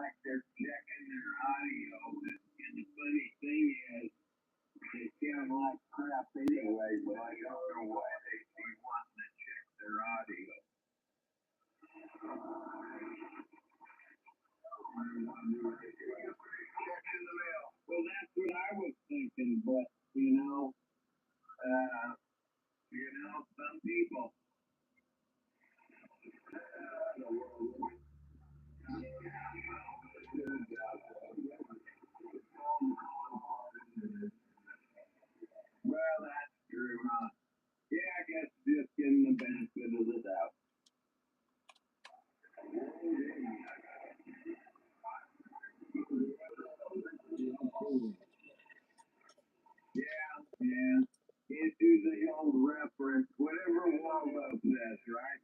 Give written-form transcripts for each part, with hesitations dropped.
like they're checking their audio. And the funny thing is, they sound like crap anyway, but I don't know why they'd be wanting to check their audio. Well, that's what I was thinking, but some people. Well, that's true, huh? Yeah, I guess just getting the benefit of the doubt. Yeah. Can't do the old reference, whatever Waldo says, right?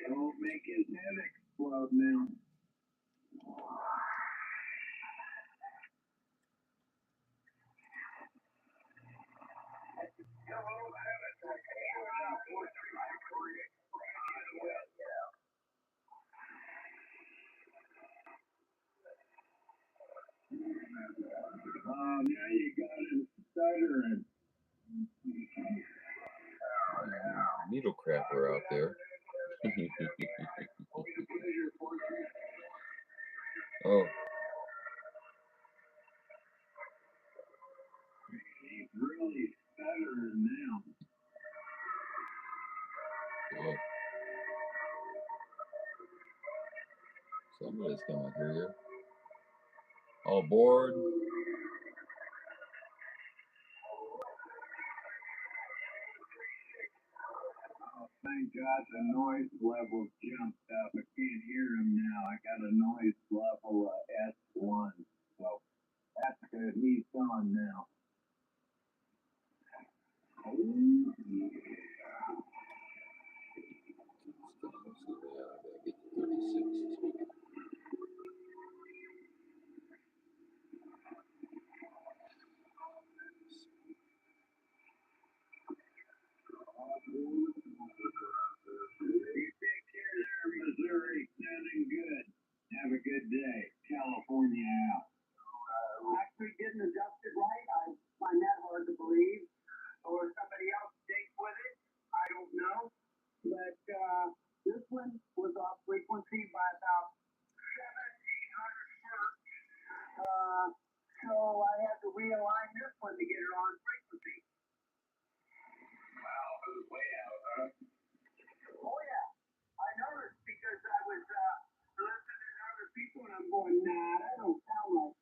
Don't make his head explode now. Oh, now you got him stuttering. Needle crapper out there. Oh. He's really stuttering now. Yeah. Somebody's coming through here. All aboard. Thank God the noise level jumped up. I can't hear him now. I got a noise level S1. So that's good. He's gone now. Oh, yeah. You take care there, Missouri. Sounding good. Have a good day. California out. Actually didn't adjust it right. I find that hard to believe. Or somebody else date with it. I don't know. But this one was off frequency by about 700-800 hertz. So I had to realign this one to get it on frequency. Wow, it was way out, huh? Oh, yeah. I noticed because I was listening to other people and I'm going, nah, that don't sound right.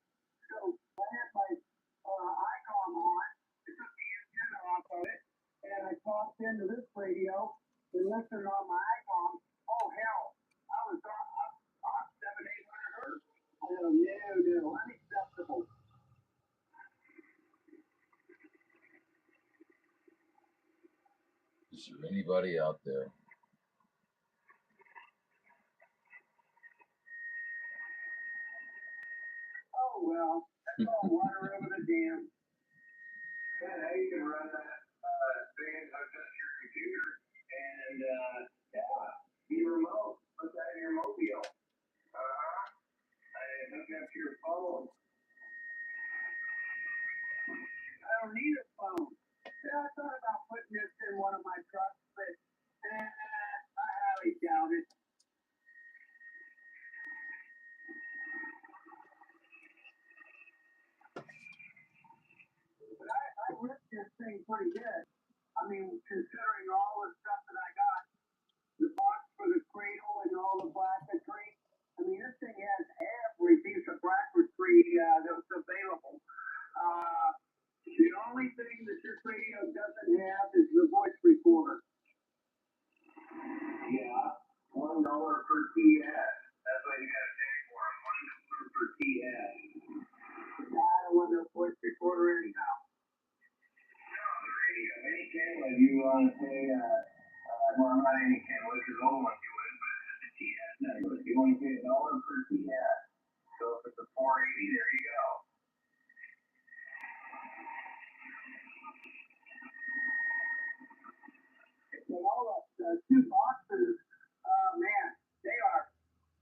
So I had my ICOM on. I took the antenna off of it and I talked into this radio and listened on my ICOM. Oh, hell. I was off 700-800 hertz. No, unacceptable. Is there anybody out there? Oh, well, that's all water over the dam. Yeah, now you can run that thing hooked up to your computer and, be remote. Put that in your mobile. And hook up to your phone. I don't need a phone. Yeah, I thought about putting this in one of my trucks, but I highly doubt it. But I ripped this thing pretty good. I mean, considering all the stuff that I got. not any can, which is old one you would, but it's a TS network. You want to pay $1 per TS. So if it's a 480, there you go. And all of the 2 boxes, man, they are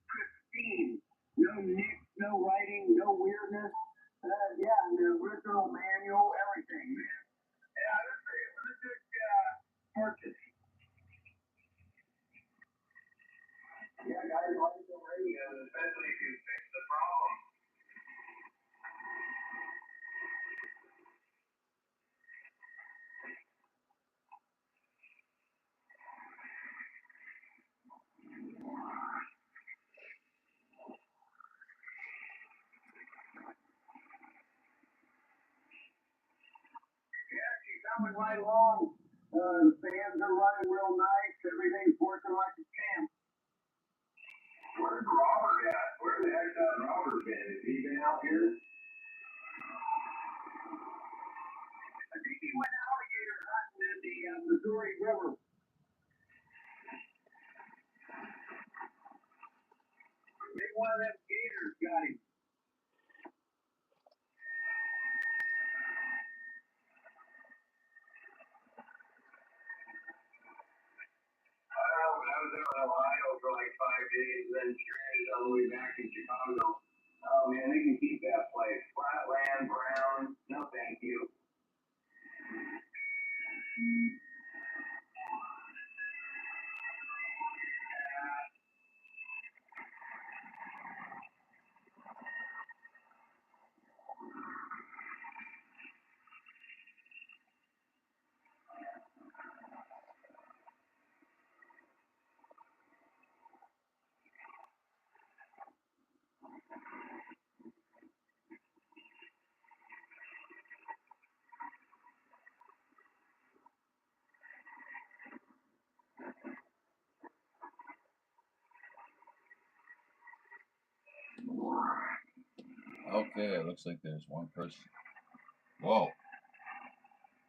pristine. No nicks, no writing, no weirdness. Yeah, and the original manual, everything, man. Yeah, this was a good purchase. Yeah, guys, like the radios, especially if you fix the problem. Yeah, she's coming right along. The fans are running real nice. Everything's working like a champ. Where's Robert at? Where the heck has Robert been? Has he been out here? I think he went alligator hunting in the Missouri River. Maybe one of them gators got him. When I was out in Ohio for like 5 days, then stranded on the way back in Chicago. Oh man, they can keep that place. Flat land, brown. No, thank you. Okay, it looks like there's one person. Whoa.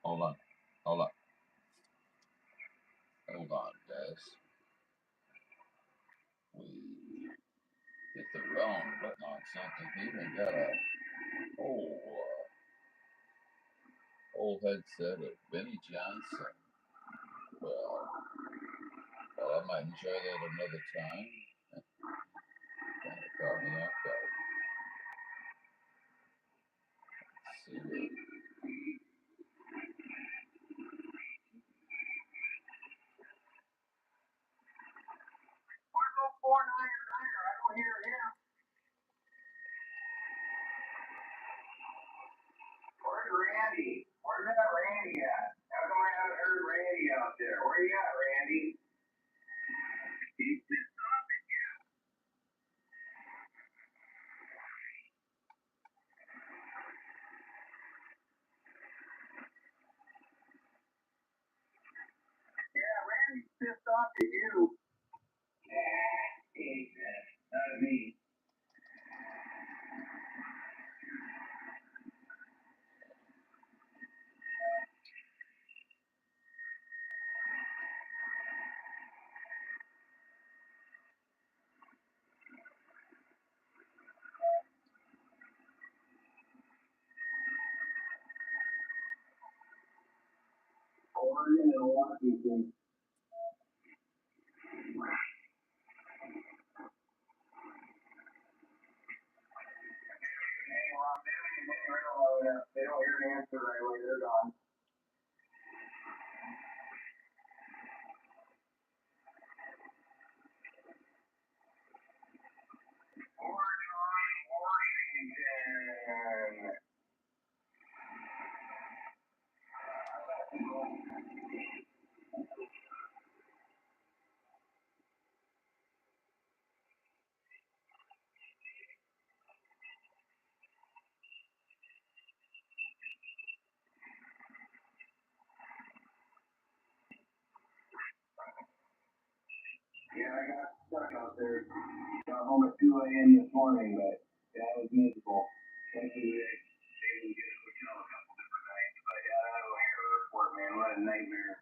Hold on. Hold on. Hold on, guys. We hit the wrong button on something. He even got a whole headset of Benny Johnson. Well, I might enjoy that another time. Kind of caught me off guard. Let's see what. Where's the 499er? I don't hear him. Where's Randy? Where's that Randy at? How come I haven't heard Randy out there? Where you at, Randy? He's pissed off at you. Yeah, Randy's pissed off at you. He ain't that. Not at me. Oregon and Washington. They don't hear an answer right away. They're gone. Oregon, Washington. Yeah, I got stuck out there. Got home at 2 a.m. this morning, but that was miserable. Thankfully, they able to get a hotel a couple different nights. But yeah, that Atlanta airport, man, what a nightmare.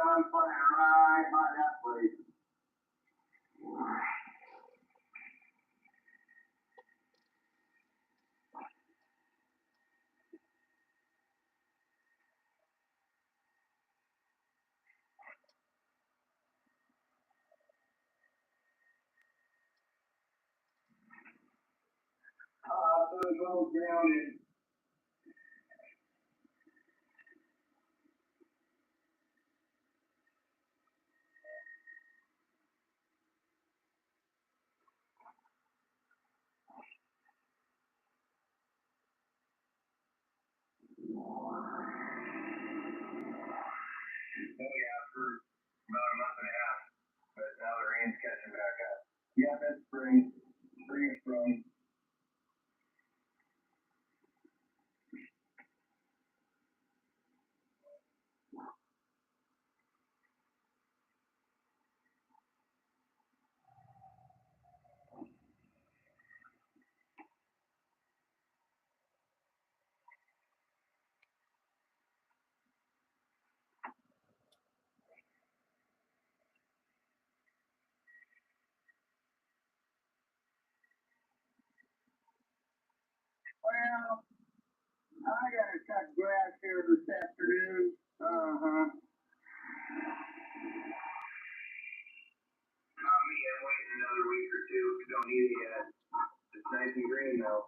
I'm playing right by that place. Those old grounded. Oh yeah, for about a month and a half. But now the rain's catching back up. Yeah, that's spring. Spring is sprung. Well, I gotta cut grass here this afternoon. Uh-huh. Me, I'm waiting another week or two. Don't need it yet. It's nice and green though.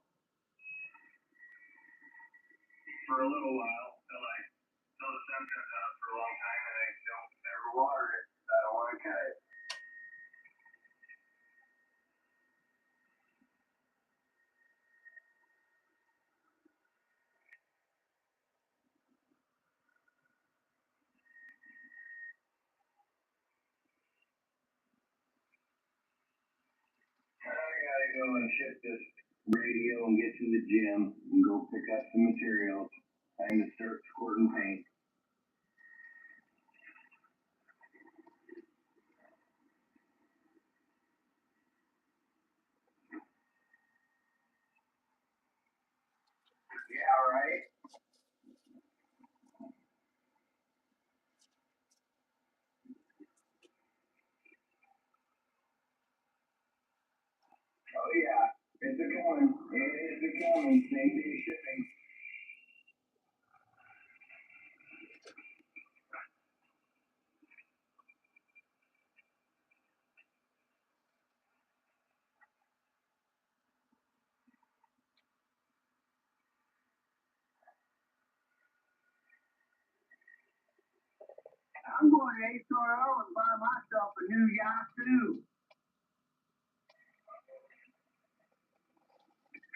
For a little while, till the sun comes out for a long time and I don't ever water it. I don't want to cut it. I gotta go and shift this radio and get to the gym and go pick up some materials. Time to start squirting paint. Yeah, right. Oh yeah, it's a coming. It is a coming. Same day shipping. I'm going to HRO and buy myself a new Yahoo.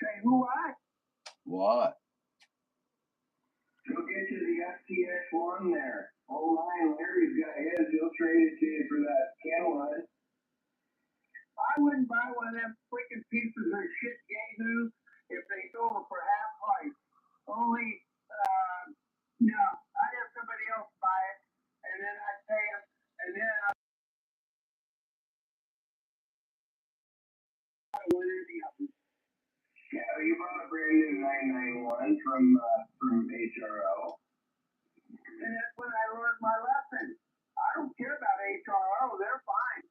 Say who I? What? Go get you the FTX1 there. Old Lion Larry's got his. He'll trade it to you for that Kenwood. I wouldn't buy one of them freaking pieces of shit Yahoo if they sold them for half price. Only, no, I'd have somebody else buy it, and then I'd pay them, and then I'd buy one or the other. Yeah, you bought a brand new 991 from HRO. And that's when I learned my lesson. I don't care about HRO, they're fine.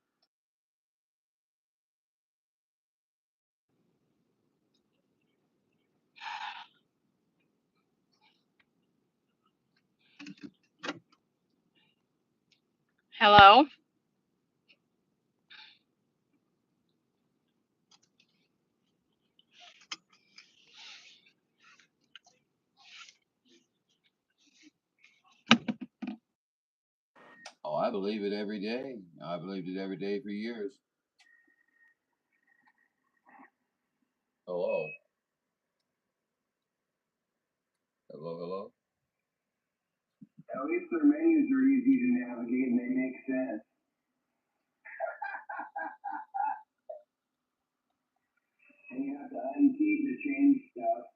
Hello? Oh, I believe it every day. I believed it every day for years. Hello. Hello, hello. At least their menus are easy to navigate and they make sense. And you have to unkey to change stuff.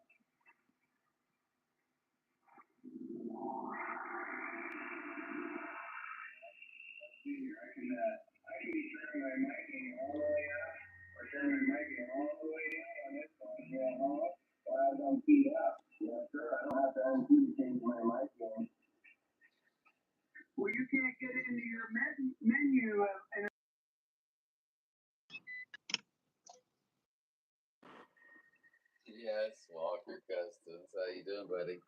Let's see here, I can be turning my miking all the way up or turning my miking all the way down on this one. Yeah, while I was unkeyed up. Yeah, sure, I don't have to unkey to change my mic gain. Well, you can't get in Yes, Walker Customs. How you doing, buddy?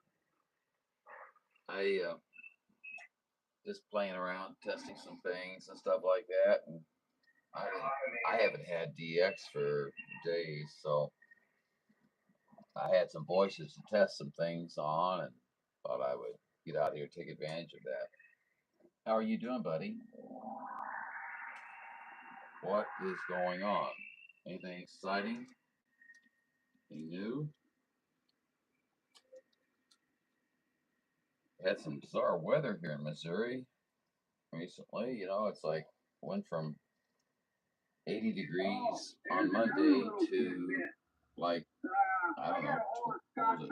I just playing around, testing some things and stuff like that, and I haven't had DX for days, so I had some voices to test some things on, and thought I would get out here and take advantage of that. How are you doing, buddy? What is going on? Anything exciting? Anything new? Had some bizarre weather here in Missouri recently. You know, it's like went from 80 degrees on Monday to like, I don't know, what was it,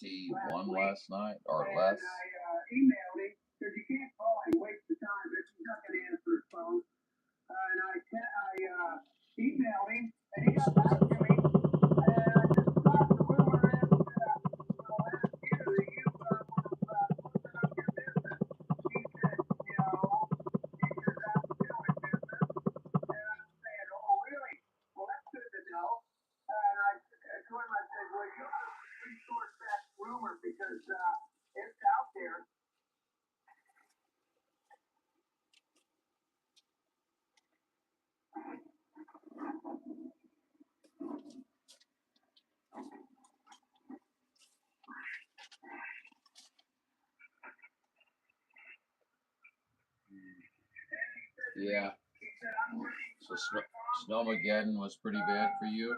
21 last night or less? Emailed him because you can't call him, waste the time. This is not going to answer his phone. And I emailed him, and he got back to me. And I just thought the rumor is, last year that you were closing up your business. He said, he says, I'm still in business. And I'm saying, oh, really? Well, that's good to know. And I told him, I said, well, you have to resource that rumor because it's out there. Yeah. So Snowmageddon was pretty bad for you?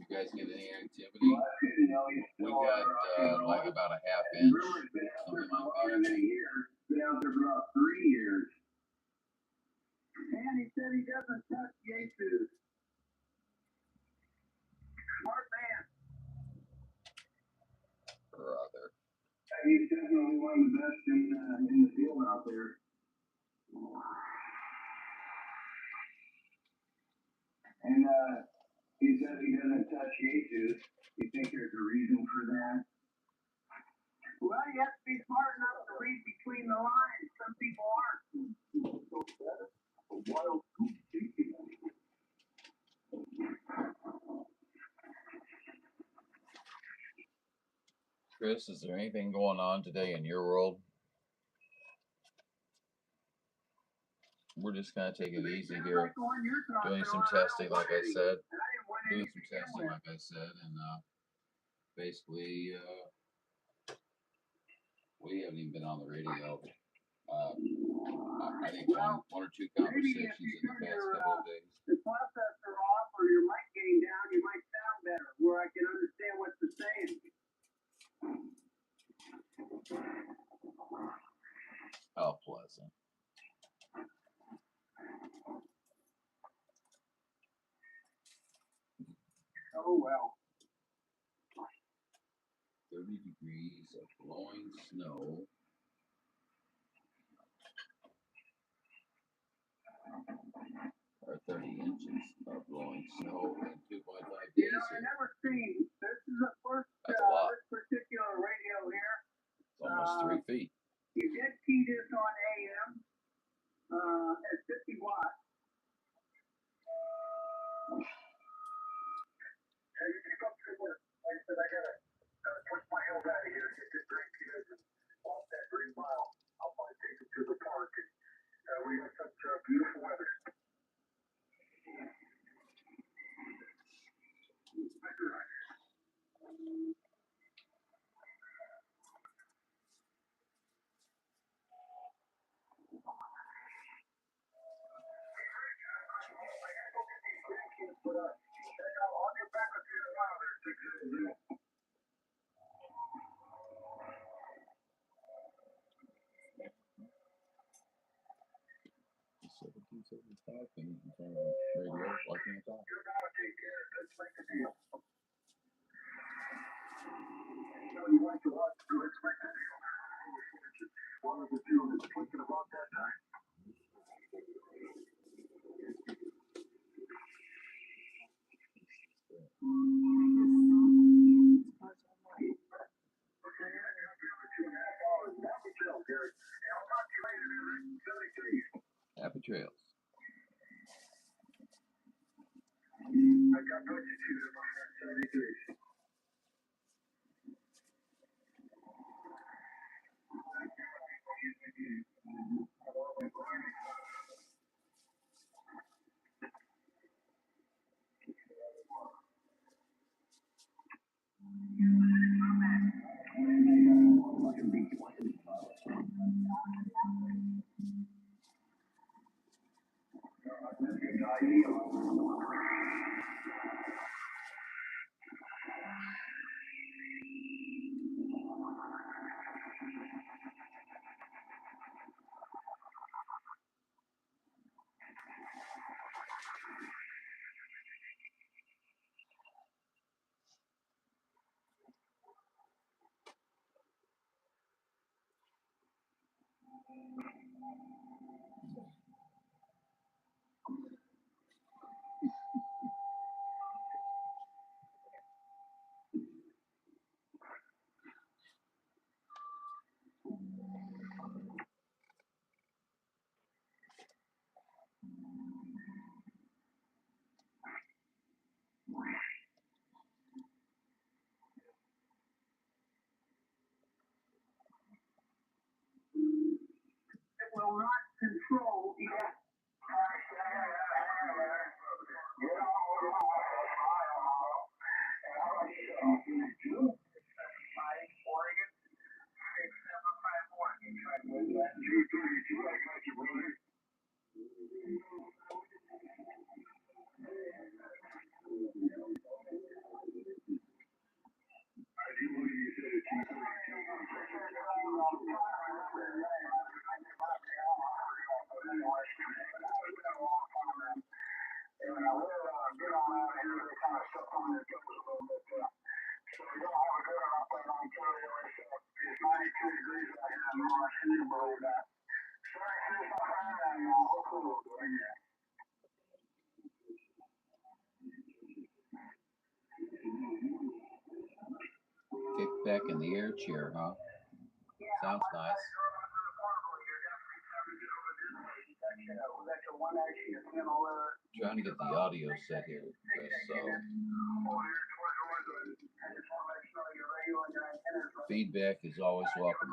You guys get any activity? We got like about a half inch, something like that. Been out there for about 3 years. And he said he doesn't touch Jesus. Smart man. Brother. He's definitely one of the best in the field out there. And he says he doesn't touch Jesus. You think there's a reason for that? Well, you have to be smart enough to read between the lines. Some people aren't. Chris, is there anything going on today in your world? We're just gonna take it easy here, doing some testing, like I said, and basically, we haven't even been on the radio. I think one or two conversations in the past couple of days. The processor off or your mic gain down, you might sound better, where I can understand what you're saying. How pleasant. Oh, well. 30 degrees of blowing snow. Or 30 inches of blowing snow in 2.5 days I here. never seen, this is the first, That's a lot. this particular radio here. It's almost 3 feet. You did key this on AM at 50 watts. Hey, you keep up good work. Like I said, I gotta push my heels out of here, get the green kids and off that green mile. I'll probably take them to the park. And we got such beautiful weather. I'll get back with you in a while there. 1775 things in front of the radio, walking it off. You're gonna take care of this, make a deal. You like to watch, so let's make a deal. One of the two that's thinking about that time. Happy trails. I got budget too, my friend. Will not control the Kick back in the air chair, huh? Sounds nice. Trying to get the audio set here, Chris, so feedback is always welcome.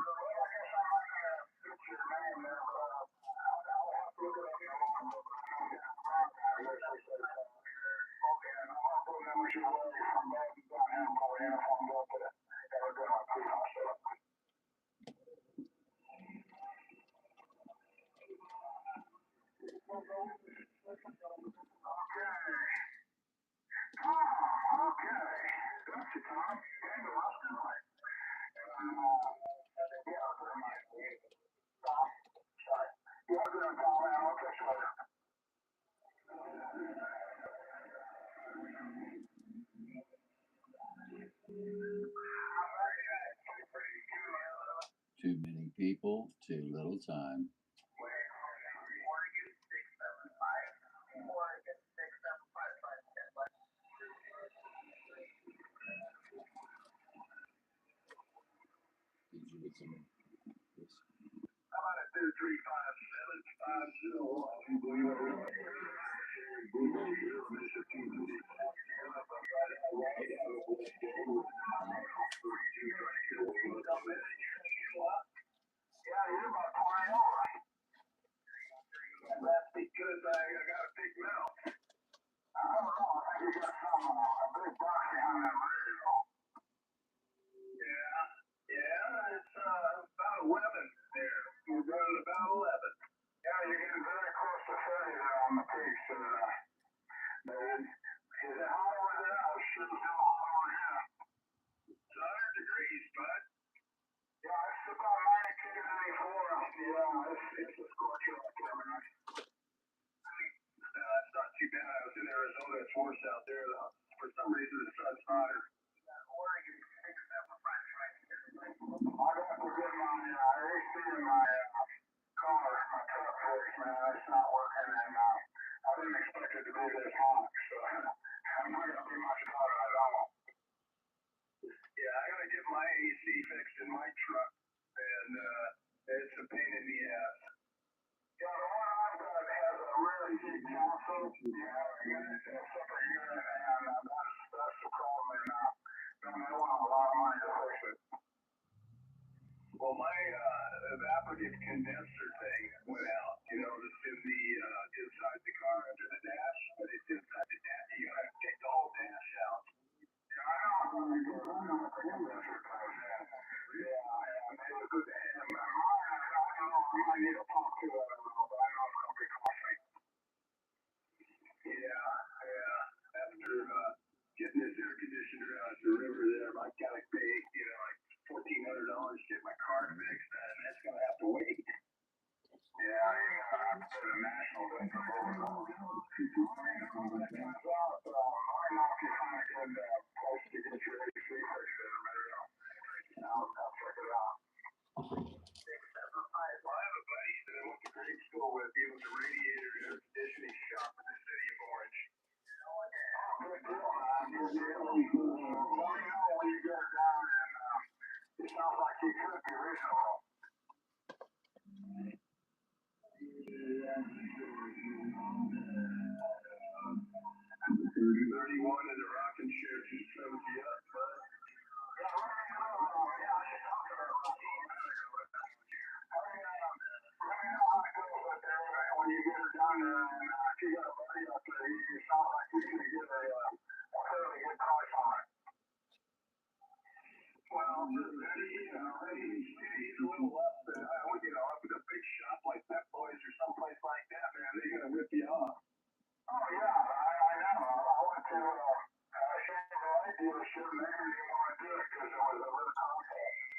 Too many people, too little time. Did you get some? Yes. How about a 235-750. Yeah, you're about 20 over. That's because I got a big mouth. I don't know. I think you got some a big box behind that radio. Yeah, it's about 11 there. We're running about 11. Yeah, you're getting very close to 30 there on the piece. Is it hot over there? I was sure it's hot over here. It's 100 degrees, bud. Yeah, it's about 92, 94. Yeah, it's a scorcher out there, man. It's not too bad. I was in Arizona. It's worse out there. For some reason, the sun's hotter. condenser thing went out, that's in the inside the car under the dash, but it's inside the dash. You gotta take the whole dash out. Yeah, I know. The condenser comes in. Yeah, it was good. And mine, I don't know, I might need to talk to it, I don't know, but I know it's gonna be costly. Yeah. After getting this air conditioner out at the river there, I gotta pay, like $1,400 to get my car fixed, and that's gonna have to wait. Yeah, I'm for the national thing for both. Mine might be kind of good place to get your AC fixed in. I'll check it out. Well, I have a buddy that I went to grade school with. He was a radiator air conditioning shop in the city of Orange. Good deal, man. Good deal. Let me know when you get down, and it sounds like you could be reasonable. 31 in the rocking chair just sums you up, bud. Yeah, let me know. Yeah, I should talk to her about it. Let me know how it goes up there when you get her down there, and if you got a buddy up there, it sounds like you're going to get a fairly good price on it. Well, he's a little less than, up at a big shop like Pep Boys or someplace like that, man, they're going to rip you off. Oh, yeah, I know. I went to a Chevrolet dealership, and they didn't even want to do it because it was a little complicated.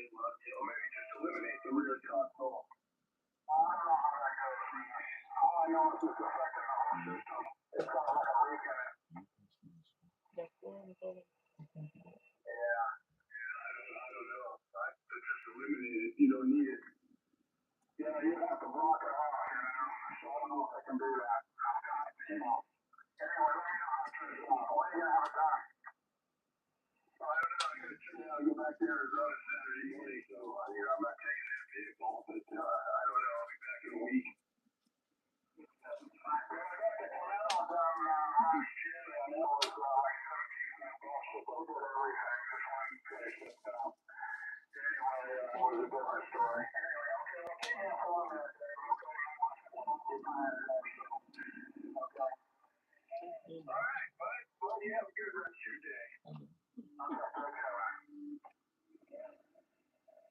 So maybe just eliminate the rear console. I don't know how that goes. All I know is it's affecting the whole system. It's kind of like a leak in it. Yeah, I don't know. Just eliminate it. You don't need it. Yeah, you have to block it off, so I don't know if I can do that. Anyway, let me know how it turns out. When are you going to have it done? I don't know. I go back to Arizona Saturday morning, so I'm not taking that vehicle, but I don't know. I'll be back in a week. I got the Camaro done last year, and it was like $1,700. So did everything. This one finished it up. Anyway, it was a different story. Anyway, okay, well, keep me informed that day. Okay. All right, bud. Well, you have a good rest of your day.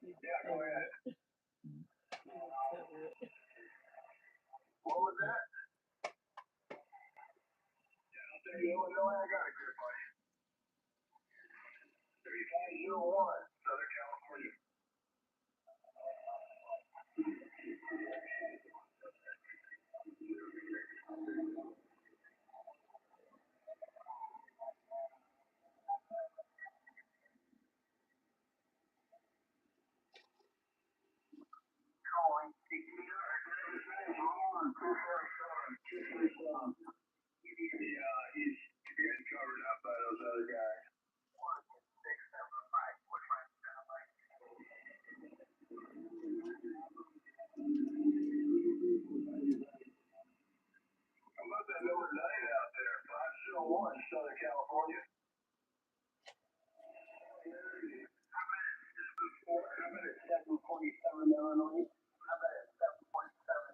Yeah, go ahead. What was that? Yeah, I'll tell you, Illinois, I got a good buddy. 3501, Southern California. Calling. His name's Ron, 247. Yeah, he's getting covered up by those other guys. 675. Which one? How about that number 9 out there? 501, Southern California. I'm at 747 Illinois. I'm at 747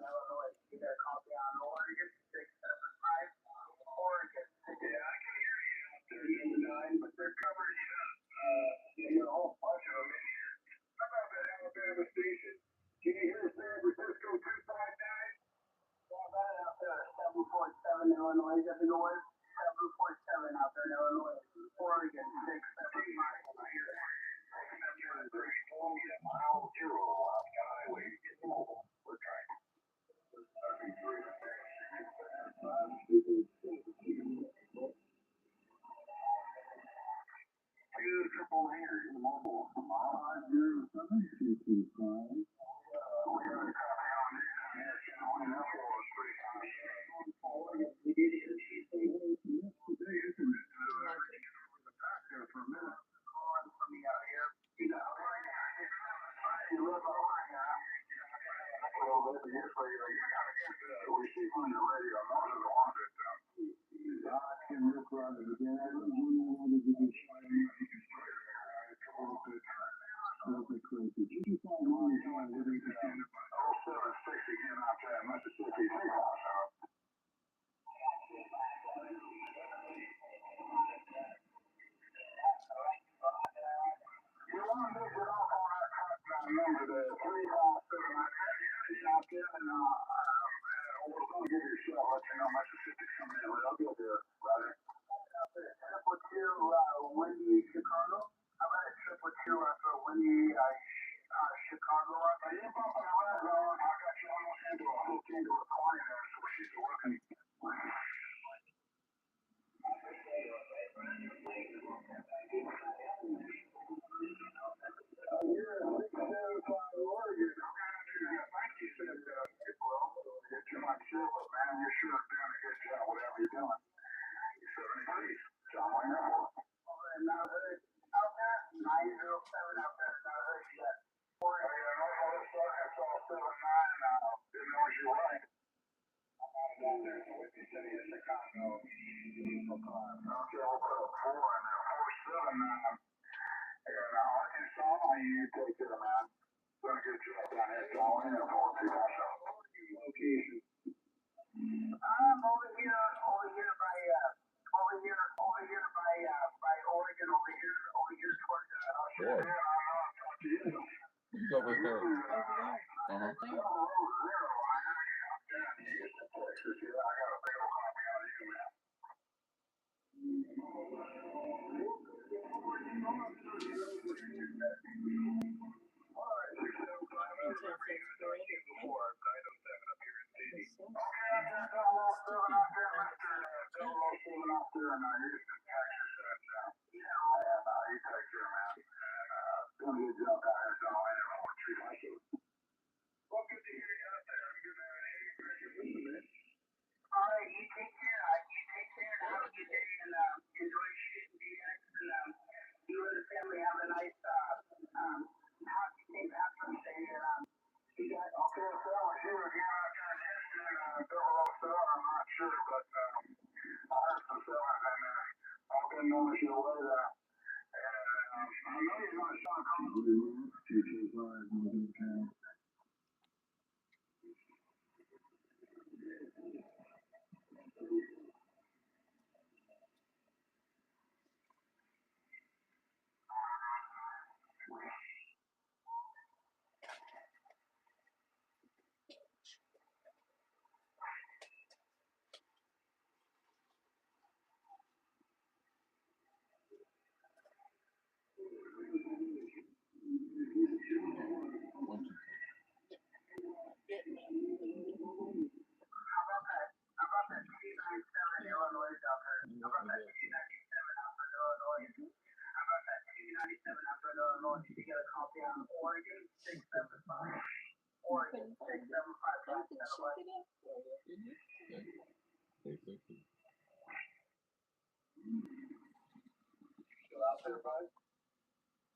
Illinois. You got a copy on Oregon 675. Oregon. Yeah, I can hear you out there, number 9, but they're covering you up. You got a whole bunch of them in here. How about that Alabama station? Can you hear San Francisco 259? Yeah, right out there, 747 Illinois. Is that the noise? 747 out there in Illinois. Oregon 675. I hear that. Mile 0 off the highway to get mobile. We're trying. Triple hanger in the mobile. Mile 07225. We have a copy on the for a minute. From me out here. You know, you live on we see on the radio, those are the ones that can rip right again. weekend, and we're going to give you a shot, let you know Mississippi's coming in. I'll go there, brother. Trip with you, windy Chicago. I've had a trip with you after windy Chicago. I didn't bump on the red zone. I got you almost hooked into a client there, so she's working. Over here.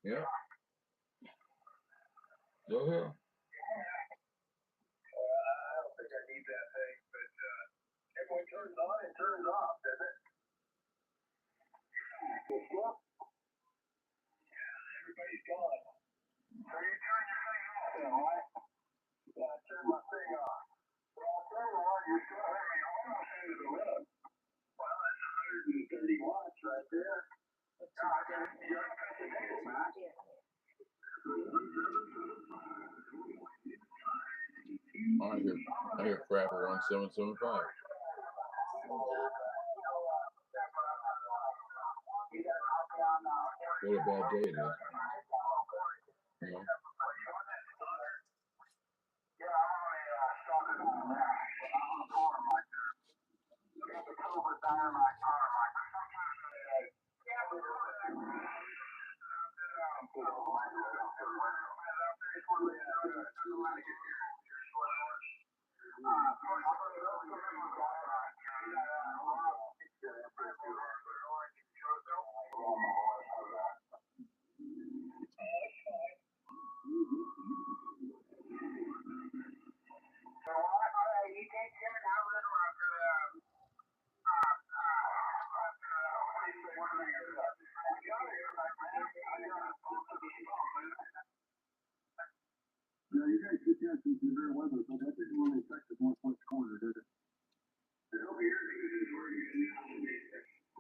Yeah. Go ahead. I don't think I need that thing, but if it turns on, it turns off, does it? Everybody's gone. So you turn your thing off then, right? Yeah, I turned my thing off. Well, I'll tell you what, you're still having almost into the limit. Well, that's 130 watts right there. You're up to date, man. I hear crap around 775. What a bad day it is. You know? Now, you guys get down some severe weather, but that didn't really affect the Northwest corner, did it?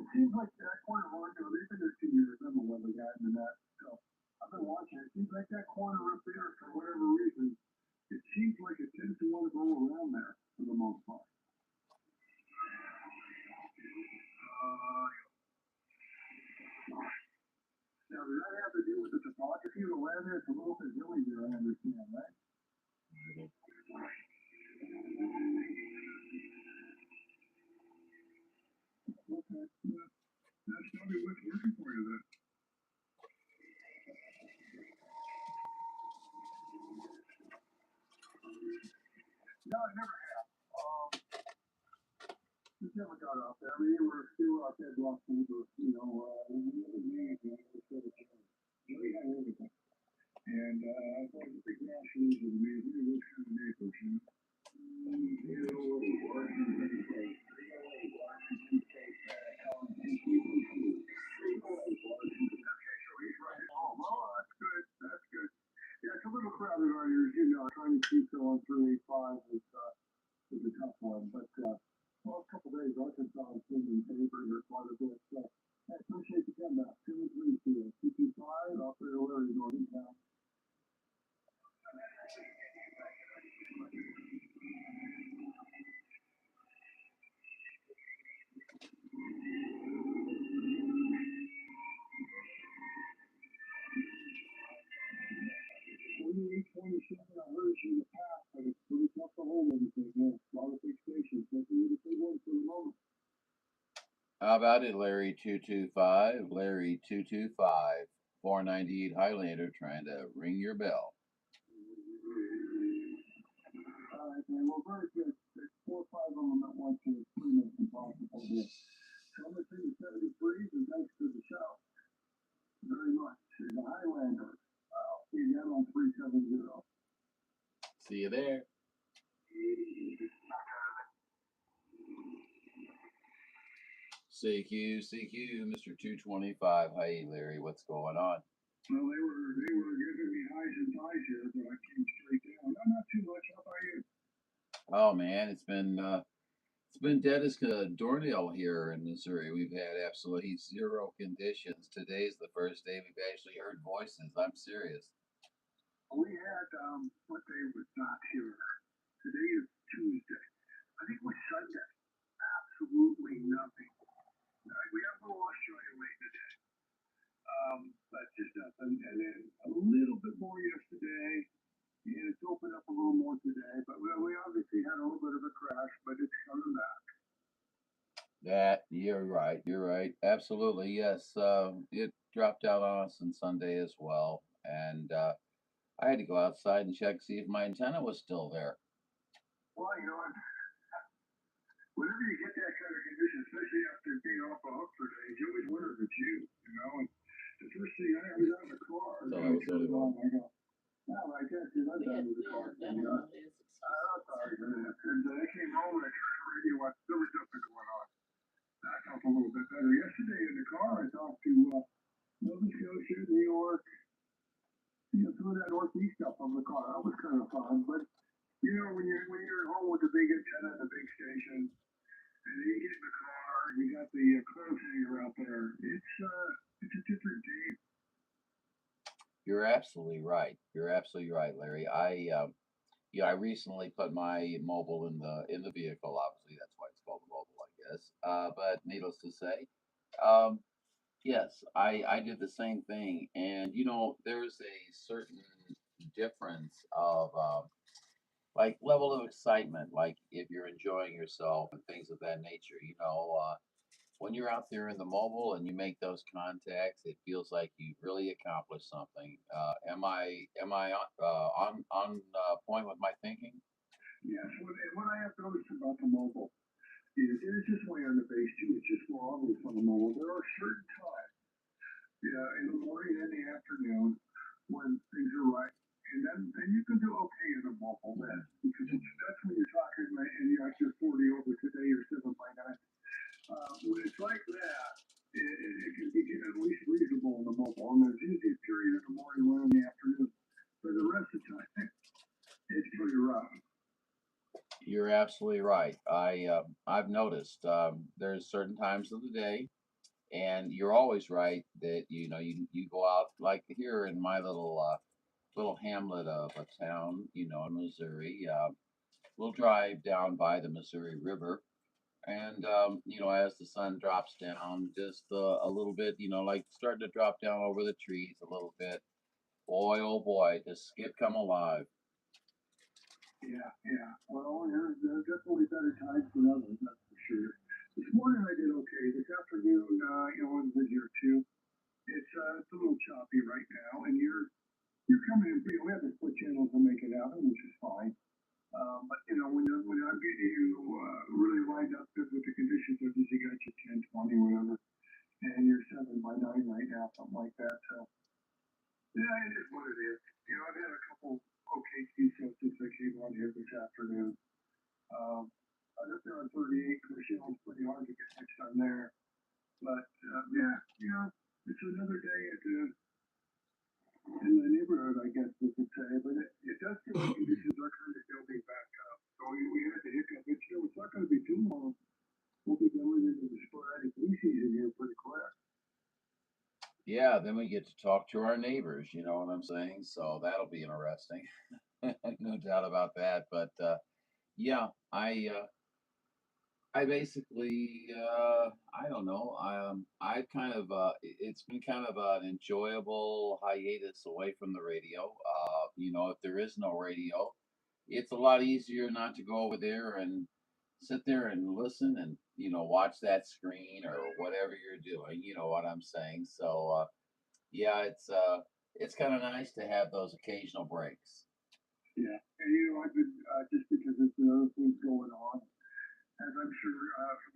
It seems like that corner, they've been there 2 years. I'm a weather guy and that. So I've been watching. It seems like that corner up there, for whatever reason, it seems like it tends to want to go see the weather. It's a little bit hilly there, I understand, right? Okay. That's probably what's working for you then. No, I never have. Just never got out there. I mean, they were out there blocking, we had everything. And I thought it was a big national news with me. I think it was kind of neighbors, you know. Washington State. Washington State. Okay, so he's right. Oh, well, that's good. That's good. Yeah, it's a little crowded on here, as you know. Trying to keep on 385 is a tough one. But, well, a couple days, Arkansas has been in favor here quite a bit. So I appreciate the comeback. 2-3-2. 225, Operator Larry, Northern Town. I heard you in the past, but it's pretty tough to hold everything. Yeah, a lot of big stations. That's a really big one for the moment. How about it, Larry 225? Larry 225 498 Highlander trying to ring your bell. All right, man. Well, very good. There's 4 or 5 of them at once here. It's pretty much impossible here. So I'm going to say the 73s, and thanks to the show very much. The Highlander. I'll see you again on 370. See you there. CQ, Mr. 225. Hey, Larry, what's going on? Well, they were giving me highs and highs here, but I came straight down. Not too much. How about you? Oh man, it's been dead as a doornail here in Missouri. We've had absolutely zero conditions. Today's the first day we've actually heard voices. I'm serious. We had what day was not here. Today is Tuesday. I think it was Sunday. Absolutely nothing. We have a little Australia rain today. But just nothing. And then a little bit more yesterday. And it's opened up a little more today. But we obviously had a little bit of a crash, but it's coming back. You're right. You're right. Absolutely. Yes. It dropped out on us on Sunday as well. And I had to go outside and check, see if my antenna was still there. Well, whenever you get that kind of condition, especially after being off the hook for days, you always wonder if it's you. And the first thing I was out of the car. So I was really wrong. I go, oh, I guess you're not out of the car. I'm sorry, man. And I came home and I turned the radio on. There was nothing going on. I felt a little bit better. Yesterday in the car, I talked to Nova Scotia, New York, some of that Northeast stuff on the car. That was kind of fun. But, when you're at home with the big antenna and the big station, and then you get in the car, and you got the clothes hanger out there, it's a different game. You're absolutely right. You're absolutely right, Larry. I recently put my mobile in the vehicle. Obviously, that's why it's called a mobile, I guess. But needless to say, um, yes, I did the same thing, and there's a certain difference of like level of excitement, like if you're enjoying yourself and things of that nature. When you're out there in the mobile and you make those contacts, it feels like you really accomplished something. Am I on point with my thinking? Yes, and what I have noticed about the mobile is, and it's just way on the base too, it's just more obvious on the mobile. There are certain times, in the morning and the afternoon when things are right. And then you can do okay in a mobile then, because that's when you're talking, and you're actually 40 over today or 7 by 9. When it's like that, it can be at least reasonable in the mobile. And there's usually a period in the morning, one in the afternoon. For the rest of the time, it's pretty rough. You're absolutely right. I've noticed there's certain times of the day, and you're always right that you go out like here in my little hamlet of a town, in Missouri. We'll drive down by the Missouri River, and as the sun drops down just a little bit, like starting to drop down over the trees a little bit, Boy, oh boy, does Skip come alive. Yeah, yeah. Well, there's definitely better times than others, that's for sure. This morning I did okay. This afternoon, I was busier too. It's a little choppy right now, and you're coming in pretty. We have the split channels to make it out, which is fine. But when I'm getting you really lined up good with the conditions, I usually got you 10, 20, whatever, and you're 7 by 9 right now, something like that. So yeah, it is what it is. I've had a couple okay seasons since I came on here this afternoon. I was up there on 38 commercial. It's pretty hard to get much done there. But yeah, it's another day in the neighborhood, I guess we could say. But it does seem like conditions are kind of building back up. So we had the hiccup. But it's not going to be too long. We'll be going into the sporadic flu season here pretty quick. Yeah, then we get to talk to our neighbors, you know what I'm saying? So that'll be interesting. No doubt about that. But yeah, I basically I don't know. I kind of it's been kind of an enjoyable hiatus away from the radio. If there is no radio, it's a lot easier not to go over there and sit there and listen and watch that screen or whatever you're doing. You know what I'm saying? So yeah, it's kind of nice to have those occasional breaks. Yeah, and I've been just because there's been other things going on, as I'm sure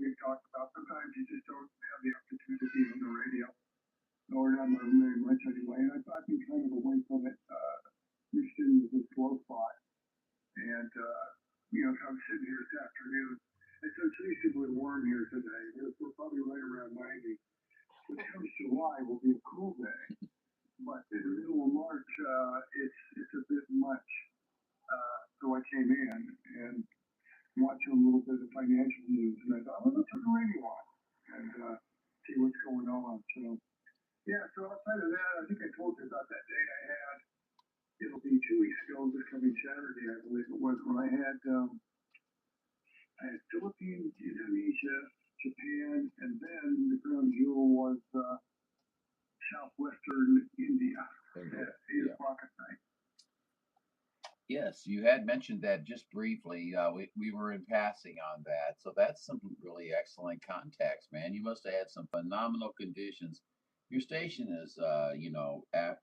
we've talked about. Sometimes you just don't have the opportunity to be on the radio, or not very much anyway. And I've been kind of away from it. Houston is a slow spot, and so I'm sitting here this afternoon. It's unseasonably warm here today. We're probably right around 90. When it comes July, will be a cool day, but in the middle of March, it's a bit much. So I came in and watching a little bit of financial news, and I thought, well, let's turn the radio on and see what's going on. So, yeah, so outside of that, I think I told you about that date I had. It'll be 2 weeks ago, this coming Saturday, I believe it was, when I had Philippines, Indonesia, Japan, and then the crown jewel was southwestern India at 8 o'clock at night. Yes, you had mentioned that just briefly. We were in passing on that. So that's some really excellent contacts, man. You must have had some phenomenal conditions. Your station is,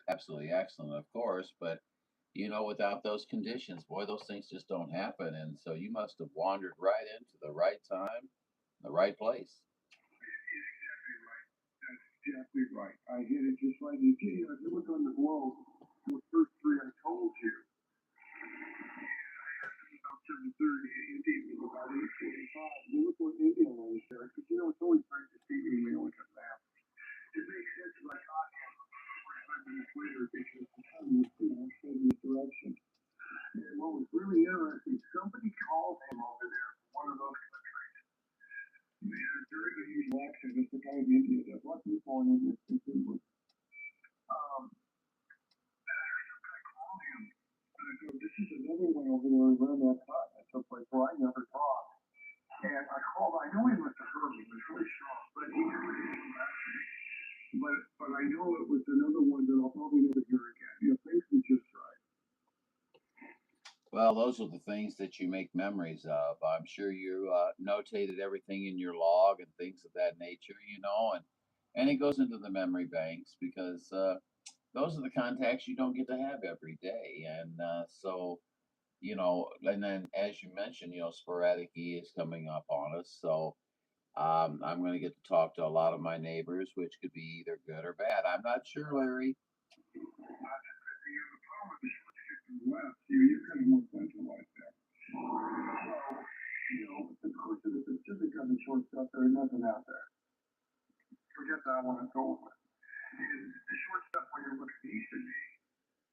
absolutely excellent, of course, but, without those conditions, boy, those things just don't happen. And so you must have wandered right into the right time, the right place. Exactly right. That's exactly right. I hit it just like you did. If you look on the globe, the first three I told you, about 7:30, India was about 8:45. You look what India was there, because it's always very deceiving when you look at that. It makes sense if I got him 45 minutes later because the sun was, heading this direction. And what was really interesting, somebody called him over there from one of those countries. He had a very unusual accent. It's the guy in India. There's a lot of people in India speak English. I called him. And I go, this is another one over there around that continent, someplace where I never talked. And I called. I know he must have heard me. It was really strong, but he never did come back to me. But I know it was another one that I'll probably never hear again. Things were just right. Well, those are the things that you make memories of. I'm sure you notated everything in your log and things of that nature, and it goes into the memory banks because those are the contacts you don't get to have every day. And so, and then as you mentioned, sporadic E is coming up on us. So I'm going to get to talk to a lot of my neighbors, which could be either good or bad. I'm not sure, Larry. The problem is in the West, you're kind of more centralized there. So, of course, in the Pacific on the short stuff, there's nothing out there. Forget that one, it's over. And the short stuff when you're looking east of me,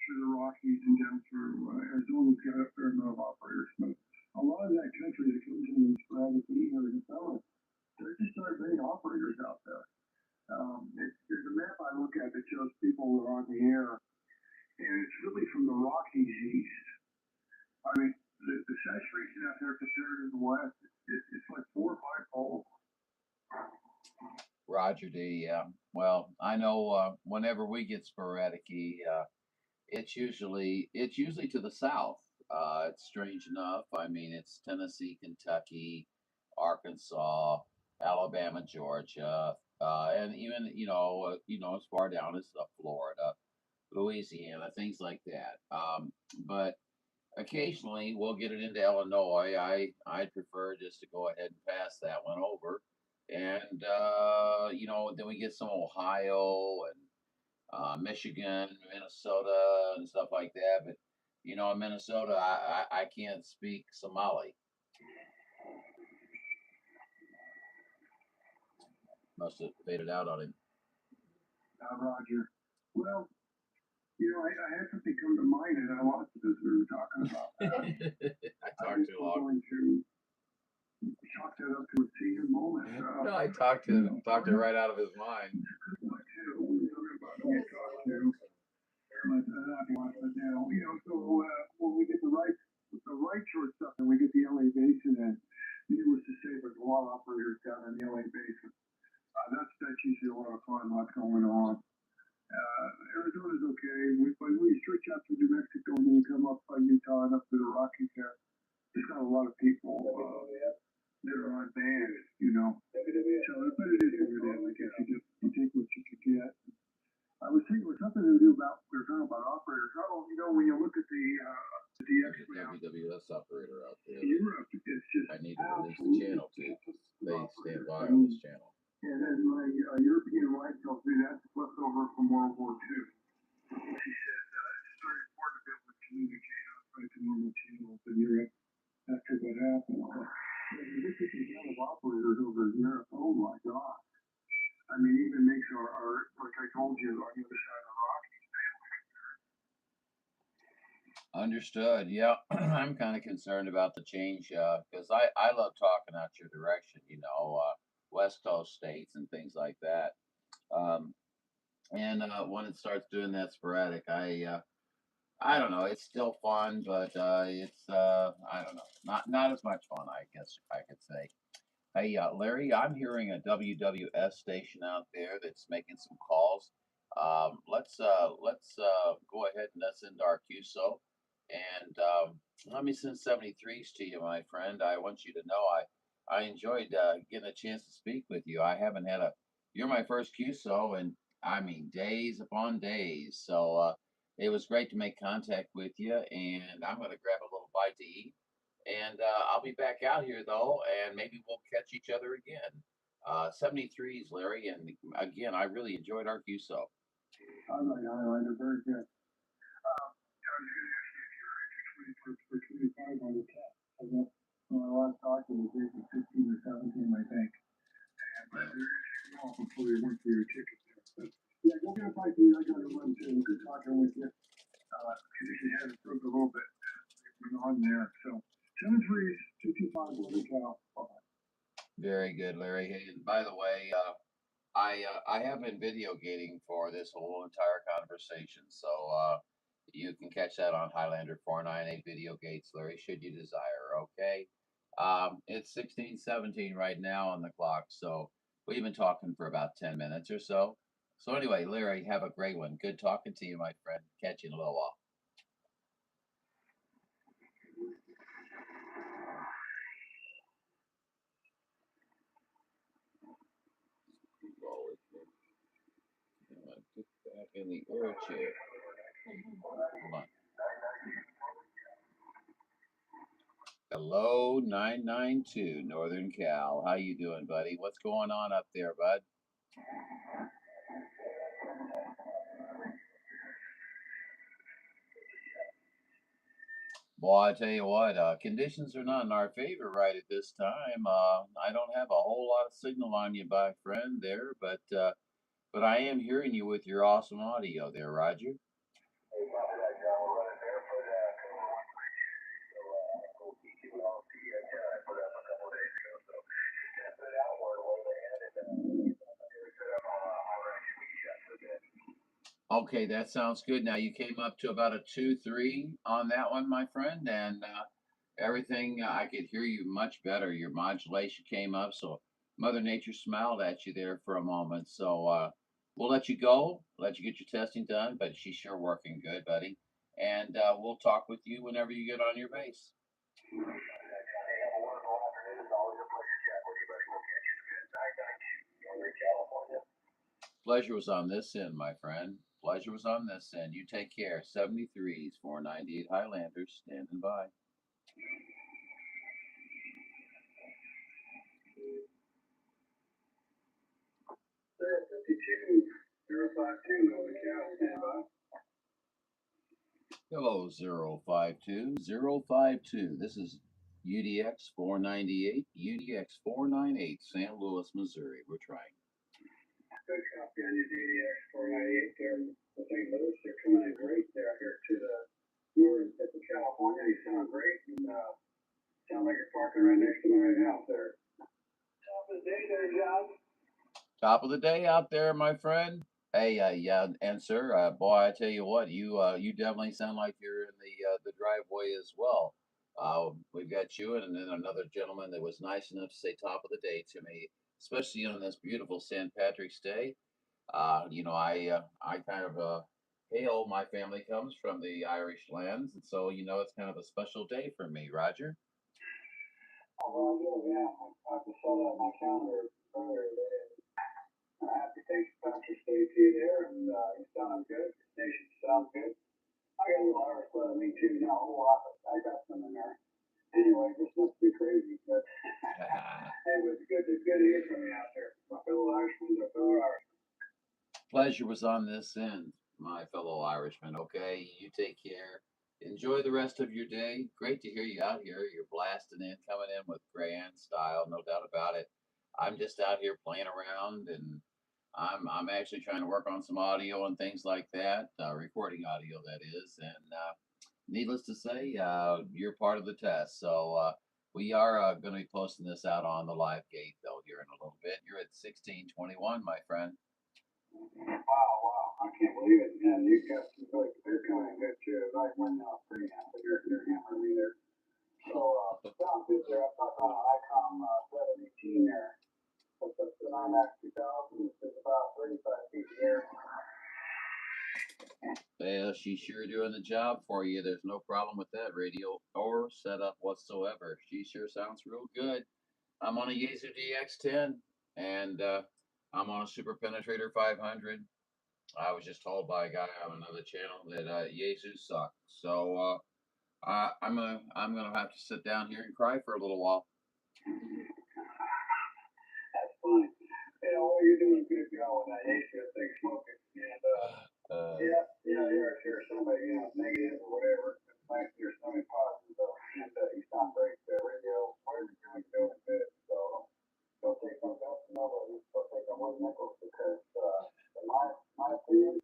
through the Rockies and down through Arizona's got a fair amount of operators. But a lot of that country that comes in the sporadic here in the summer, there just aren't many operators out there. There's a map I look at that shows people who are on the air, and it's really from the Rockies east. I mean, the saturation out there compared to the west, it's like 4 or 5 fold. Roger D. Yeah. Well, I know whenever we get sporadic, it's usually to the south. It's strange enough. I mean, it's Tennessee, Kentucky, Arkansas, Alabama, Georgia, and even as far down as Florida, Louisiana, things like that. But occasionally we'll get it into Illinois. I'd prefer just to go ahead and pass that one over, and then we get some Ohio and Michigan, Minnesota, and stuff like that. But in Minnesota, I can't speak Somali. Must have faded out on him. Roger. Well, I had something come to mind, and I lost it as we were talking about that. I talked too long. Going to chalk that up to a senior moment. No, I talked it right out of his mind. We were talking about who we talked to. So when we get the right shortstop and we get the LA Basin in, needless to say, there's a lot of operators down in the LA Basin. That's usually a lot of fun, lots going on. Arizona's okay. When we stretch out to New Mexico and then you come up by Utah and up to the Rockies there, there's not a lot of people that are on band. So, but it is what it is. I guess you take what you can get. I was thinking it was something to do about, we were talking about operators. When you look at the WWS operator out there. Europe, it's just. I need to release the channel too, because they stand by on this channel. And then my European wife tells me that's left over from World War II. She said it's very important to be able to communicate outside the normal channels in Europe after that happened. You look at the amount of operators over in Europe, oh my God. I mean, even makes our like I told you, on the other side of the Rockies. Understood. Yeah, I'm kind of concerned about the change because I love talking out your direction, West Coast states and things like that. Um, and when it starts doing that sporadic, I don't know. It's still fun, but it's I don't know, not as much fun, I guess I could say. Hey, Larry, I'm hearing a WWS station out there that's making some calls. Let's go ahead and let's end our QSO, and let me send 73s to you, my friend. I want you to know I enjoyed getting a chance to speak with you. I haven't had a You're my first QSO, and I mean days upon days. So it was great to make contact with you, and I'm going to grab a little bite to eat. And I'll be back out here though, and maybe we'll catch each other again. 73s, Larry, and again, I really enjoyed our QSO. All right, Highlander, very good. I was going to ask you if you're interested for 25 on the test. I guess when I last talked to you, it was 15 or 17, I think. And but you're off before you went for your ticket there. But yeah, go get a bite to eat. I got to run too. Good talking with you. Condition has improved a little bit. We're on there. So 73s, 225, Northern Cal. Bye. Very good, Larry. Hey, and by the way, I have been video gating for this whole entire conversation, so you can catch that on Highlander 498 Video Gates, Larry, should you desire. Okay, it's 16:17 right now on the clock, so we've been talking for about 10 minutes or so. So anyway, Larry, have a great one. Good talking to you, my friend. Catch you in a little while. Get back in the air chair. Hold on. Hello, 992 Northern Cal. How you doing, buddy? What's going on up there, bud? Well, I tell you what, conditions are not in our favor right at this time. I don't have a whole lot of signal on you, my friend, there, but I am hearing you with your awesome audio there, Roger. Okay, that sounds good. Now you came up to about a 2-3 on that one, my friend, and everything I could hear you much better. Your modulation came up, so Mother Nature smiled at you there for a moment. So we'll let you go, let you get your testing done, but she's sure working good, buddy. And we'll talk with you whenever you get on your base. Pleasure was on this end, my friend. Pleasure was on this end. You take care. 73s, 498 Highlanders, standing by. 052 over the cow, stand by. Hello, 052. This is UDX 498, UDX 498, St. Louis, Missouri. We're trying. Good copy on your DDX 498 there in St. Louis. They're coming in great there here to the northern tip of California. You sound great and sound like you're parking right next to my house there. Top of the day there, John. Top of the day out there, my friend. Hey, yeah, and sir, boy, I tell you what, you definitely sound like you're in the driveway as well. We've got you and then another gentleman that was nice enough to say top of the day to me, especially on this beautiful St. Patrick's Day. I kind of hail. My family comes from the Irish lands, and so it's kind of a special day for me, Roger. Oh, well, yeah. I just saw that on my calendar earlier today. Happy St. Patrick's Day to you there, and you sound good. The station sounds good. I got a little Irish blood in me too, not a whole lot, but I got some in there. Anyway, this must be crazy, but it was good to hear from you out there. My fellow Irishman, my fellow Irishman. Pleasure was on this end, my fellow Irishman. Okay, you take care. Enjoy the rest of your day. Great to hear you out here. You're blasting in, coming in with grand style, no doubt about it. I'm just out here playing around, and I'm actually trying to work on some audio and things like that, recording audio that is. And needless to say, you're part of the test. So we are going to be posting this out on the live gate though here in a little bit. You're at 1621, my friend. Wow, I can't believe it. Man, these guys they're coming in good too. Like when freehand, but you're hammering me there. So sounds good there. I'm talking on an ICOM 718 there. That's up to 9Max 2000. It's about 35 feet in the air. Well, she's sure doing the job for you. There's no problem with that radio or setup whatsoever. She sure sounds real good. I'm on a Yaesu DX10 and I'm on a Super Penetrator 500. I was just told by a guy on another channel that Yaesu sucks. So I'm gonna have to sit down here and cry for a little while. That's fine. You know, you're doing a good job with that Yaesu thing smoking. And yeah, sure, somebody, negative or whatever. Thanks to your somebody positive though. And you sound great there, radio. Whatever you're doing good. So don't take one else to nobody. Don't take on one nickel because in my opinion,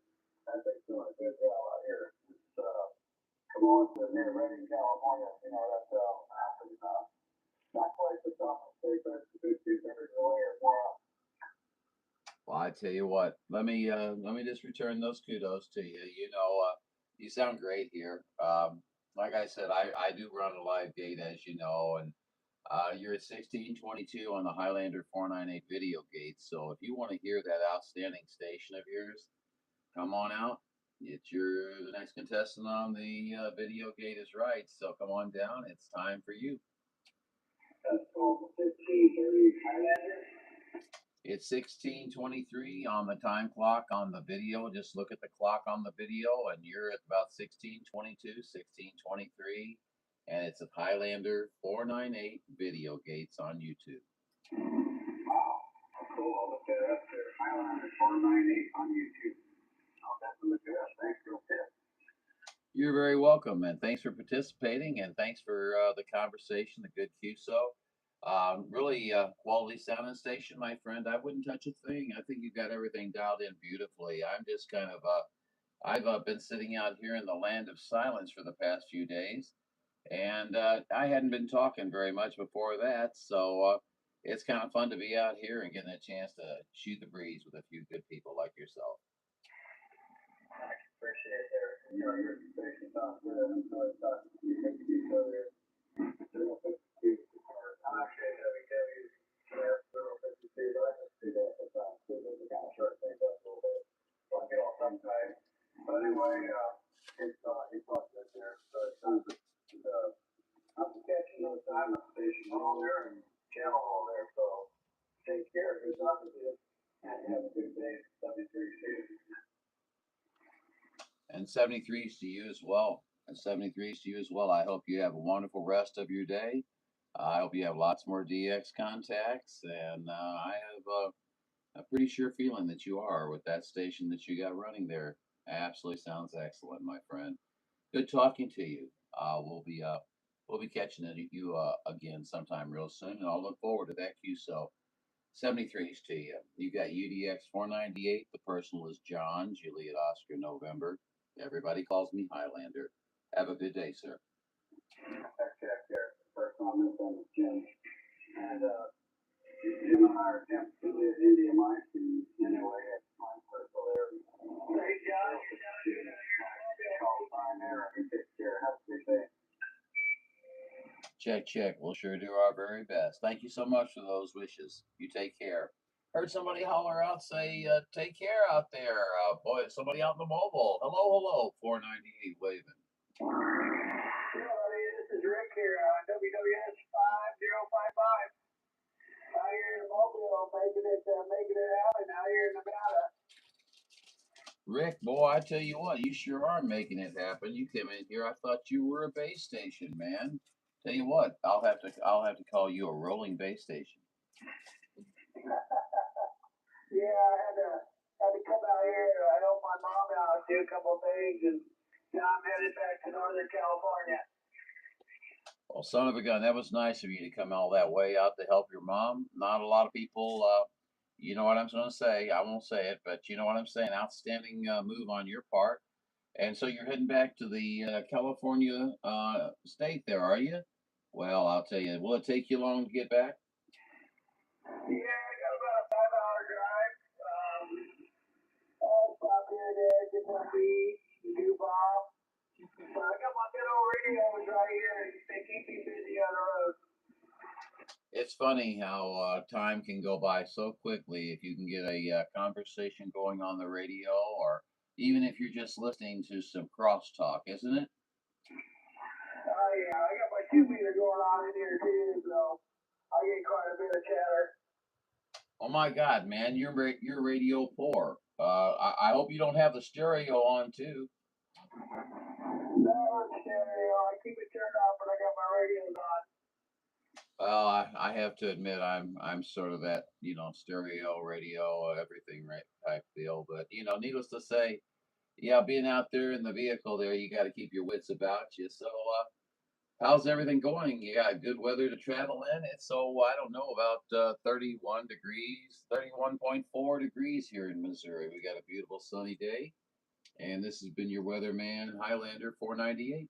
I think doing a good job out here. It's come on to near Redding, California. You know, that's happening. Not quite the top of the state, but it's a good 200 away or more out. Well, I tell you what, let me just return those kudos to you. You sound great here. Like I said, I do run a live gate, as you know, and you're at 1622 on the Highlander 498 video gate. So if you want to hear that outstanding station of yours, come on out. The next contestant on the video gate is right. So come on down. It's time for you. That's called 1530 Highlander. It's 1623 on the time clock on the video. Just look at the clock on the video, and you're at about 1622, 1623, and it's a Highlander 498 video gates on YouTube. Wow, cool. I'll look that up there. Highlander 498 on YouTube. I'll definitely look it up. Thanks for the tip. You're very welcome, and thanks for participating, and thanks for the conversation, the good QSO. Really quality sounding station, my friend. I wouldn't touch a thing. I think you've got everything dialed in beautifully. I'm just kind of I've been sitting out here in the land of silence for the past few days, and I hadn't been talking very much before that, so it's kind of fun to be out here and getting a chance to shoot the breeze with a few good people like yourself. I appreciate it. Your station sounds good. I enjoyed talking to you. Thank you so there. 052 or actually WW 052. I just do that sometimes too. To kind of short things up a little bit. anyway, it's all good there. So it's I'm catching those time station all there and channel all there. So take care. Good talking to you. And have a good day. 73 season. And 73s to you as well. And 73s to you as well. I hope you have a wonderful rest of your day. I hope you have lots more DX contacts. And I have a pretty sure feeling that you are with that station that you got running there. Absolutely sounds excellent, my friend. Good talking to you. We'll be catching you again sometime real soon, and I'll look forward to that QSO. 73s to you. You got UDX 498. The personal is John, Juliet Oscar November. Everybody calls me Highlander. Have a good day, sir. Check there. First on this one is Jim. And Jim and I are absolutely at India Mike. Anyway, it's my personal area. Hey, John, you're down here. Call fine there. Take care. Have a good day. Check, check. We'll sure do our very best. Thank you so much for those wishes. You take care. Heard somebody holler out, say, take care out there. Boy, somebody out in the mobile. Hello, hello. 498 waving. Yeah, buddy, this is Rick here on WWS5055. Out here in Mobile, making it happen out here in Nevada. Rick, boy, I tell you what, you sure are making it happen. You came in here, I thought you were a base station, man. Tell you what, I'll have to call you a rolling base station. Yeah, I had to come out here. I helped my mom out, do a couple things, and now I'm headed back to Northern California. Well, son of a gun, that was nice of you to come all that way out to help your mom. Not a lot of people, you know what I'm going to say. I won't say it, but you know what I'm saying. Outstanding move on your part. And so you're heading back to the California state there, are you? Well, I'll tell you, will it take you long to get back? Yeah, I got about a 5-hour drive. I'll stop here there, get some beach, goof off. So I got my good old radios right here. They keep me busy on the road. It's funny how time can go by so quickly if you can get a conversation going on the radio, or even if you're just listening to some crosstalk, isn't it? Oh, yeah, I got my 2-meter going on in here, too, so I get quite a bit of chatter. Oh my God, man, you're radio poor. I hope you don't have the stereo on too. No stereo. I keep it turned off, but I got my radios on. Well, I have to admit I'm sort of that, you know, stereo, radio, everything right type deal. But you know, needless to say, yeah, being out there in the vehicle there, you got to keep your wits about you. So, how's everything going? You got good weather to travel in. It's I don't know, about 31 degrees, 31.4 degrees here in Missouri. We got a beautiful sunny day, and this has been your weatherman Highlander 498.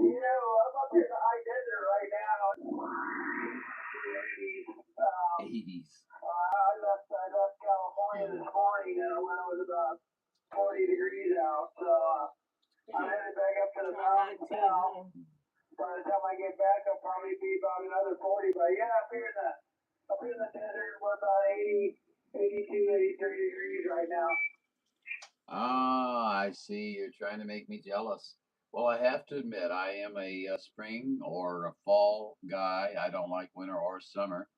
You know, I'm up here in the high desert right now. It's 80s. I left California this morning when it was about 40 degrees out. So I'm headed back up to the mountains now. By the time I get back, I'll probably be about another 40. But yeah, up here in the desert, we're about 80, 82, 83 degrees right now. Ah, I see. You're trying to make me jealous. Well, I have to admit, I am a spring or a fall guy. I don't like winter or summer.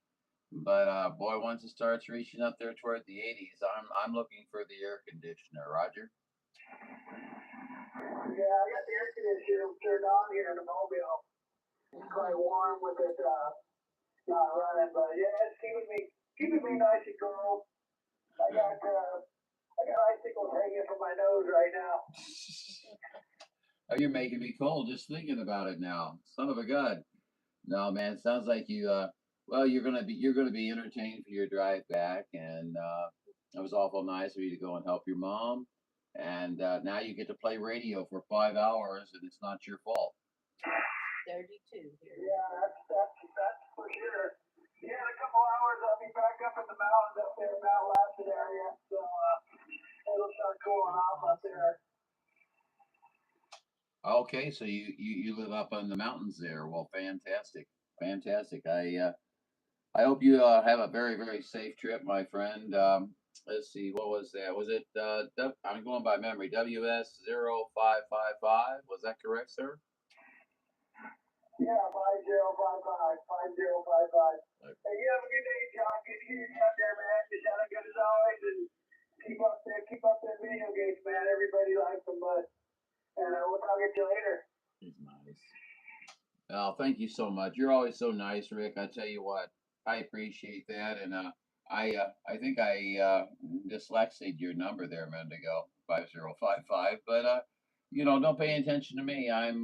But boy, once it starts reaching up there toward the 80s, I'm looking for the air conditioner, Roger. Yeah, I got the air conditioner turned on here in the mobile. It's quite warm with it not running, but yeah, it's keeping me nice and cool. I got icicles hanging from my nose right now. Oh, you're making me cold just thinking about it now. Son of a gun. No, man, it sounds like you well, you're gonna be entertained for your drive back, and it was awful nice of you to go and help your mom. And now you get to play radio for 5 hours, and it's not your fault. 32 here. Yeah, that's for sure. Yeah, in a couple hours I'll be back up in the mountains up there in Mount Lassen area, so it'll start cooling off up there. Okay, so you live up in the mountains there. Well, fantastic, fantastic. I hope you have a very very safe trip, my friend. Let's see, what was that? Was it, I'm going by memory, WS0555? Was that correct, sir? Yeah, 5055. Okay. Hey, you have a good day, John. Good to hear you out there, man. You sound good as always, and keep up that video games, man. Everybody likes them, but we'll talk to you later. He's nice. Oh, thank you so much. You're always so nice, Rick. I tell you what, I appreciate that, and I think I dyslexied your number there a minute ago, 5055. But don't pay attention to me. I'm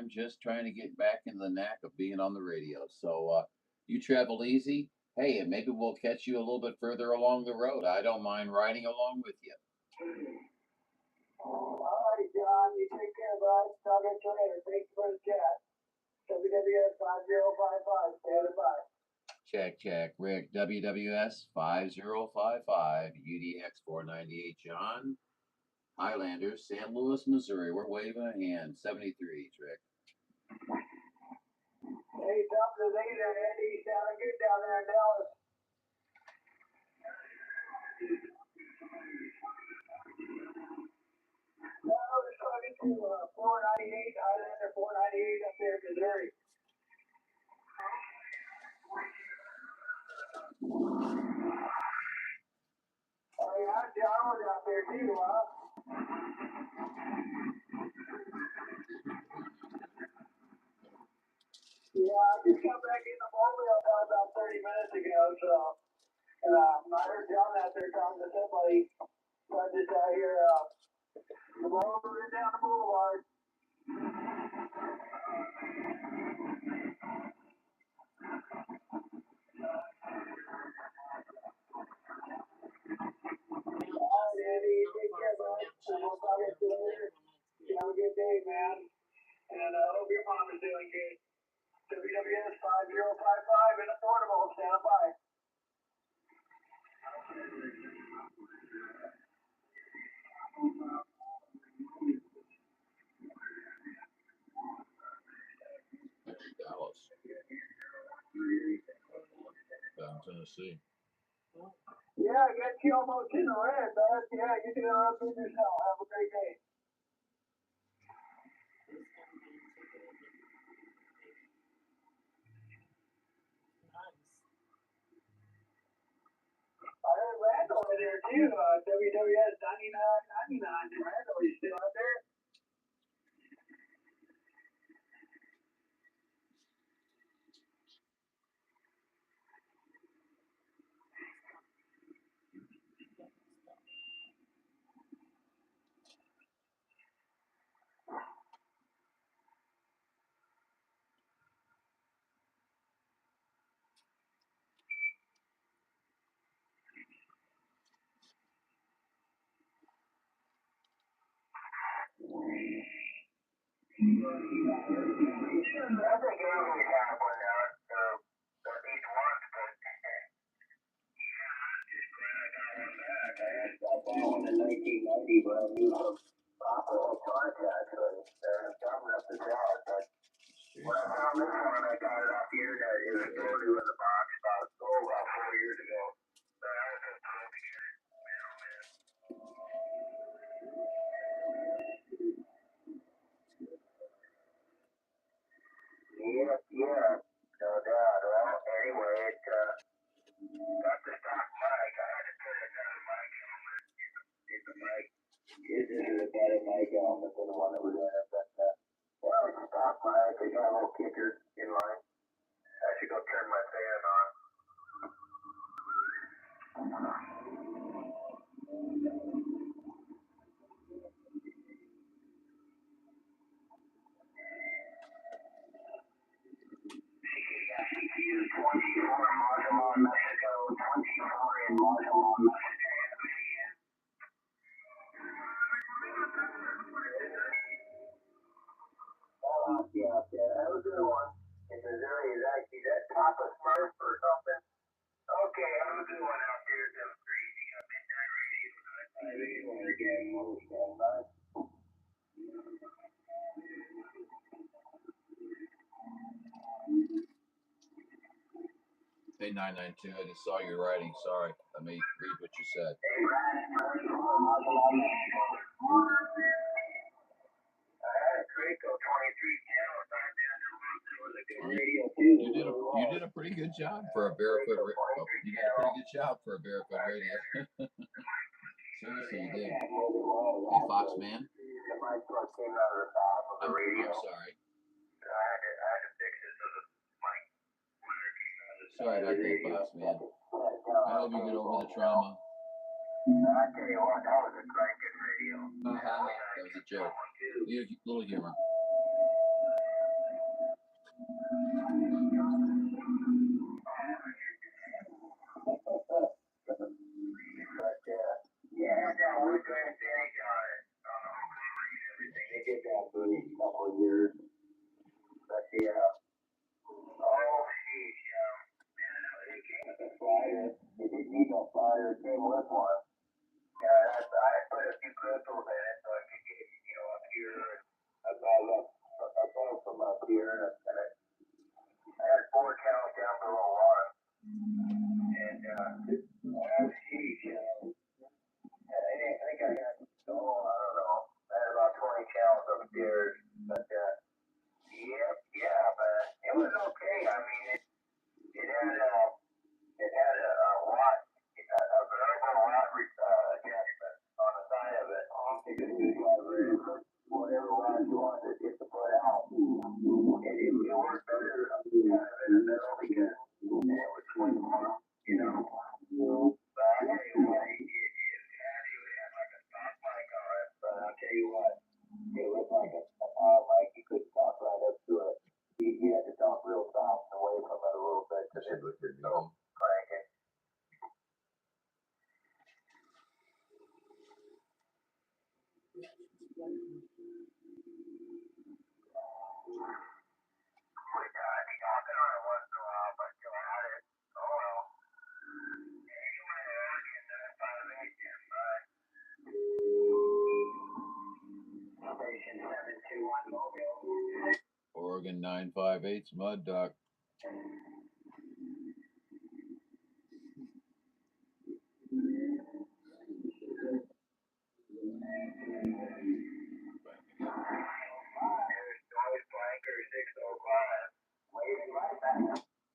just trying to get back in the knack of being on the radio. So you travel easy. Hey, and maybe we'll catch you a little bit further along the road. I don't mind riding along with you. All right, John. You take care, bud. Talk to you later. Thanks for the chat. WWS5055. Stand by. Check. Rick, WWS5055, UDX498, John. Highlander, St. Louis, Missouri. We're waving a hand. 73, Rick. Hey, top of the day there, Andy. Sounding good down there in Dallas. No, I was talking to 498, Highlander 498 up there in Missouri. Oh, yeah, John was out there too, huh? Yeah, I just got back in the mobile about 30 minutes ago, so, and I heard John out there talking to somebody. So I just out here, rolling down the boulevard. All right, Andy, take care, bud. We'll talk to you later. You have a good day, man. And I hope your mom is doing good. WWS 5055 and affordable. Stand by. Dallas. Down Tennessee. Yeah, get you almost in the red, man. Yeah, you can interrupt with yourself. Have a great day. I heard Randall in there too. WWS 9999. Randall, you still out there? I think everyone's got one now. At least once, but I got one back. I bought one in 1990, but I knew some awful contacts, and I'm dumb enough to sell it. But when I found this one, I got it off the internet. It was brand new in the box about 4 years ago. But I was just thrilled to get it. Man, oh man. Yeah, no doubt. Well, anyway, it got the stock mic. I had to put another mic on it. Get the mic. This is a better mic element than the one that was in it. But, well, it's a stock mic. They got a little kicker in line. I should go turn my fan on. CQ 24 in Mazatlan, Mexico. 24 in Mazatlan, Mexico. Yeah, that was a good one. In Missouri, is that Papa Smurf or something? Okay, have a good one out there. That was crazy. Midnight radio. I really want to get more stand by. Hey, Okay, 992. I just saw your writing. Sorry. Let me read what you said. You did a pretty good job for a barefoot. You did a pretty good job for a barefoot radio. Seriously, you did. Hey, Fox man. I'm sorry. Sorry about that, Fox man. I hope you get over the trauma. I tell you what, that was a cranking radio. That was a joke. Little humor. Oregon 958's Mud Duck.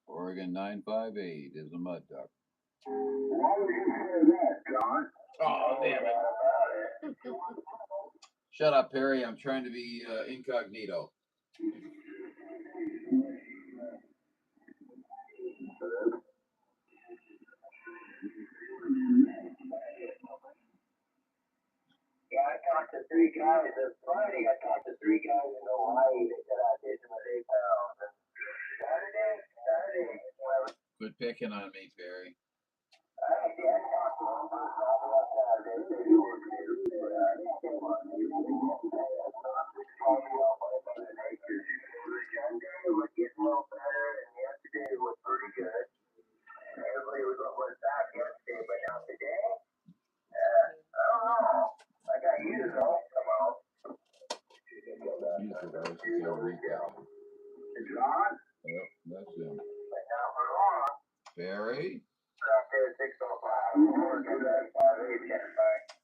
Oregon 958 is a Mud Duck. Oh, damn it. Shut up, Perry. I'm trying to be incognito. Yeah, I talked to 3 guys. Friday, I talked to 3 guys in Hawaii that said I did them at 8 pounds. Saturday, quit picking on me, Perry. I talked to them on Saturday. Was getting a little better, and yesterday was pretty good. Everybody was back yesterday, but now today, I don't know. I got you to go. Come on. He's the voice of Joe Rico. Is it on? Yep, that's him. But not for long. Barry? Out there at 605.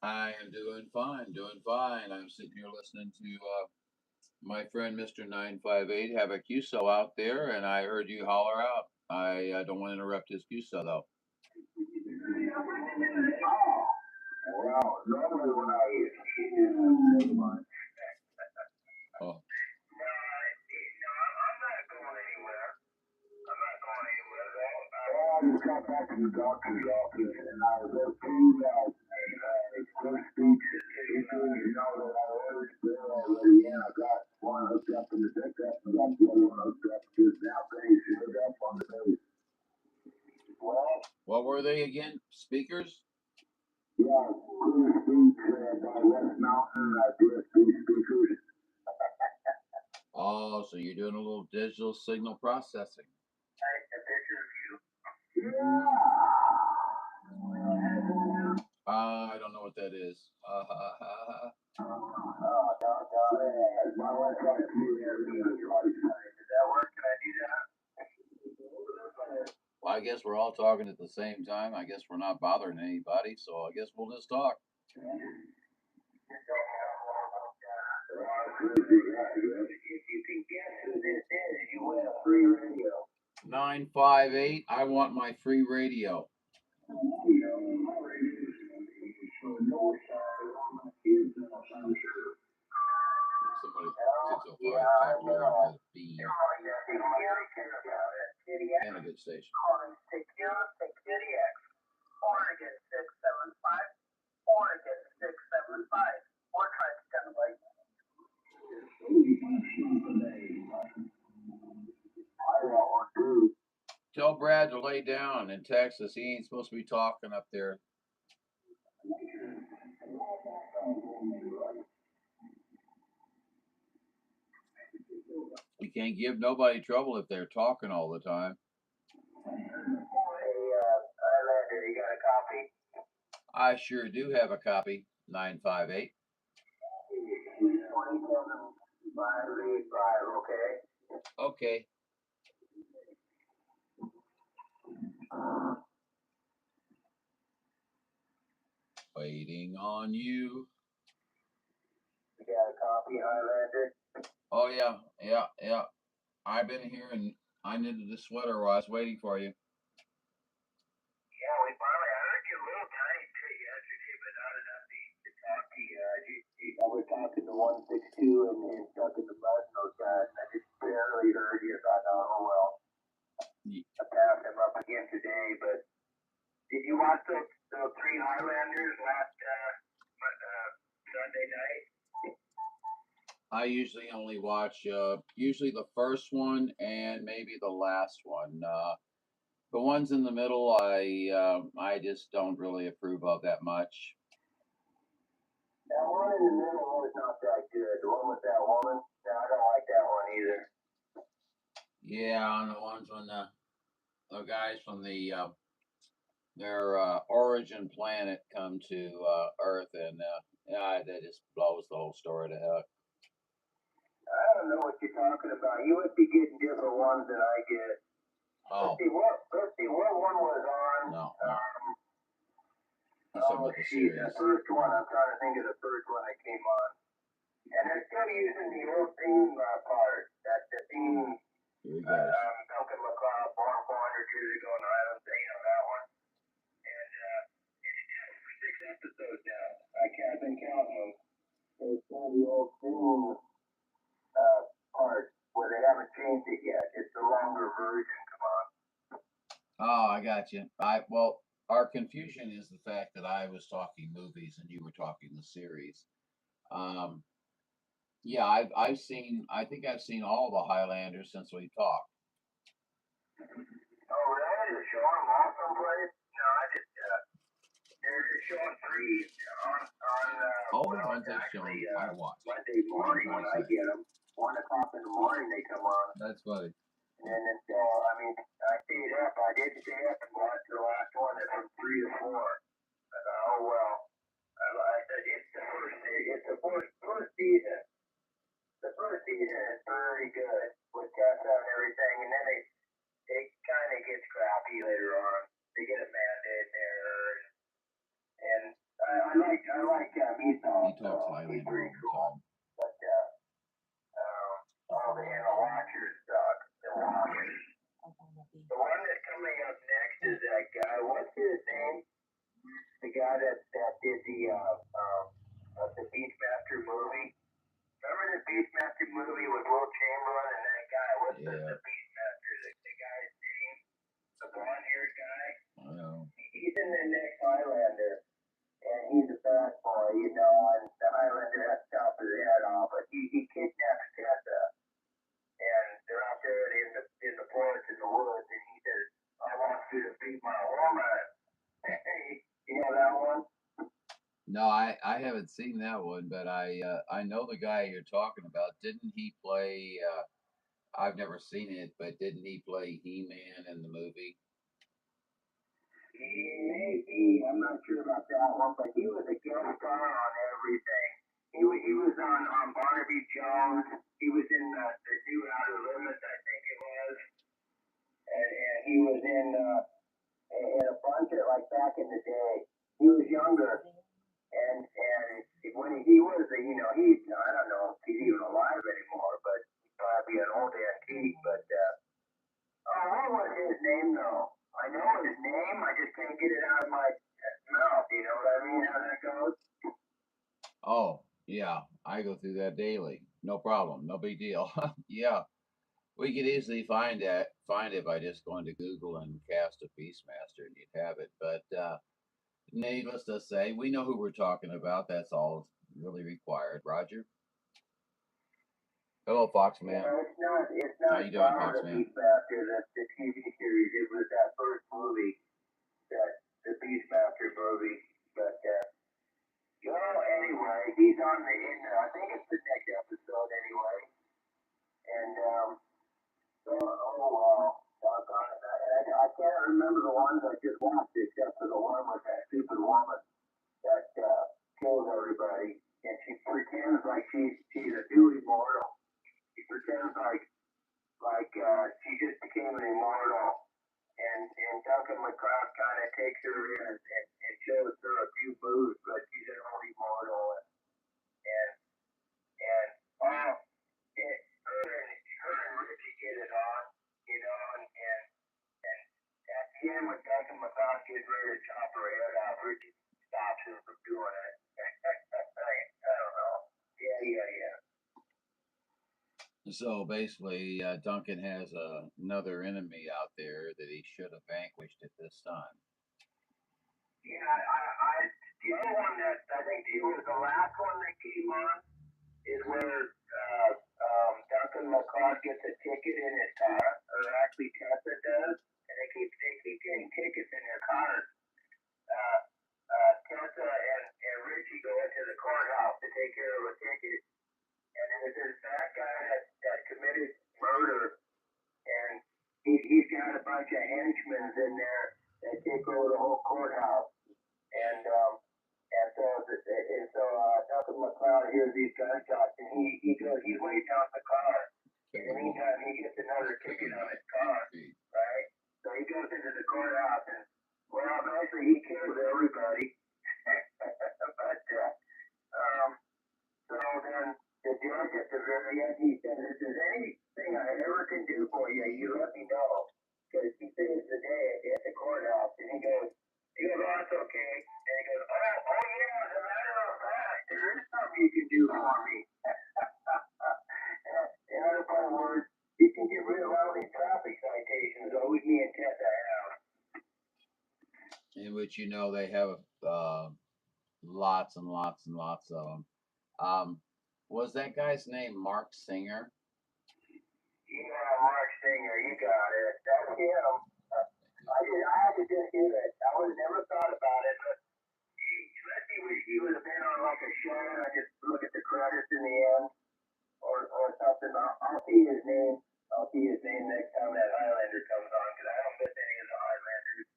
I am doing fine. I'm sitting here listening to my friend Mr. 958 have a QSO out there, and I heard you holler out. I don't want to interrupt his QSO though. Well, normally when oh. I'm not going anywhere. I just got back to the doctor's office, and I was at first speech. You know that I ordered still already, and I got one hooked up in the pickup, and got the other one hooked up just now, finished hooked up on the base. Well, what were they again? Speakers? Yeah, cruise speech by West Mountain, DSP speakers. Oh, so you're doing a little digital signal processing. Take a picture of you. Yeah. I don't know what that is. My wife got to see that. Does that work? Can I do that? Well, I guess we're all talking at the same time. I guess we're not bothering anybody, so I guess we'll just talk. If you can guess who this is, you win a free radio. 958. I want my free radio. Somebody 605 talk a little bit of bean. And a good station. Oregon 675. Oregon 675. Or try to come late. Tell Brad to lay down in Texas. He ain't supposed to be talking up there. You can't give nobody trouble if they're talking all the time. Hey, Highlander, you got a copy? I sure do have a copy. 958. 27585, okay? Okay. Waiting on you. You got a copy, Highlander? Oh, yeah. I've been here and I knitted a sweater while I was waiting for you. Yeah, we finally, I heard you a little tiny bit yesterday, but not enough to talk to you. I was talking to 162 and stuck in the bus and those guys, and I just barely heard you. So I thought, oh well. I passed him up again today, but did you watch those three Highlanders last Sunday night? I usually only watch usually the first one and maybe the last one. The ones in the middle, I just don't really approve of that much. That one in the middle was not that good. The one with that woman, no, I don't like that one either. Yeah, and the ones when the guys from their origin planet come to Earth, and that just blows the whole story to heck. I don't know what you're talking about. You must be getting different ones than I get. Oh. Let's see what one was on. No. That's some of the series. The first one, I'm trying to think of the first one that came on. And they're still using the old theme part. That's the theme. Here we go. Duncan McLeod, born 400 years ago in Island Bay on that one. And it's down for 6 episodes now. I've been counting them. It's still the old theme part where they haven't changed it yet. It's the longer version. Come on. Oh, I got you. Well, our confusion is the fact that I was talking movies and you were talking the series. Yeah, I think I've seen all the Highlanders since we talked. Oh, really? They're showing them all someplace? No, they're showing 3 on all the ones they've shown, I watch. Monday morning when I get them. 1 o'clock in the morning they come on. That's funny. And then I stayed up. I did stay up and watch the last one from 3 to 4. I thought, oh well. I said it's the first season. The first season is very good with Tessa and everything, and then it kind of gets crappy later on. They get Amanda in there, and I like Meatball. He talks Highlander all the time. But the Watchers suck. The Watchers. The one that's coming up next is that guy. What's his name? The guy that did the Beastmaster movie. Remember the Beastmaster movie with Will Chamberlain and that guy? What's the Beastmaster? The guy's name? The blonde-haired guy? I know. He's in the next Highlander, and he's a bad boy, and the Highlander has to chop his head off, but he kidnaps Tessa, and they're out there in the forest in the woods, and he says, I want you to be my woman. You know that one? No, I haven't seen that one, but I know the guy you're talking about. Didn't he play? I've never seen it, but didn't he play He-Man in the movie? Maybe. I'm not sure about that one, but he was a guest star on everything. He was on Barnaby Jones. He was in the new Outer Limits, I think it was. And he was in back in the day. He was younger, and when he was, he's, I don't know if he's even alive anymore, but he's probably an old antique. But what was his name though? I know his name, I just can't get it out of my mouth. You know what I mean? How that goes? Oh, yeah, I go through that daily. No problem, no big deal. Yeah, we could easily find it by just going to Google and cast a Beastmaster, and you'd have it. But needless to say, we know who we're talking about. That's all really required. Roger. Hello, Foxman. It's not How you doing, the Foxman? Beastmaster, the TV series. It was that first movie, the Beastmaster movie. But anyway, he's on I think it's the next episode anyway. And doggone it. I can't remember the ones I just watched, except for the one with that stupid woman that kills everybody, and she pretends like she's a new immortal. She pretends like she just became an immortal, and Duncan McCraw kind of takes her in and shows her a few moves, but she's an old immortal, and her and Richie get it on, and at the end when Duncan McCraw gets ready to chop her head off, Richie stops him from doing it. I don't know. Yeah. So basically, Duncan has another enemy out there that he should have vanquished at this time. Yeah, the other one that I think was the last one that came on is where Duncan McCraw gets a ticket in his car, or actually Tessa does, and they keep getting tickets in their cars. Tessa and Richie go into the courthouse to take care of a ticket, and there's this bad guy that committed murder, and he's got a bunch of henchmen in there that take over the whole courthouse, and so Duncan McCloud hears these gunshots, and he's waiting out the car. In the meantime, he gets another ticket on his car, right? So he goes into the courthouse, and eventually he kills everybody. But so then the judge at the very end, he says, if there's anything I ever can do for you, you let me know. Because he saves the day at the courthouse, and he goes, oh, that's okay. And he goes, oh yeah, as a matter of fact, there is something you can do for me. In other words, you can get rid of all these traffic citations, always me and Tessa have. In which they have lots and lots and lots of them. Was that guy's name Mark Singer? Yeah, Mark Singer, you got it. That's him. I had to just hear it. I would have never thought about it, but he would have been on like a show, and I just look at the credits in the end, or something. I'll see his name. I'll see his name next time that Highlander comes on, because I don't miss any of the Highlanders.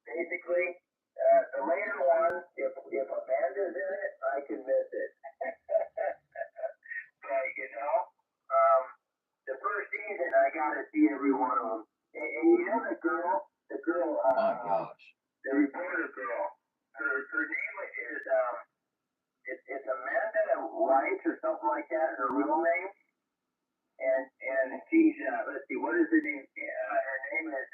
Basically, the later one, if Amanda's in it, I can miss it. But the first season, I got to see every one of them. And the girl, My gosh. the reporter girl, her name is it's Amanda White or something like that. Her real name, and she's let's see, what is her name? Her name is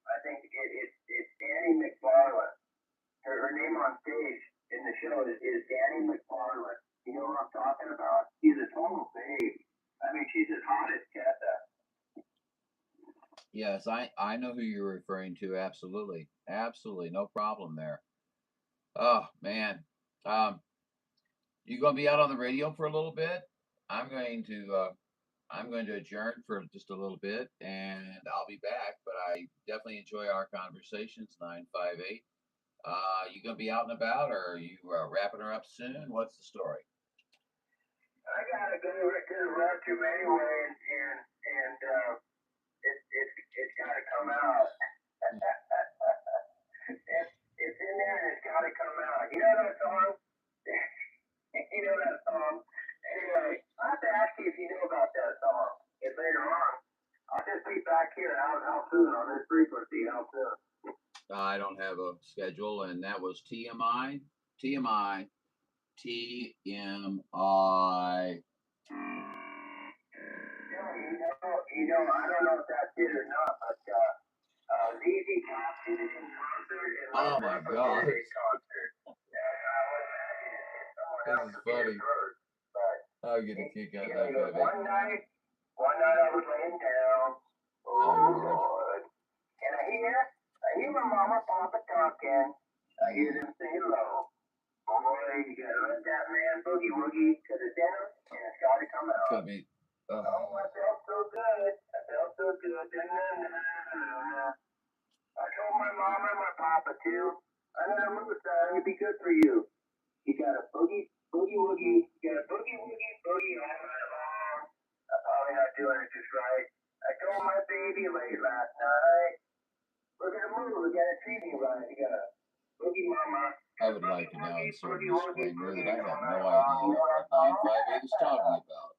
I think it's Danny McFarland. Her name on stage in the show is Danny McFarland. You know what I'm talking about? She's a total babe. I mean, she's as hot as Tessa. Yes, I know who you're referring to. Absolutely, no problem there. Oh man, you gonna be out on the radio for a little bit? I'm going to adjourn for just a little bit, and I'll be back. But I definitely enjoy our conversations. 958. You gonna be out and about, or are you wrapping her up soon? What's the story? I gotta go to the restroom anyway, and it's gotta come out. It's in there and it's gotta come out. You know that song? Anyway, I'll have to ask you if you know about that song. If later on, I'll just be back here. How soon on this frequency? How soon? I don't have a schedule, and that was TMI, TMI, TMI. I don't know if that's it or not, but ZZ Top did it in concert and Oh my gosh. concert. This is funny. I'll get a kick out of that. One night I was laying down. Oh Lord. And I hear my mama, papa talking. I hear them say hello. Boy, you gotta let that man boogie woogie to the dinner, and it's gotta come out. Cut me. Oh, I felt so good. I felt so good. I told my mama and my papa too. I'm gonna move, son. It'd be good for you. You got a boogie woogie. You got a boogie woogie boogie all night long. I'm probably not doing it just right. I told my baby late last night. We're gonna move. We got a TV right. You got a boogie mama. I would like to now insert a disclaimer that I have no idea what 958 is talking about.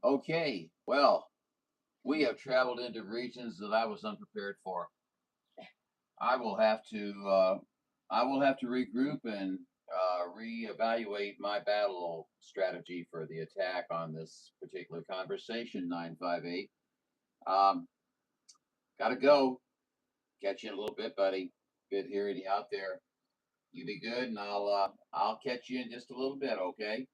Okay, well, we have traveled into regions that I was unprepared for. I will have to regroup and reevaluate my battle strategy for the attack on this particular conversation. 958. Gotta go. Catch you in a little bit, buddy. Good hearing you out there. You be good, and I'll catch you in just a little bit, okay?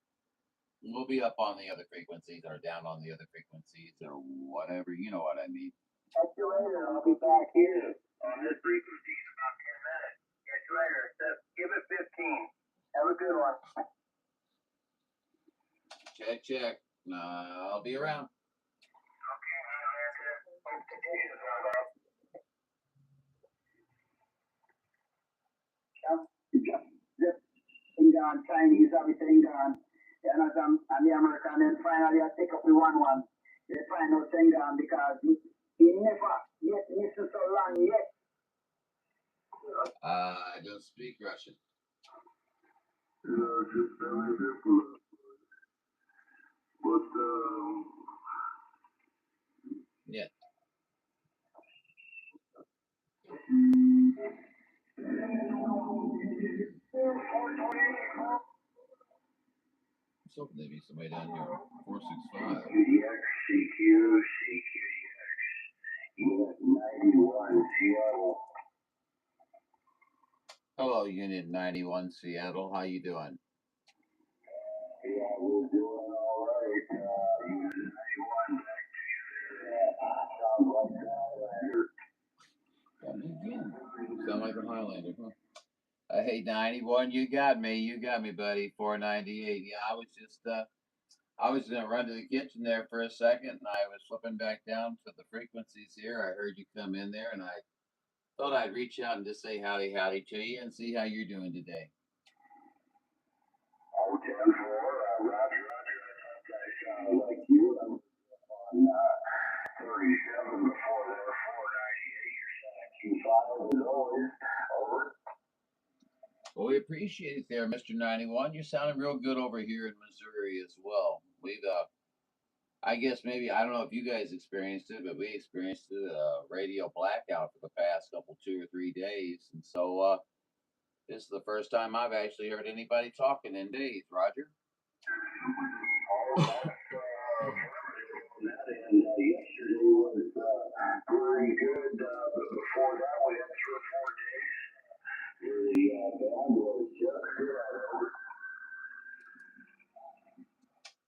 We'll be up on the other frequencies or down on the other frequencies or whatever. You know what I mean. Catch you later. I'll be back here on this frequency in about 10 minutes. Catch you later. Give it 15. Have a good one. Check. I'll be around. Okay, hope the dishes are up. Thing gone, Chinese, everything gone. And as I'm the American, then finally I take up the one. They find out thing gone because he never yet missing so long yet. I don't speak Russian. Just very simple. But Yeah. I was hoping there'd be somebody down here on 465. CQ, Unit 91, Seattle. Hello, Unit 91, Seattle. How you doing? Yeah, we're doing all right. Unit 91 back to you. Sounds like Got me again. Sound like a Highlander, huh? Hey, 91, you got me, buddy. 498. Yeah, I was gonna run to the kitchen there for a second, and I was flipping back down to the frequencies here. I heard you come in there, and I thought I'd reach out and just say howdy to you and see how you're doing today. Oh, 10-4, Roger. I sound like you. I'm on 37 before there, 498. You're Q5 as always. Over. Well, we appreciate it there, Mr. 91. You're sounding real good over here in Missouri as well. We've, I guess maybe, I don't know if you guys experienced it, but we experienced a radio blackout for the past 2 or 3 days. And so, this is the first time I've actually heard anybody talking in days, Roger. Oh, that's yesterday was pretty good. But before that, we had 3 or 4 days. The band was just good.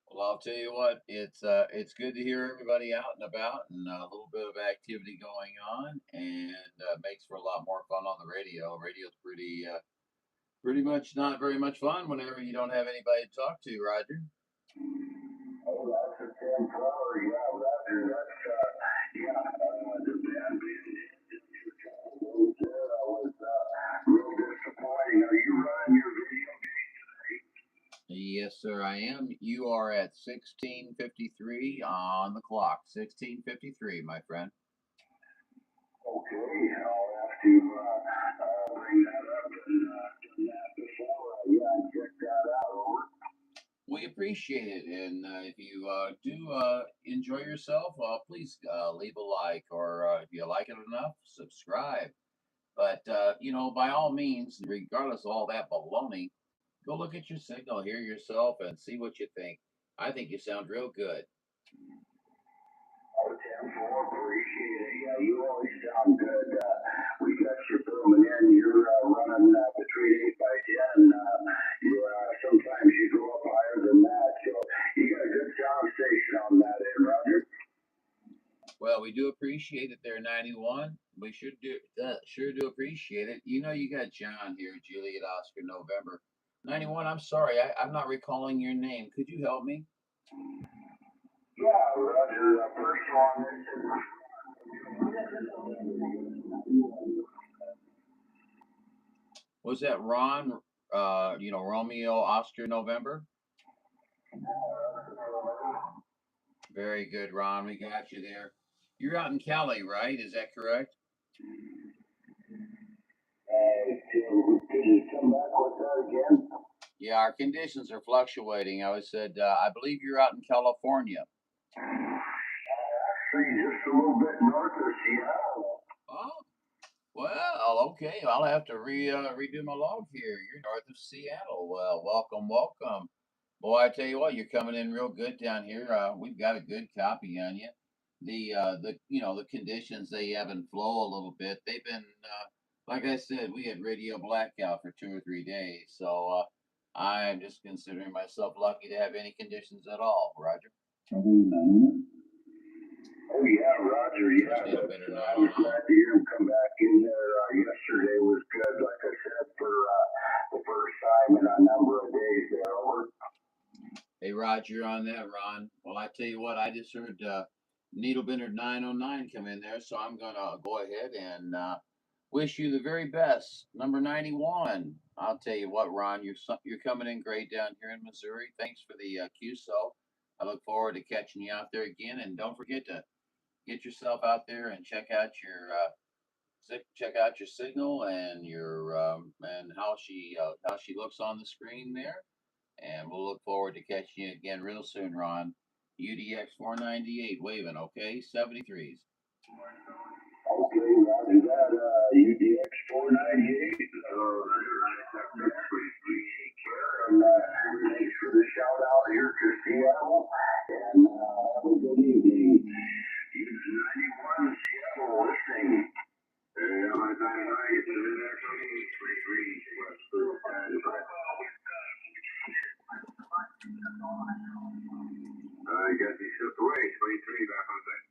Well, I'll tell you what, it's good to hear everybody out and about and a little bit of activity going on, and makes for a lot more fun on the radio. Radio's pretty much not very much fun whenever you don't have anybody to talk to, Roger. Oh, that's a 10-4, yeah, Roger. That's the band being was real disappointing. Are you running your video gate today? Yes, sir, I am. You are at 16:53 on the clock. 16:53, my friend. Okay, I'll have to bring that up and done that before. Check that out. Over. We appreciate it, and if you do enjoy yourself, please leave a like, or if you like it enough, subscribe. But by all means, regardless of all that baloney, go look at your signal, hear yourself, and see what you think. I think you sound real good. Oh, Tim, appreciate it. Yeah, you always sound good. We got you booming in. You're running between 8 by 10. Sometimes you go up higher than that. So you got a good sound station on that end, Roger. Well, we do appreciate it there, 91. We sure do appreciate it. You got John here, Juliet Oscar November. 91, I'm sorry, I'm not recalling your name. Could you help me? Yeah, Roger. First one. Was that Ron, Romeo Oscar November? Very good, Ron. We got you there. You're out in Cali, right? Is that correct? Can you come back with that again? Yeah, our conditions are fluctuating. I believe you're out in California. Actually, just a little bit north of Seattle. Oh, well, okay. I'll have to redo my log here. You're north of Seattle. Well, welcome, welcome. Boy, I tell you what, you're coming in real good down here. We've got a good copy on you. The conditions, they ebb and flow a little bit. They've been like I said, we had radio blackout for 2 or 3 days. So I'm just considering myself lucky to have any conditions at all, Roger. Oh yeah, Roger. Yeah, I was glad to hear him come back in there. Yesterday was good, like I said, for the first time in a number of days there. Over. Hey, Roger, on that, Ron. Well, I tell you what, I just heard Needlebender 909 come in there, so I'm gonna go ahead and wish you the very best. Number 91. I'll tell you what, Ron, you're coming in great down here in Missouri. Thanks for the QSO. I look forward to catching you out there again, and don't forget to get yourself out there and check out your signal and your and how she looks on the screen there. And we'll look forward to catching you again real soon, Ron. UDX 498 waving, okay? 73s. Okay, Roger that. UDX 498. And thanks for the shout out here to Seattle. And have a good evening. 91 Seattle listening. I got these shipped away. 23 back on that.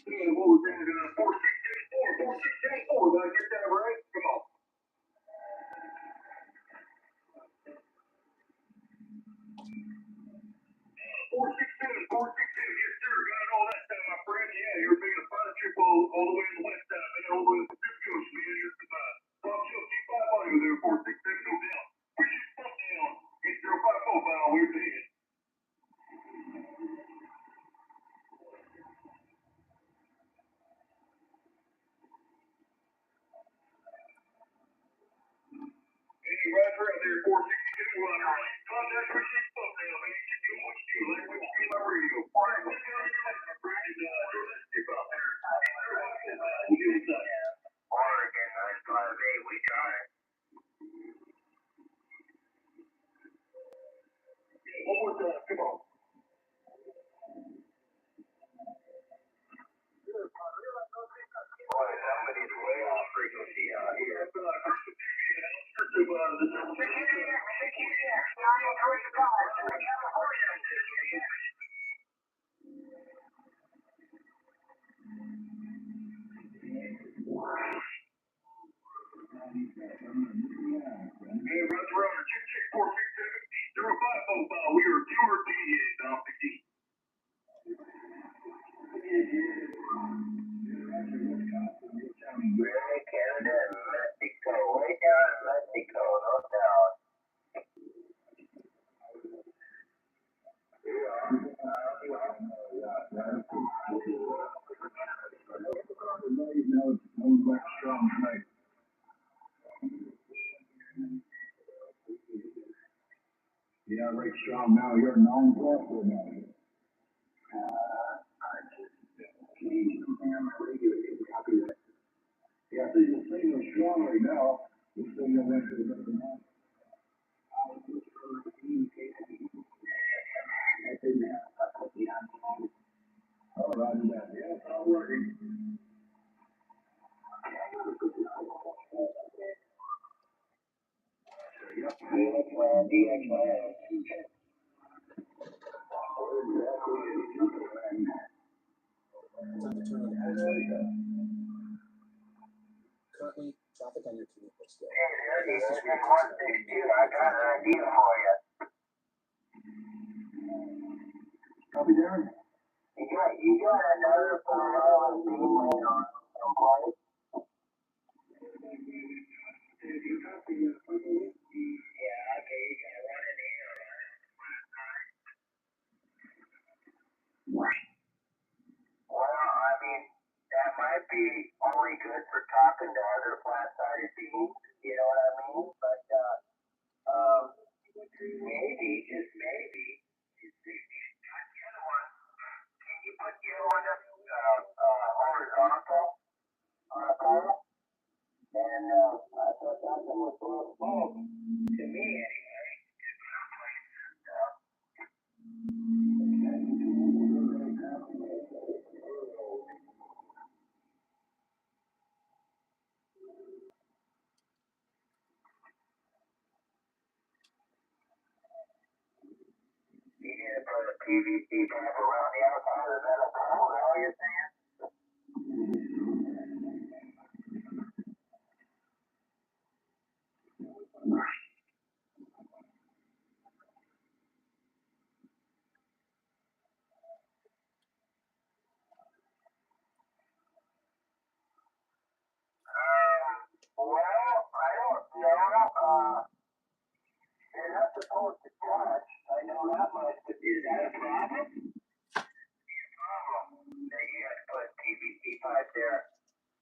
Hey, what was that? 4684. 4684. Did I get that right? Come on. 467, 467, yes sir, got it all that time, my friend. Yeah, you're making a fine trip all the way to the west side, man, all the way to the Pacific Coast, man. You're Bob Joe G5 audio there, 467, no doubt. Push your stuff down, 8054 file, we're dead. Hey, Roger out there, 462, contact your stuff down, man. You do what you do, like what you do my radio. All right, what's going on, my friend? Let's skip out there. We'll get what's up. Oregon, 958, we got it. One more time, come on. Boy, somebody's way off frequency out here. Hey, Russ Rover, 26467 we are pure deviated off the key. Canada and Mexico, way down in Mexico, no doubt. Sean, now you're 9+ for now. I just changed something on my radio. You can copy that. Yeah, so you signal strongly now. The signal went to the other one. I was just for communication. I didn't have to put the on. Oh, roger that. Yeah, it's all working. Yep. DXLand. Time to turn on the post light. Currently, traffic on your commute looks good. Hey, Fastest route takes about 1 minute. I got an idea for you. Copy, Darren? You got another 4 hours being laid on someplace? Yeah, okay, you're gonna run in here, right? Well, I mean, that might be only good for talking to other flat-sided beings, you know what I mean? But, maybe, just maybe, can you put the other one up, horizontal on a panel? And, I thought that one was full of smoke, to me anyway, because when I'm playing this stuff. You need to put a PVC pipe around the outside of the metal panel, is that what you're saying? Well, I don't know. They're not supposed to touch. I know that much, but is that a problem? That you have to put PVC pipe there.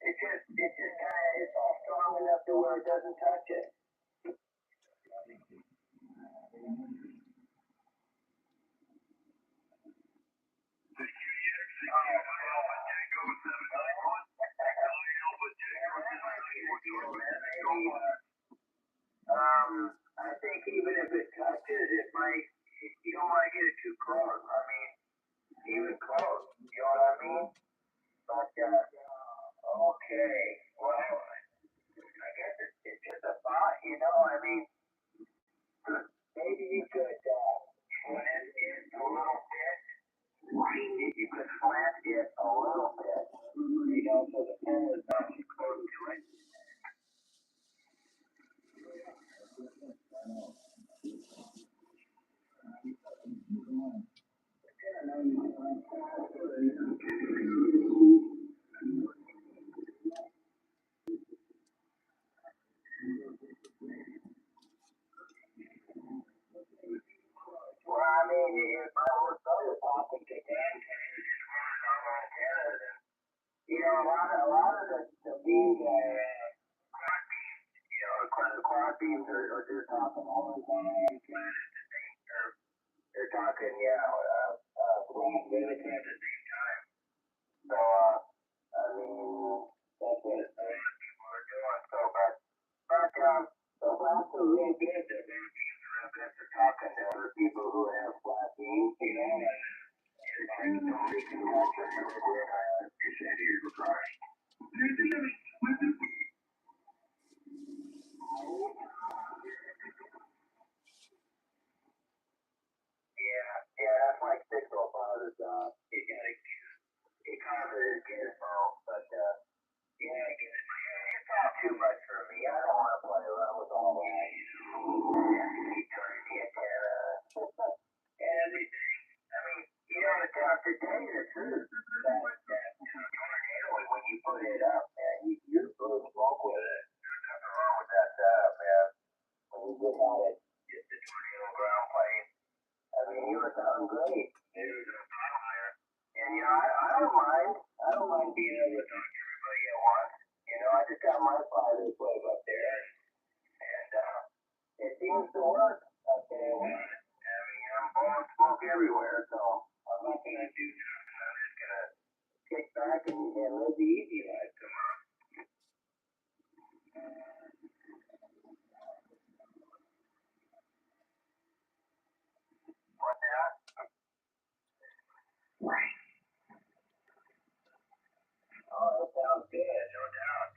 It just kind of, it's all strong enough to where it doesn't touch it. I think even if it touches, it might, you don't want to get it too close. I mean, even close, you know what I mean? But, okay, well, I guess it's just a thought, you know, I mean, maybe you could, slant it a little bit. If you could slant it a little bit, you know, so the pole is not too close to it. Well, I mean, if I was talking to Dan, you know, a lot of the beans are, quad beans, you know, the quad beans are just talking all the time, they're talking, flat vertical at the same time. So, I mean, that's what a lot of people are doing. So, the flats are real good. The flat beans are real good for talking to other people who have flat beans, you know, and nobody can touch them. You said you're surprised. Yeah, that's like 605's job. You gotta get confident, get it all, but, it's not too much for me. I don't want to play around with all that, you know. Keep turning the antenna. Everything. I mean, you know, to tell you the truth, that tornado, when you put it up, man, you're blowing smoke with it. There's nothing wrong with that setup, man. When you get on it, just the tornado ground plane. I mean, you were sounding great. There's no problem there. And, you know, I don't mind being able to talk to everybody at once. You know, I just got my private wave up there, and it seems to work up there. I mean, smoke everywhere, so I'm not gonna do nothing. I'm just gonna kick back and live the easy life. Come on. What's that? Oh, that sounds good, no doubt.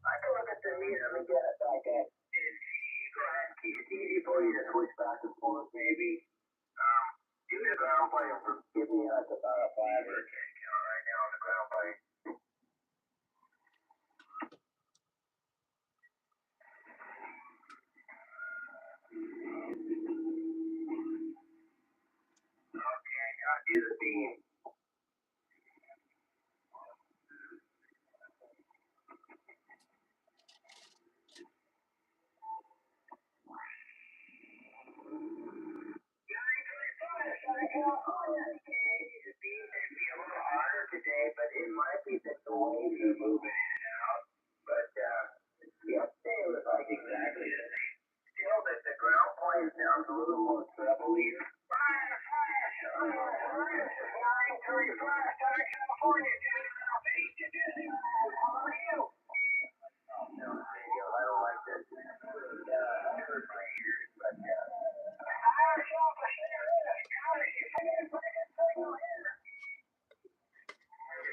I can look at the meter. Let me get it back in. Go ahead. It's easy for you to switch back and forth, maybe. Do the ground plane for give me like about a 5 or 10 count right now on the ground plane. Okay, I'll do the beam. Southern California. The beam may be a little harder today, but it might be that the waves are moving in and out. But yesterday it was like exactly the same. Still, that the ground plane sounds a little more trebly. Fire, fire, 935, Southern California, southeast of Disneyland. How are you? No, I don't like this. I hurt my ears, but higher shelf of cigarettes. Golly, you forget to put it in signal here.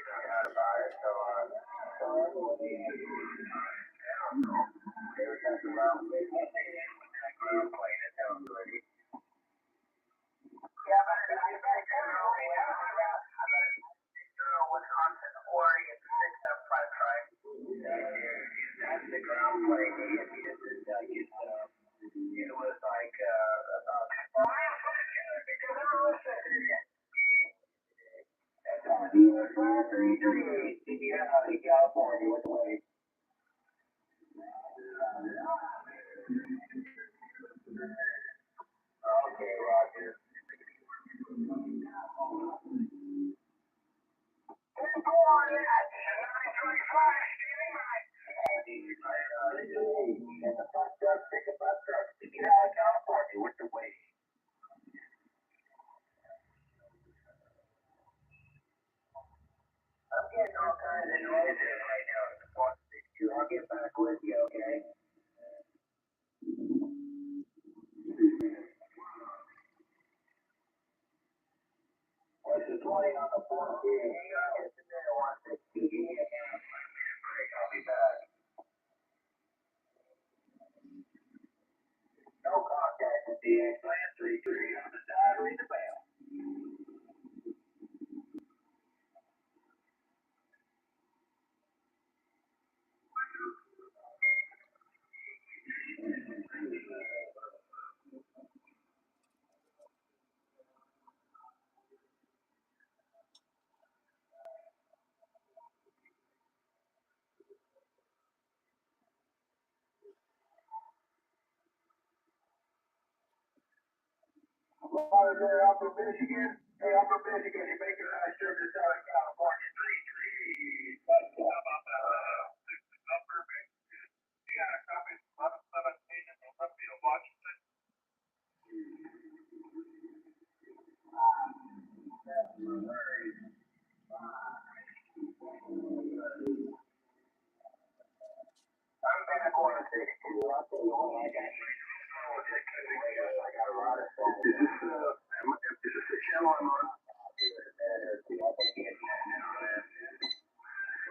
Forgot about it, so anyway, I don't know. They were talking about that ground plane. It sounds great. Yeah, but I better turn it over. I better girl Wisconsin Oregon 675 that's the ground plane. It was like about. Well, I'm fortunate because I'm listening. That's on WR03 in California with the way. Okay, Roger. 10-4 on that. 935 standing by. And the bus truck, take a bus truck to get out of California with the way. I'm getting all kinds of noises right now. I'll get back with you, okay? What's the 20 on the 4? Hang on just a minute, 160. Give me a minute break. I'll be back. No contact with DX Land 33 on the side. Ring the bell. Monitor Upper Michigan. Hey, Upper Michigan, you make a nice trip to Southern California. 33. But how about Upper Michigan? You got a copy of 1117 in Olympia, Washington. I'm back on the 62. I'll tell you what, I got a lot of stuff. Is this the channel I'm on?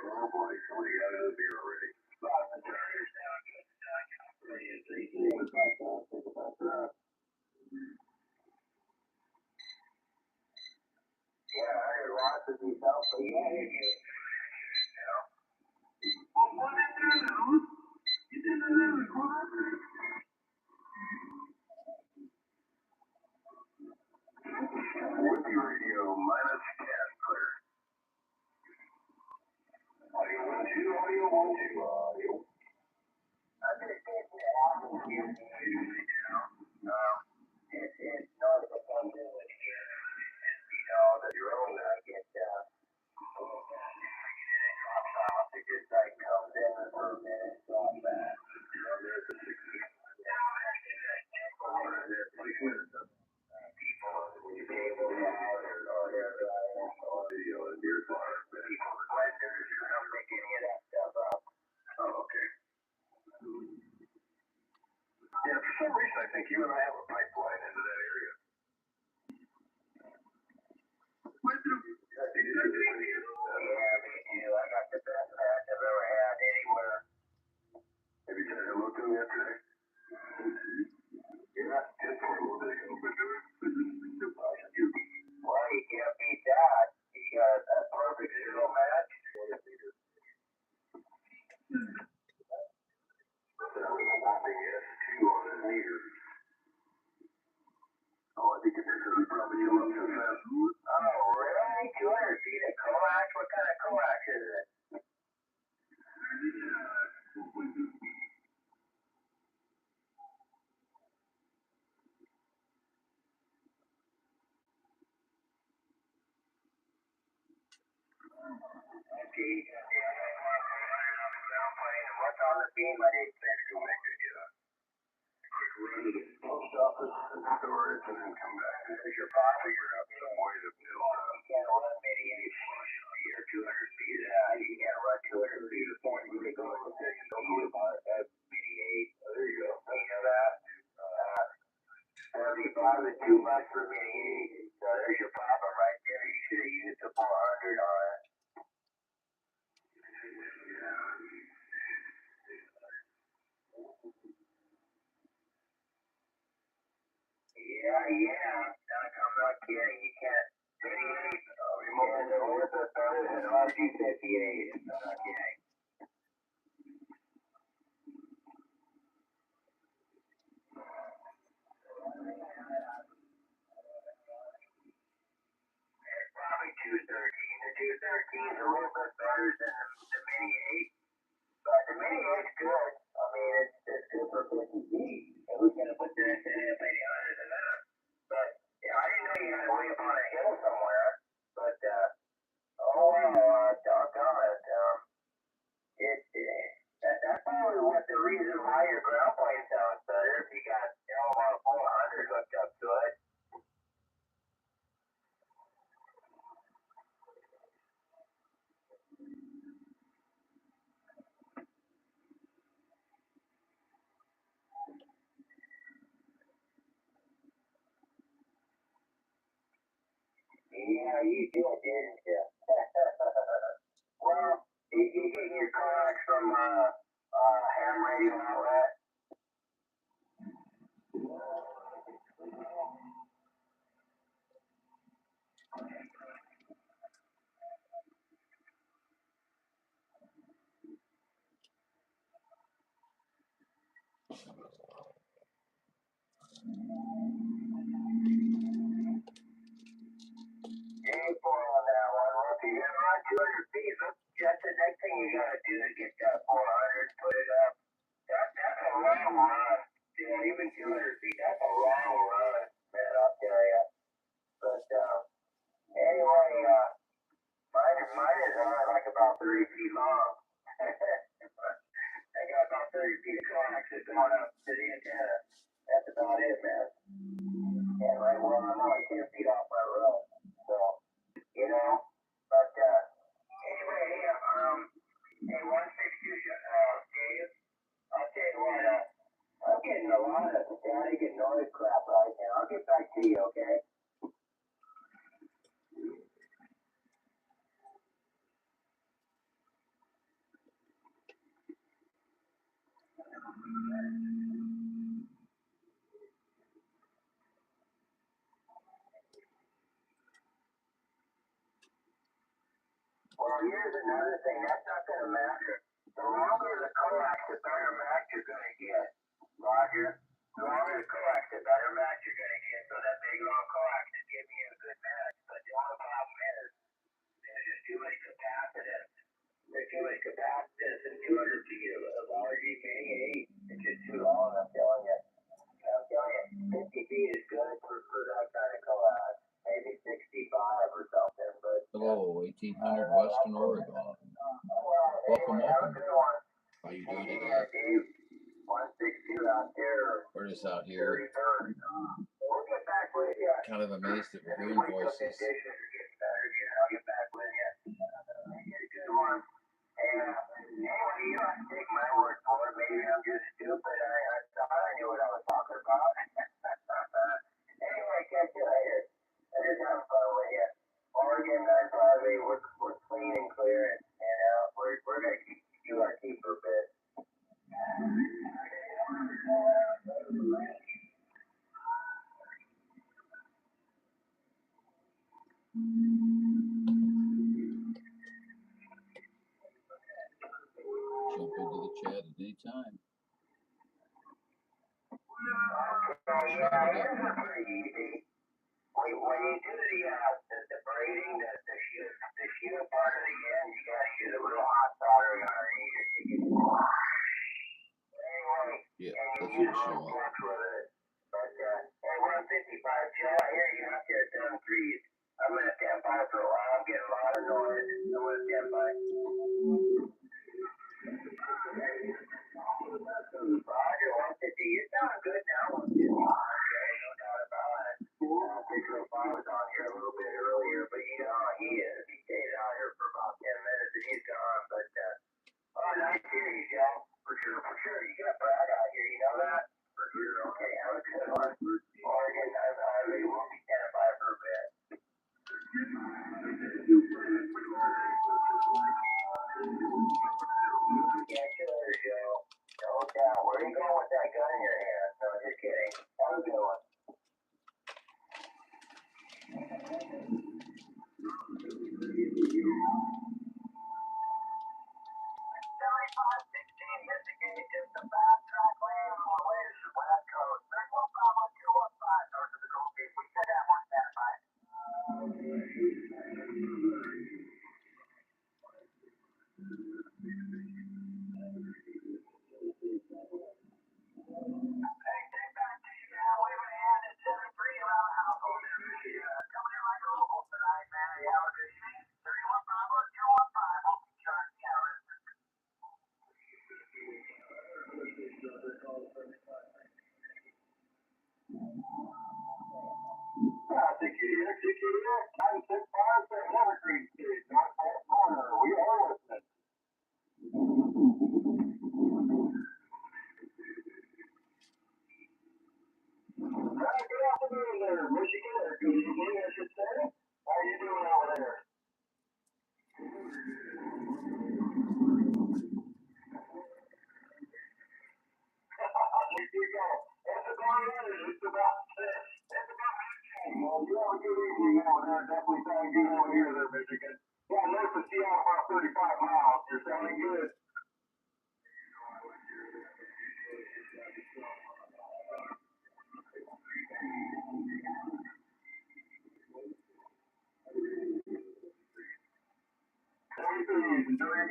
Oh boy, somebody got another beer already. Yeah, I heard lots of these out, but yeah, you know. What is that now? You didn't know the quarter? Woody Radio minus Casper. Audio 1-2, audio 1-2, audio. I'm just getting it out of here now. It's not a fun doing here. You know, that your own, I get, it drops off. It just like comes in for a minute, drops back. You know, there's a 60. People, What's on the beam? I didn't say to go make it yet. Run to the post office and storage and then come back. There's your box. Figure out some way to build up. You can't run maybe 80 feet or 200 feet. You can't run 200 feet. The point you can go and take a look at mini 8. There you go. You know that? 75 is too much for mini 8. So there's your problem right there. You should have used the 400 on it. Yeah. I'm not kidding. You can't. Remove the Olympus better than RG58. I'm not kidding. It's probably 213. The 213 is a little bit better than the Mini 8. But the Mini 8's good. I mean, it's good for 50 feet. And we're going to put this in it maybe higher than that. But yeah, I didn't know you had to way up on a hill somewhere. But, doggone it. That's probably what the reason why your ground plane sounds better if you got, about 400 hooked up to it. Yeah, you did, didn't you? Well, you get your coax from ham radio outlet. Aim for on that one. Well, if you're gonna run 200 feet, that's the next thing you gotta do is get that 400, put it up. That's a long run. Even 200 feet, that's a long run, man, I'll tell you. But anyway, mine is like about 30 feet long. I got about 30 feet of coax that's going up to the antenna. That's about it, man. And right where I'm only 10 feet off my road. So, but anyway, hey, 162, Dave, I'll tell you what, I'm getting a lot of static and noise crap right now. I'll get back to you, okay? Well, here's another thing. That's not going to matter. The longer the coax, the better match you're going to get. Roger? The longer the coax, the better match you're going to get. So that big long coax is giving you a good match. But the only problem is there's just too much capacitance. There's too much capacitance and 200 feet of RG Mini 8. It's just too long, I'm telling you. 50 feet is good for that kind of coax. Maybe 65 or something, but... Hello, 1800 Western Oregon. Welcome. How you doing today? 162 out there. We're just out here. We'll get back with you. Kind of amazed that we're hearing voices. I'll get back with you. Get a good one. And anyway, you don't have to take my word for it. Maybe I'm just stupid. I thought I knew what I was talking about. Anyway, catch you later. I just having fun with you. Oregon 958, we're clean and clear, and we're going to do our keeper bit. Jump into the chat at any time. Yeah, it's pretty easy. When you do the braiding, the shoe part of the end, you got to use a little hot soldering underneath it to get it. Anyway, Yeah, and that's you use what a show little up. flux with it. But, hey, 155, Joe, I hear you out there down trees. I'm going to stand by for a while. I'm getting a lot of noise. I'm going to stand by. was on here a little bit earlier, but you know how he is. He stayed out here for about 10 minutes and he's gone. But, oh, nice to hear you, Joe. For sure, for sure. You got Brad out here, you know that? For sure. Okay, have a good one. Oregon, I really will be standing by for a bit. Yeah, sure, Joe. No doubt. Where are you going with that gun in your hand? No, just kidding. Have a good one.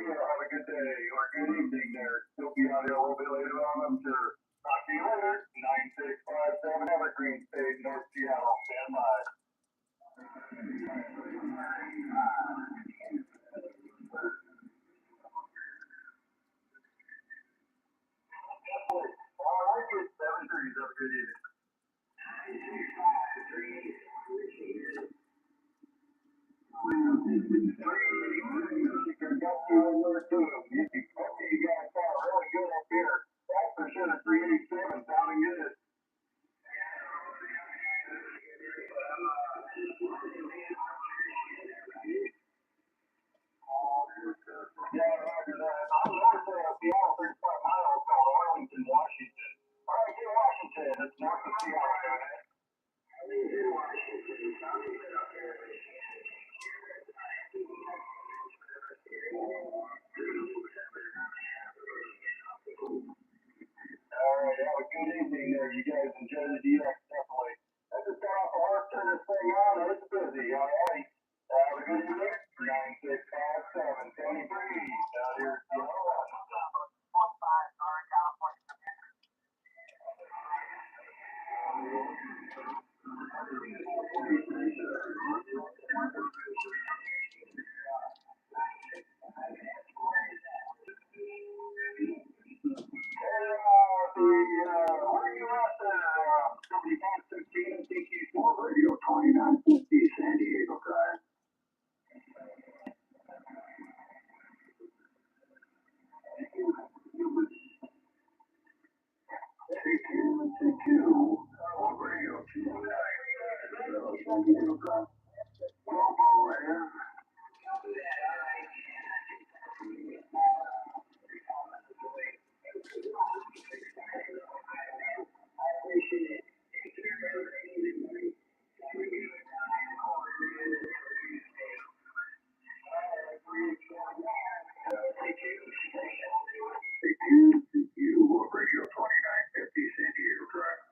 Have a good day or good evening there. He'll be out here a little bit later on, I'm sure. Talk to you later. 9657 Evergreen State, North Seattle. Stand by. All right, good 7:30. Have a good evening. It's north of Seattle. All right, have a good evening there. You guys enjoy the DX, definitely. I just got off of work, turn this thing on, and it's busy. All right. Have a good evening. 9657 Tony Brady out here. Radio 2950 San Diego Drive. Take two. Radio 2950 San Diego Drive. Radio 2950 San Diego Drive.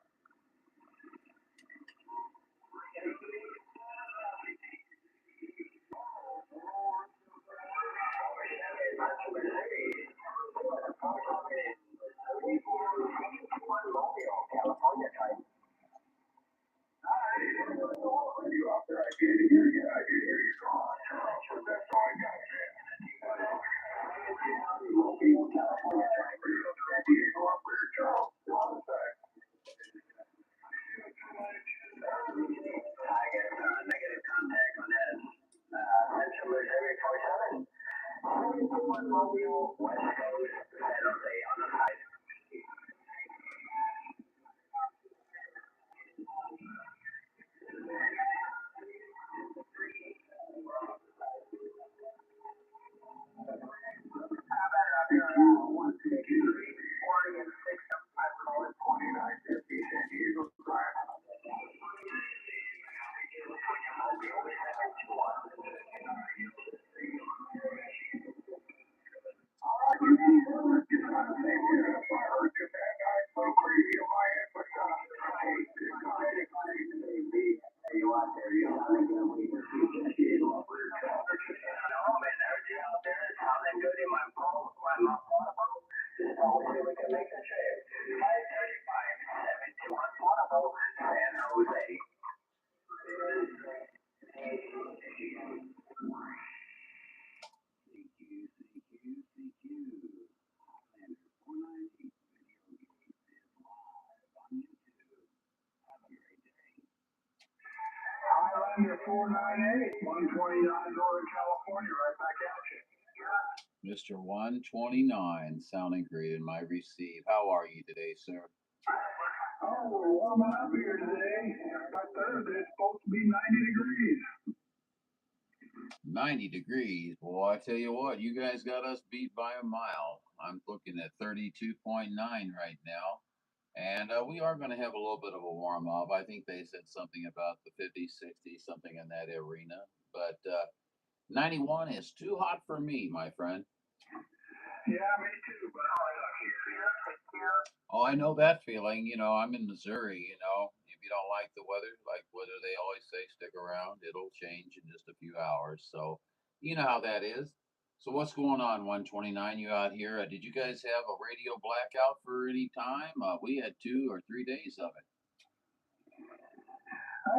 Highlander 498, 129 Northern California, right back at you. Mr. 129, sounding great in my receive. How are you today, sir? Oh, we're warming up here today. By Thursday, it's supposed to be 90 degrees. 90 degrees. Well, I tell you what, you guys got us beat by a mile. I'm looking at 32.9 right now. And we are going to have a little bit of a warm up. I think they said something about the 50, 60, something in that arena. But 91 is too hot for me, my friend. Yeah, me too, but I like here. Oh, I know that feeling. You know, I'm in Missouri, you know. If you don't like the weather, like weather, they always say stick around. It'll change in just a few hours. So, you know how that is. So what's going on, 129? You out here? Did you guys have a radio blackout for any time? We had 2 or 3 days of it.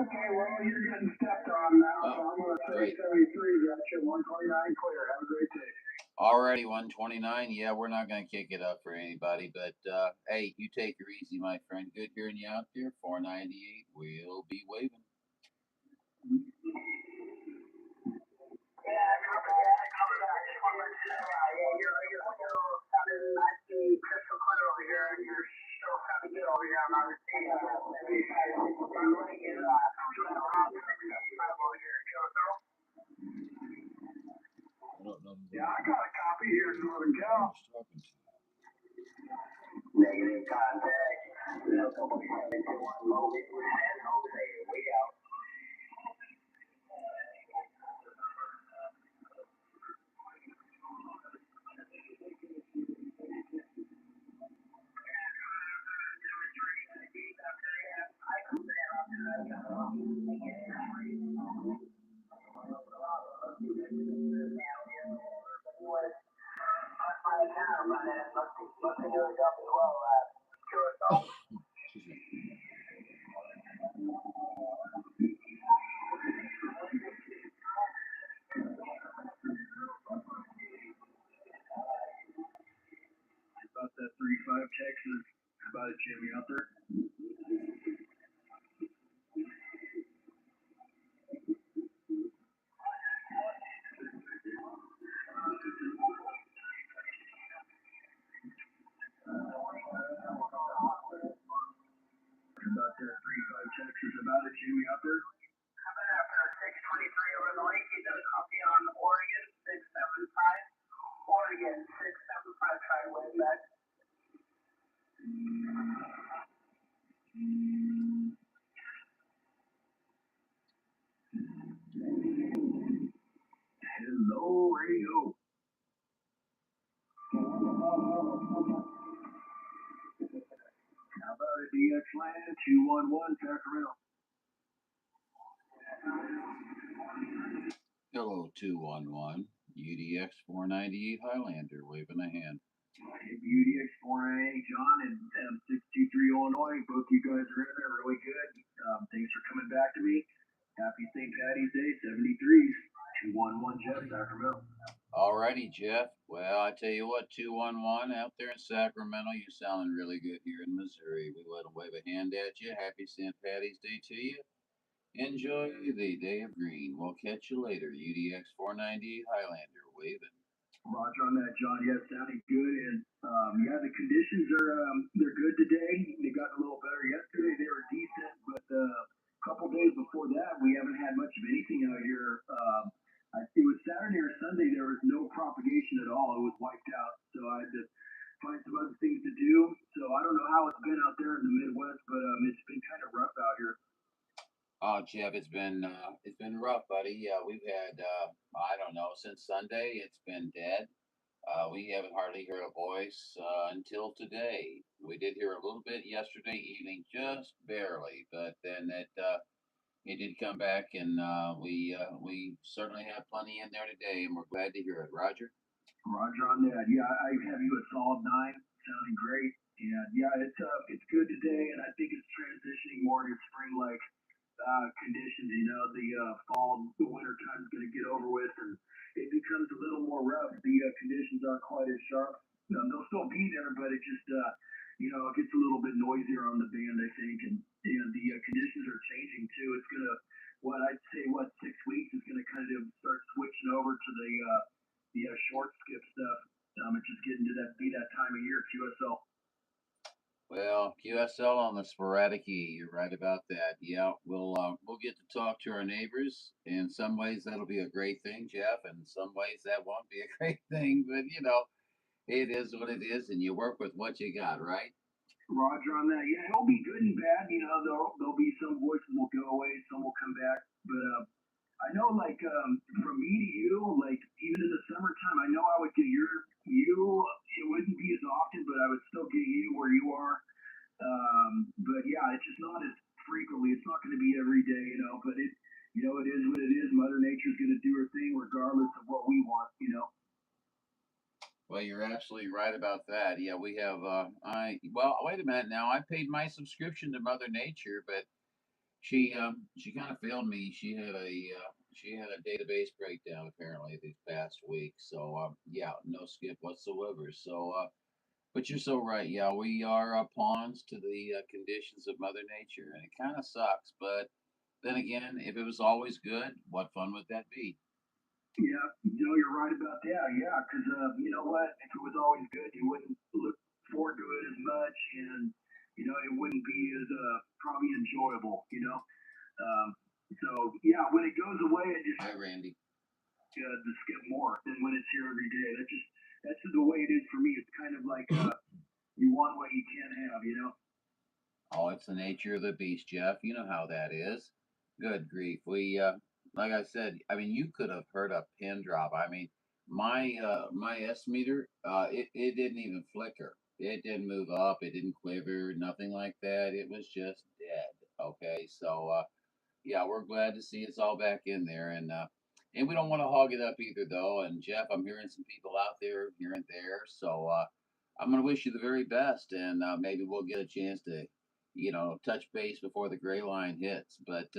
Okay, well, you're getting stepped on now, so I'm going to say 73. Got you 129 clear. Have a great day. Alrighty, 129. Yeah, we're not going to kick it up for anybody, but hey, you take her easy, my friend. Good hearing you out there. 498. We'll be waving. Yeah, I got a copy here in Northern Cal. Negative contact. No, somebody had to do one low. We out. About that 35 Texas. How about it, Jimmy, out there? About that 35 Texas. About it, Jimmy, out there? How about after 623 Illinois? Keep that copy on Oregon 675. Oregon 675. Try to win back. Hello, radio. How about it, DX Land 211 Sacramento? Hello, 211. UDX 498 Highlander, waving a hand. UDX 498 John and M623 Illinois. Both you guys are in there really good. Thanks for coming back to me. Happy St. Patty's Day, 73s. 211 Jeff, Sacramento. Alrighty, Jeff. Well, I tell you what, 211 out there in Sacramento, you sounding really good here in Missouri. We want to wave a hand at you. Happy St. Patty's Day to you. Enjoy the day of green. We'll catch you later. UDX 498 Highlander, waving. Roger on that, John. Yeah, sounding good. And yeah, the conditions are they're good today. They got a little better yesterday. They were decent, but a couple days before that, we haven't had much of anything out here. It was Saturday or Sunday. There was no propagation at all. It was wiped out. So I had to find some other things to do. So I don't know how it's been out there in the Midwest, but it's been kind of rough out here. Oh, Jeff, it's been rough, buddy. We've had I don't know, since Sunday it's been dead. We haven't hardly heard a voice until today. We did hear a little bit yesterday evening, just barely, but then it did come back, and we certainly have plenty in there today, and we're glad to hear it. Roger. Roger on that. Yeah, I have you a solid 9, sounding great. And yeah, it's good today, and I think it's transitioning more to spring-like conditions. You know, the the winter time is going to get over with, and it becomes a little more rough. The conditions aren't quite as sharp. They'll still be there, but it just it gets a little bit noisier on the band, I think, and the conditions are changing too. It's gonna what I'd say 6 weeks is gonna kind of start switching over to the short skip stuff. It's just getting to that time of year, QSL. Well, QSL on the sporadic E, you're right about that. Yeah, we'll get to talk to our neighbors. In some ways, that'll be a great thing, Jeff. In some ways, that won't be a great thing. But it is what it is, and you work with what you got, right? Roger on that. Yeah, it'll be good and bad. You know, there'll be some voices will go away, some will come back. But I know, like from me to you, like even in the summertime, I know I would get you. It wouldn't be as often, but I would still get you where you are. But yeah, it's just not as frequently. It's not going to be every day, you know. But it is what it is. Mother Nature's going to do her thing regardless of what we want, you know. Well, you're absolutely right about that. Yeah, we have. Well, wait a minute now. I paid my subscription to Mother Nature, but she kind of failed me. She had a database breakdown apparently this past week. So yeah, no skip whatsoever. So but you're so right. Yeah, we are pawns to the conditions of Mother Nature, and it kind of sucks. But then again, if it was always good, what fun would that be? Yeah, you're right about that. Yeah, because you know what? If it was always good, you wouldn't look forward to it as much, and it wouldn't be as probably enjoyable. So yeah, when it goes away, it just Hi, Randy. to skip more than when it's here every day. That's the way it is for me. It's kind of like you want what you can't have. Oh, it's the nature of the beast, Jeff. You know how that is. Good grief. Like I said, I mean, you could have heard a pin drop. I mean, my S meter, it didn't even flicker. It didn't move up. It didn't quiver. Nothing like that. It was just dead. Okay, so yeah, we're glad to see it's all back in there, and we don't want to hog it up either, though. And Jeff, I'm hearing some people out there here and there, so I'm going to wish you the very best, and maybe we'll get a chance to, touch base before the gray line hits. But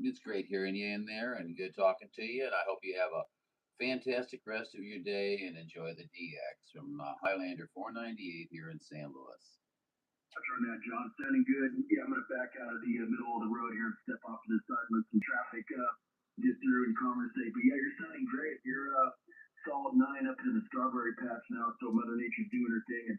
it's great hearing you in there, and good talking to you. And I hope you have a fantastic rest of your day and enjoy the DX from Highlander 498 here in San Luis. Touch on that, John. Sounding good. Yeah, I'm going to back out of the middle of the road here and step off to the side and let some traffic get through and conversate. But yeah, you're sounding great. You're solid 9 up to the strawberry patch now, so Mother Nature's doing her thing. And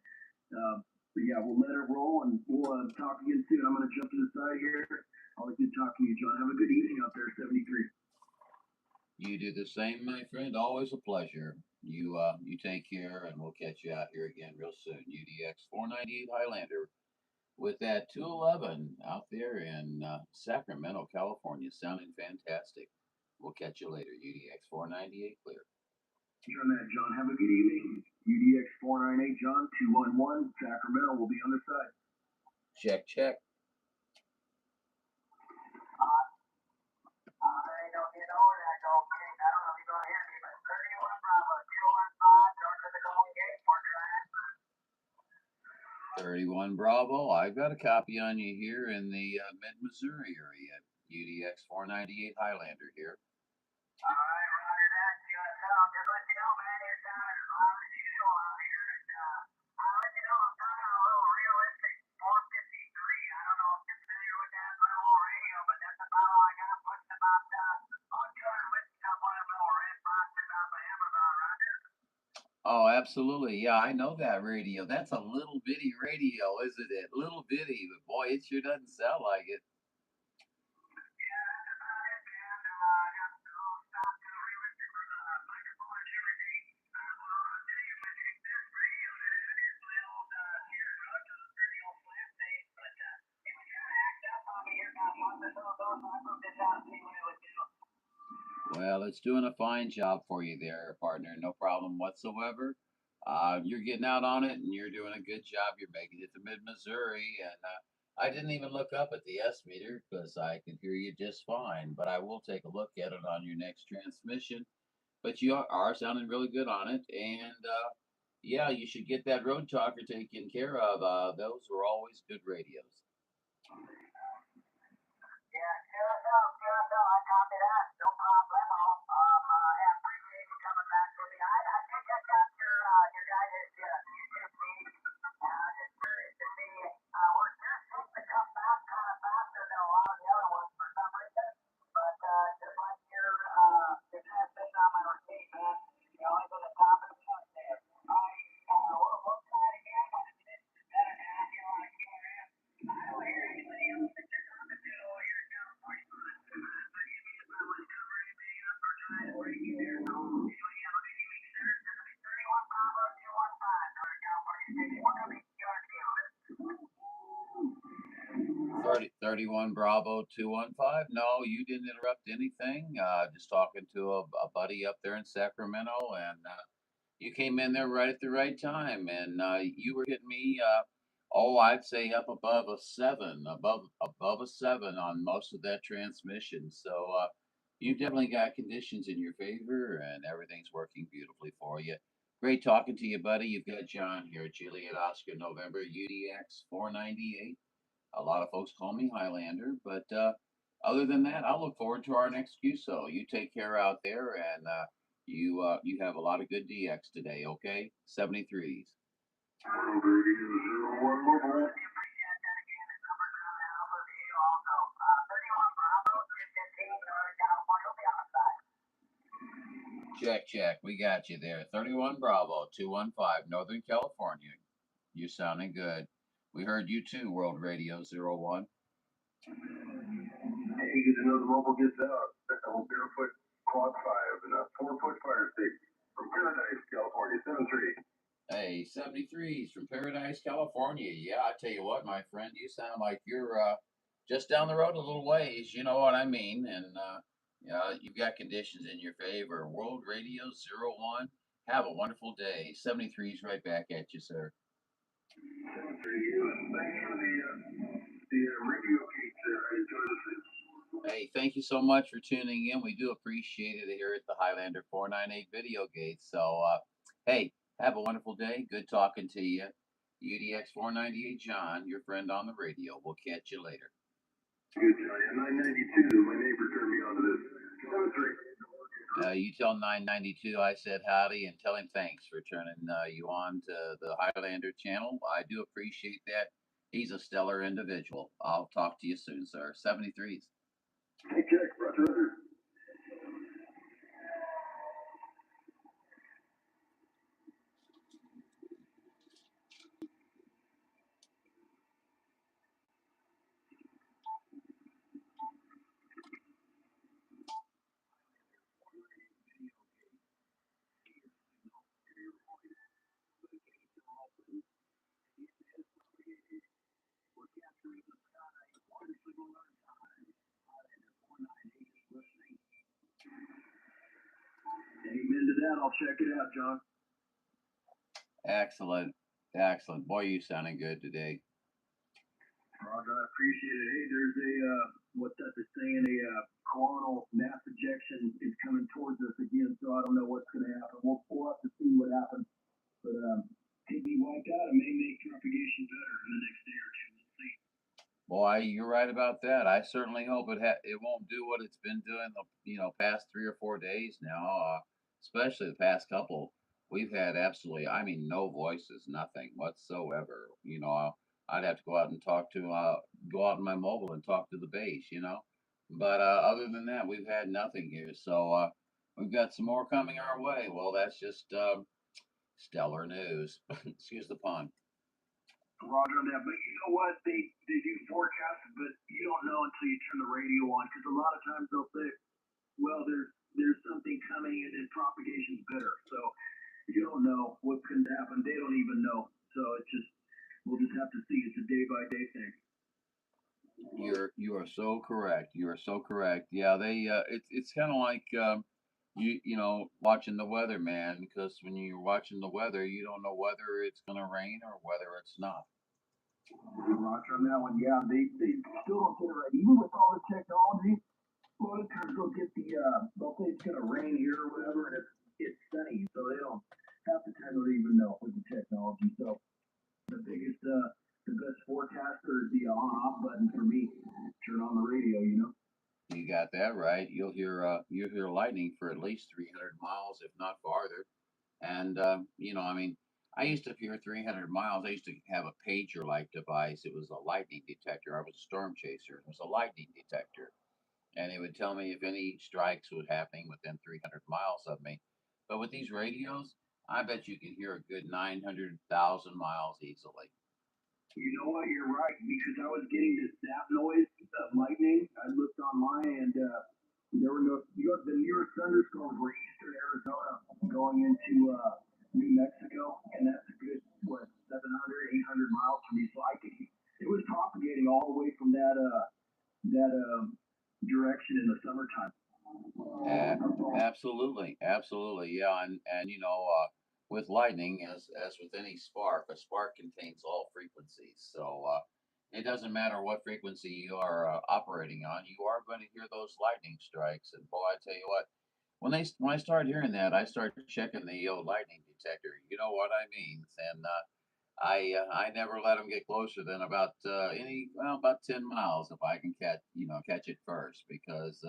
but yeah, we'll let it roll, and we'll talk again soon. I'm going to jump to the side here. Always good talking to you, John. Have a good evening out there, 73. You do the same, my friend. Always a pleasure. You take care, and we'll catch you out here again real soon. UDX 498 Highlander with that 211 out there in Sacramento, California, sounding fantastic. We'll catch you later. UDX 498 clear. On that, John. Have a good evening. UDX 498, John 211 Sacramento will be on the side. Check, check. I don't get over that, go, King. I don't know if you're going to hear me, but 31 Bravo, 215, north of the Golden Gate, Fort Dry. 31 Bravo. I've got a copy on you here in the mid-Missouri area. UDX 498 Highlander here. All right, roger that. QSL, just let you know, man, you're down as loud as usual out here. And I'll let you know, I'm talking a little realistic 453. I don't know if you're familiar with that little radio, but that's about all I got. Pushing about on 200 with up on a little red box about my Amazon, roger. Oh, absolutely. Yeah, I know that radio. That's a little bitty radio, isn't it? Little bitty, but boy, it sure doesn't sound like it. Well, it's doing a fine job for you there, partner. No problem whatsoever. You're getting out on it, and you're doing a good job. You're making it to mid-Missouri, and I didn't even look up at the S meter because I can hear you just fine. But I will take a look at it on your next transmission. But you are sounding really good on it, and yeah, you should get that road talker taken care of. Those were always good radios. Yeah, QSL, I copy that. No problemo. I appreciate you coming back to me. I think I got your guys' YouTube feed. Just curious to see. We're just seems to come back kind of faster than a lot of the other ones for some reason. But just like your kind of thing on my routine, man. You always at the top of the point there. We'll try it again. It's better to have you on QRF. I don't hear anybody else that you're talking to or you're Thirty 31 Bravo 215. No, you didn't interrupt anything. Just talking to a buddy up there in Sacramento, and you came in there right at the right time, and you were hitting me. Oh, I'd say up above a seven, above a seven on most of that transmission. So you've definitely got conditions in your favor, and everything's working beautifully for you. Great talking to you, buddy. You've got John here, Juliet Oscar November UDX 498. A lot of folks call me Highlander, but other than that, I'll look forward to our next QSO. You take care out there, and you have a lot of good DX today. Okay, 73s. Check, check. We got you there. 31 Bravo 215, Northern California. You're sounding good. We heard you too, World Radio 01. Hey, get another mobile gets out. A barefoot quad 5 and a 4-foot fire stick from Paradise, California, 73. Hey, 73s from Paradise, California. Yeah, I tell you what, my friend, you sound like you're just down the road a little ways. You know what I mean? And yeah, you've got conditions in your favor. World Radio 01. Have a wonderful day. 73's right back at you, sir. 73 you, and thanks for the radio gate there. I enjoy listening. Hey, thank you so much for tuning in. We do appreciate it here at the Highlander 498 Video Gate. So, hey, have a wonderful day. Good talking to you. UDX 498 John, your friend on the radio. We'll catch you later. Good, Johnny. 992, my neighbor turned me on to this. 73. You tell 992 I said howdy and tell him thanks for turning you on to the Highlander channel. I do appreciate that. He's a stellar individual. I'll talk to you soon, sir. 73s. Hey, check, Roger. Amen to that. I'll check it out, John. Excellent. Excellent. Boy, you sounding good today. Roger, I appreciate it. Hey, there's what's that they're saying, coronal mass ejection is coming towards us again, so I don't know what's going to happen. We'll have to see what happens. But could be wiped out. It may make propagation better in the next day or two. We'll see. Boy, you're right about that. I certainly hope it won't do what it's been doing the past 3 or 4 days now, especially the past couple. We've had absolutely, I mean, no voices, nothing whatsoever. I'd have to go out and go out on my mobile and talk to the base. But other than that, we've had nothing here. So we've got some more coming our way. Well, that's just stellar news. Excuse the pun. Roger on that. But you know what? They do forecasts, but you don't know until you turn the radio on because a lot of times they'll say, well, there's something coming and then propagation's better. So you don't know what's going to happen. They don't even know. So it's just we'll just have to see. It's a day by day thing. You are so correct. You are so correct. Yeah, they it's kind of like you know watching the weather, man. Because when you're watching the weather, you don't know whether it's gonna rain or whether it's not. Roger on that one. Yeah, they still don't get it right. Even with all the technology, a lot of times they'll say it's gonna rain here or whatever, and it's sunny, so they don't half the time they don't even know with the technology. So the best forecaster is the on-off button for me. Turn on the radio, you know. You got that right. You'll hear lightning for at least 300 miles, if not farther. And you know, I mean, I used to hear 300 miles. I used to have a pager like device. It was a lightning detector. I was a storm chaser. It was a lightning detector, and it would tell me if any strikes was happening within 300 miles of me. But with these radios, I bet you can hear a good 900,000 miles easily. You know what? You're right because I was getting this snap noise of lightning. I looked online and there were no. The nearest thunderstorms were eastern Arizona going into New Mexico, and that's a good 700, 800 miles from me. So I could. It was propagating all the way from that direction in the summertime. Absolutely, absolutely, yeah, and you know, with lightning, as with any spark, a spark contains all frequencies. So it doesn't matter what frequency you are operating on, you are going to hear those lightning strikes. And boy, I tell you what, when I started hearing that, I started checking the old lightning detector. You know what I mean? And I never let them get closer than about 10 miles if I can catch it first because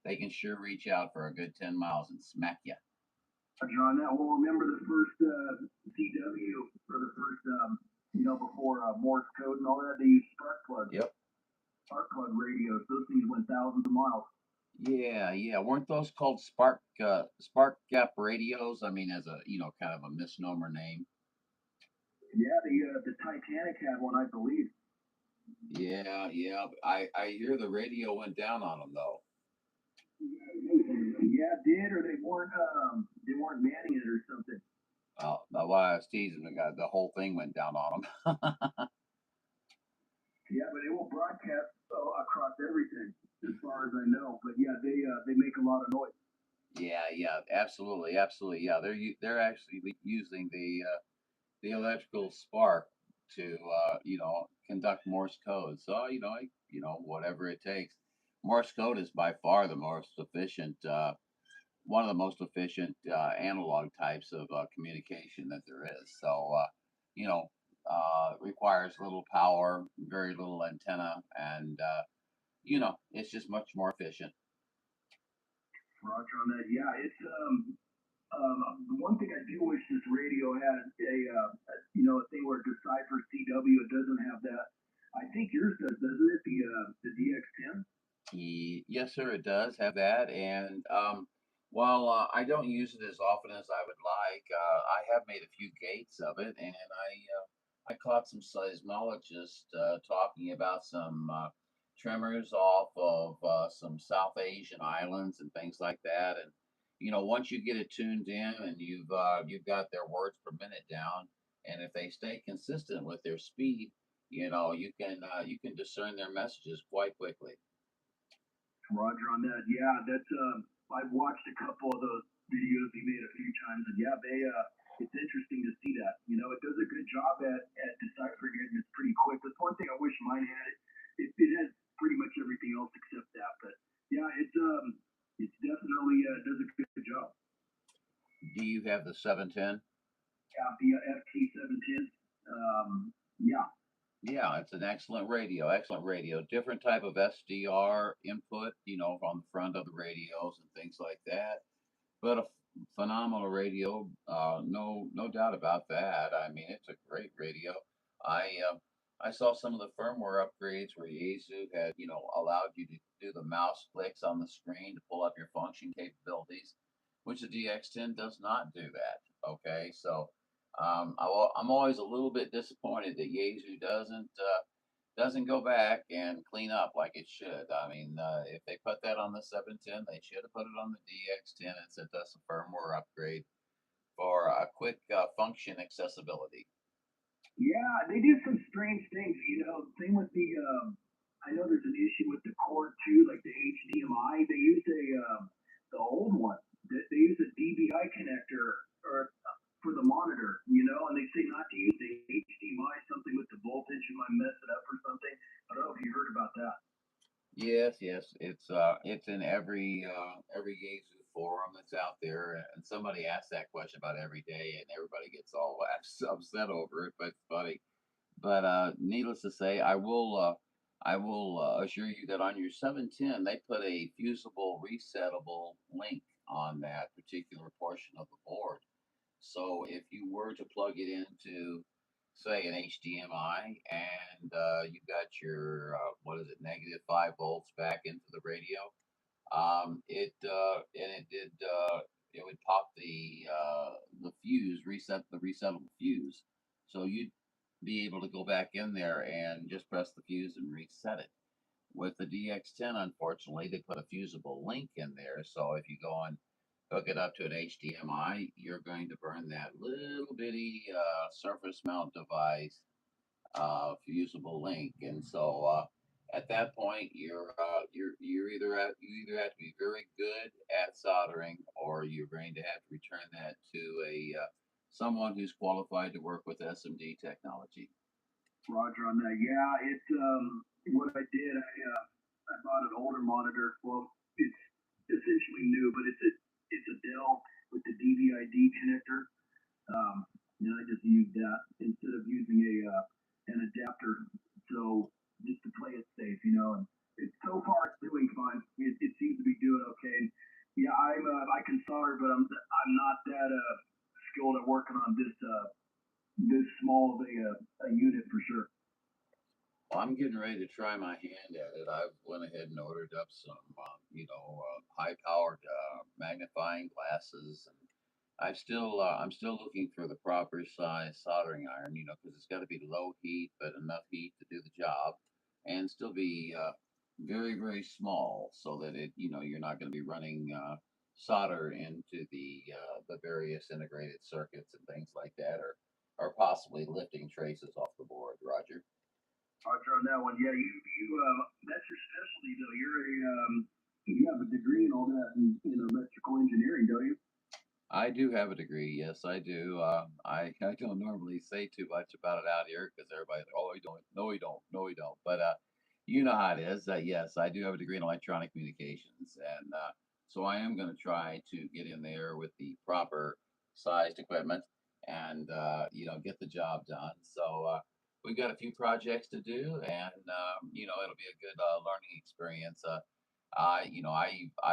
they can sure reach out for a good 10 miles and smack you. John, that will remember the first CW or the first before Morse code and all that. They used spark plugs. Yep. Spark plug radios. Those things went thousands of miles. Yeah, yeah. Weren't those called spark gap radios? I mean, as a kind of a misnomer name. Yeah, the Titanic had one, I believe. Yeah, yeah. I hear the radio went down on them though. Yeah, it did, or they weren't manning it or something. Well, while I was teasing, the whole thing went down on them. Yeah, but it will broadcast across everything, as far as I know. But yeah, they make a lot of noise. Yeah, yeah, absolutely, absolutely. Yeah, they're actually using the electrical spark to conduct Morse code. So whatever it takes. Morse code is by far the most efficient, one of the most efficient analog types of communication that there is. So you know requires little power, very little antenna, and it's just much more efficient. Roger on that. Yeah, it's the one thing I do wish this radio had a thing where it deciphers CW. It doesn't have that. I think yours does, doesn't it? The DX10. Yes, sir, it does have that. And while I don't use it as often as I would like, I have made a few gates of it, and I caught some seismologists talking about some tremors off of some South Asian islands and things like that. And once you get it tuned in and you've got their words per minute down, and if they stay consistent with their speed, you can discern their messages quite quickly. Roger on that. Yeah, that's I've watched a couple of those videos he made a few times, and yeah, it's interesting to see that. It does a good job at deciphering it, and it's pretty quick. That's one thing I wish mine had. It has pretty much everything else except that, but yeah, it's definitely does a good job. Do you have the 710? Yeah, the FT710. Yeah. Yeah, it's an excellent radio. Excellent radio. Different type of SDR input, on the front of the radios and things like that. But a phenomenal radio. No doubt about that. I mean, it's a great radio. I saw some of the firmware upgrades where Yaesu had, allowed you to do the mouse clicks on the screen to pull up your function capabilities, which the DX10 does not do that. Okay, so I'm always a little bit disappointed that Yaesu doesn't go back and clean up like it should. I mean, if they put that on the 710, they should have put it on the DX10 and sent us a firmware upgrade for a quick function accessibility. Yeah, they do some strange things. Same with the. I know there's an issue with the cord too, like the HDMI. They use the old one. They use a DVI connector or for the monitor, and they say not to use the HDMI. Something with the voltage, you might mess it up or something. I don't know if you heard about that. Yes, yes, it's in every Yaesu forum that's out there, and somebody asks that question about every day, and everybody gets all upset over it. But it's funny. But needless to say, I will assure you that on your 710, they put a fusible resettable link on that particular portion of the board. So if you were to plug it into, say, an HDMI, and you got your what is it, -5 volts back into the radio, it would pop the fuse, reset the resettable fuse. So you'd be able to go back in there and just press the fuse and reset it. With the DX10, unfortunately, they put a fusible link in there. So if you go and hook it up to an HDMI, you're going to burn that little bitty surface mount device fusible link. And so at that point, you either have to be very good at soldering, or you're going to have to return that to a someone who's qualified to work with SMD technology. Roger on that. Yeah, it's what I did. I bought an older monitor. Well, it's essentially new, but it's a Dell with the DVI-D connector. I just used that instead of using an adapter. So just to play it safe, and so far it's doing fine. It seems to be doing okay. Yeah, I can solder, but I'm not that skilled at working on this small of a unit for sure. Well, I'm getting ready to try my hand at it. I went ahead and ordered up some, high-powered magnifying glasses, and I'm still looking for the proper size soldering iron, because it's got to be low heat, but enough heat to do the job, and still be very, very small, so that you're not going to be running solder into the various integrated circuits and things like that, or possibly lifting traces off the board. Roger. Roger on that one. Yeah, you that's your specialty though. You have a degree and all that in electrical engineering, don't you? I do have a degree. Yes, I do. I don't normally say too much about it out here because everybody's like, oh, we don't. No, we don't. No, we don't. But you know how it is. Yes, I do have a degree in electronic communications, and so I am going to try to get in there with the proper sized equipment and get the job done. So we've got a few projects to do, and it'll be a good learning experience. I've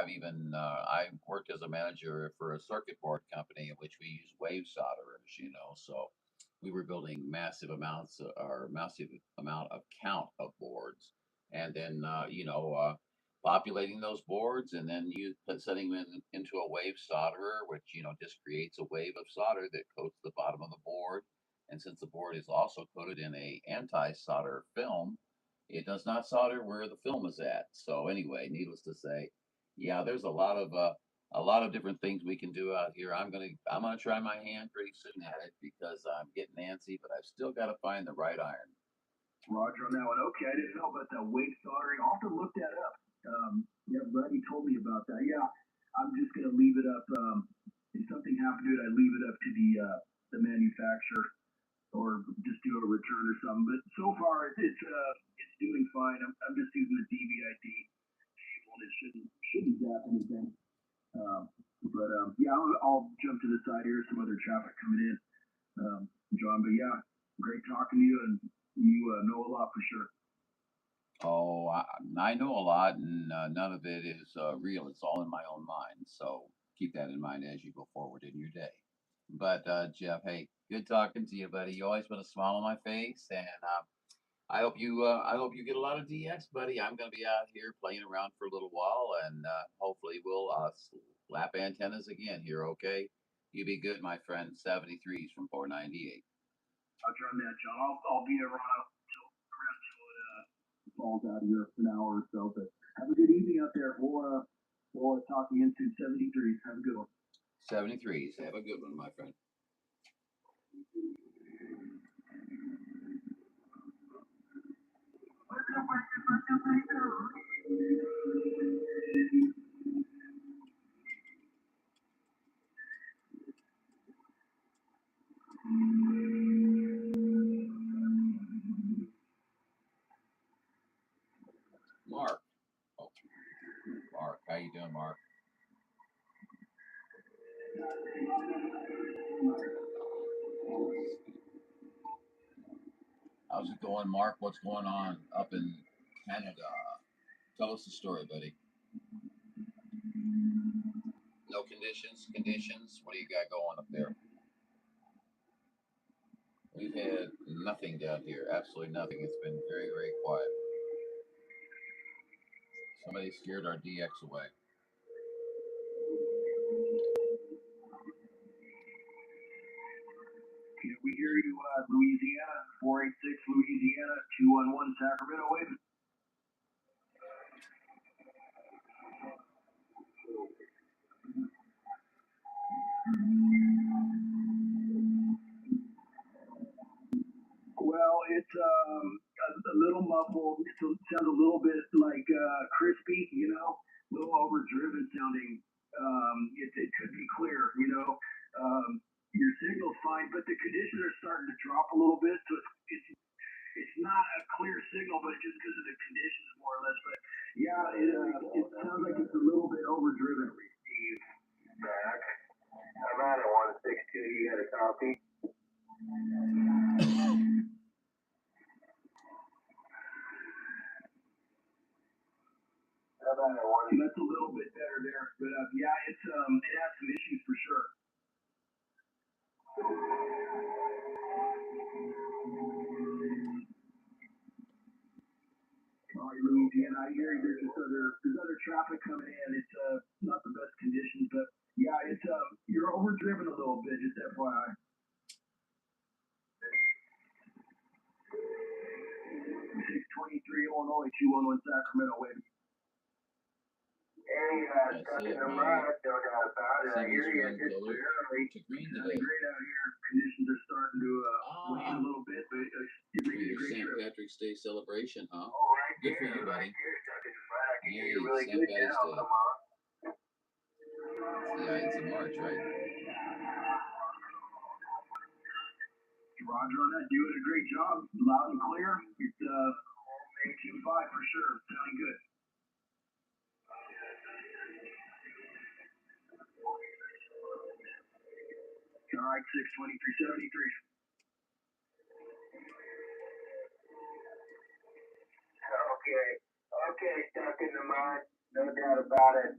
even I worked as a manager for a circuit board company in which we use wave solderers. So we were building massive amount of count of boards, and then populating those boards, and then setting them into a wave solderer, which just creates a wave of solder that coats the bottom of the board. And since the board is also coated in a anti-solder film, it does not solder where the film is at. So anyway, needless to say, yeah, there's a lot of different things we can do out here. I'm gonna try my hand pretty soon at it because I'm getting antsy, but I've still got to find the right iron. Roger on that one. Okay, I didn't know about that weight soldering. I'll have to look that up. Yeah, glad you told me about that. Yeah, I'm just gonna leave it up. If something happened to it, I leave it up to the manufacturer, or just do a return or something. But so far, it's doing fine. I'm just using the DVI-D cable, and it shouldn't zap anything. Yeah, I'll jump to the side here. Some other traffic coming in, John. But yeah, great talking to you, and you know a lot for sure. Oh, I know a lot, and none of it is real. It's all in my own mind. So keep that in mind as you go forward in your day. But Jeff, hey, good talking to you, buddy. You always put a smile on my face, and I hope you get a lot of DX, buddy. I'm going to be out here playing around for a little while, and hopefully we'll slap antennas again here. Okay. You be good, my friend. 73s from 498. Roger on that, John. I'll be around till it falls out here for an hour or so. But have a good evening out there. We'll talk again soon. 73s. Have a good one. 73s. Have a good one, my friend. Mark. Oh, Mark. How you doing, Mark? How's it going, Mark? What's going on up in Canada? Tell us the story, buddy. No conditions? Conditions? What do you got going up there? We've had nothing down here. Absolutely nothing. It's been very, very quiet. Somebody scared our DX away. Yeah, we hear you, Louisiana, 486 Louisiana, 211 Sacramento, waving. Well, it's a little muffled. It sounds a little bit like crispy, a little overdriven sounding. It could be clear, your signal's fine, but the conditions are starting to drop a little bit, so it's not a clear signal, but just because of the conditions, more or less. But yeah, it sounds like it's a little bit overdriven. Steve, back. I'm out at 162. You got a copy? How about at 1? That's a little bit better there, but yeah, it has some issues for sure. All right, Louisiana, I hear you. There's other traffic coming in. It's not the best conditions, but yeah, it's you're overdriven a little bit, just FYI. 623 Illinois, 211 Sacramento, waving. Hey, stuck in the mud, no doubt about it. I hear you. It's too early. To green It's today. great out here. Conditions are starting to wane a little bit, but you're For making a your great St. trip. Patrick's Day celebration, huh? Oh, right Good for there, you, right buddy. there, stuck in the mud. I can hear Yay, you really St. good Patty's now. Day. Come on. Yeah, it's in March, right? Roger on that. Doing a great job. Loud and clear. It's 825 for sure. Sounding good. All right, 62373. Okay, stuck in the mud. No doubt about it.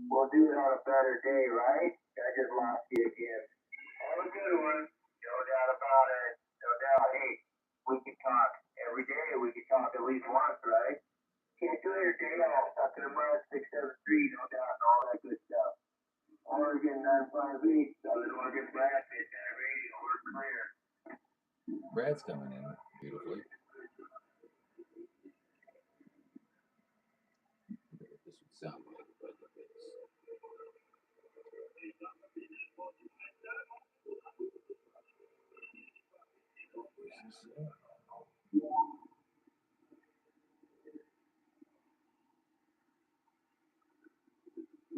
We'll do it on a better day, right? I just lost you again. Have a good one. No doubt about it. No doubt. Hey, we can talk every day. We can talk at least once, right? Can't do it your day off. Stuck in the mud, 673. No doubt, and all that good stuff. Oregon 958. Southern Oregon Brad, Midnight Radio. We're clear. Brad's coming in beautifully. What this would sound like, but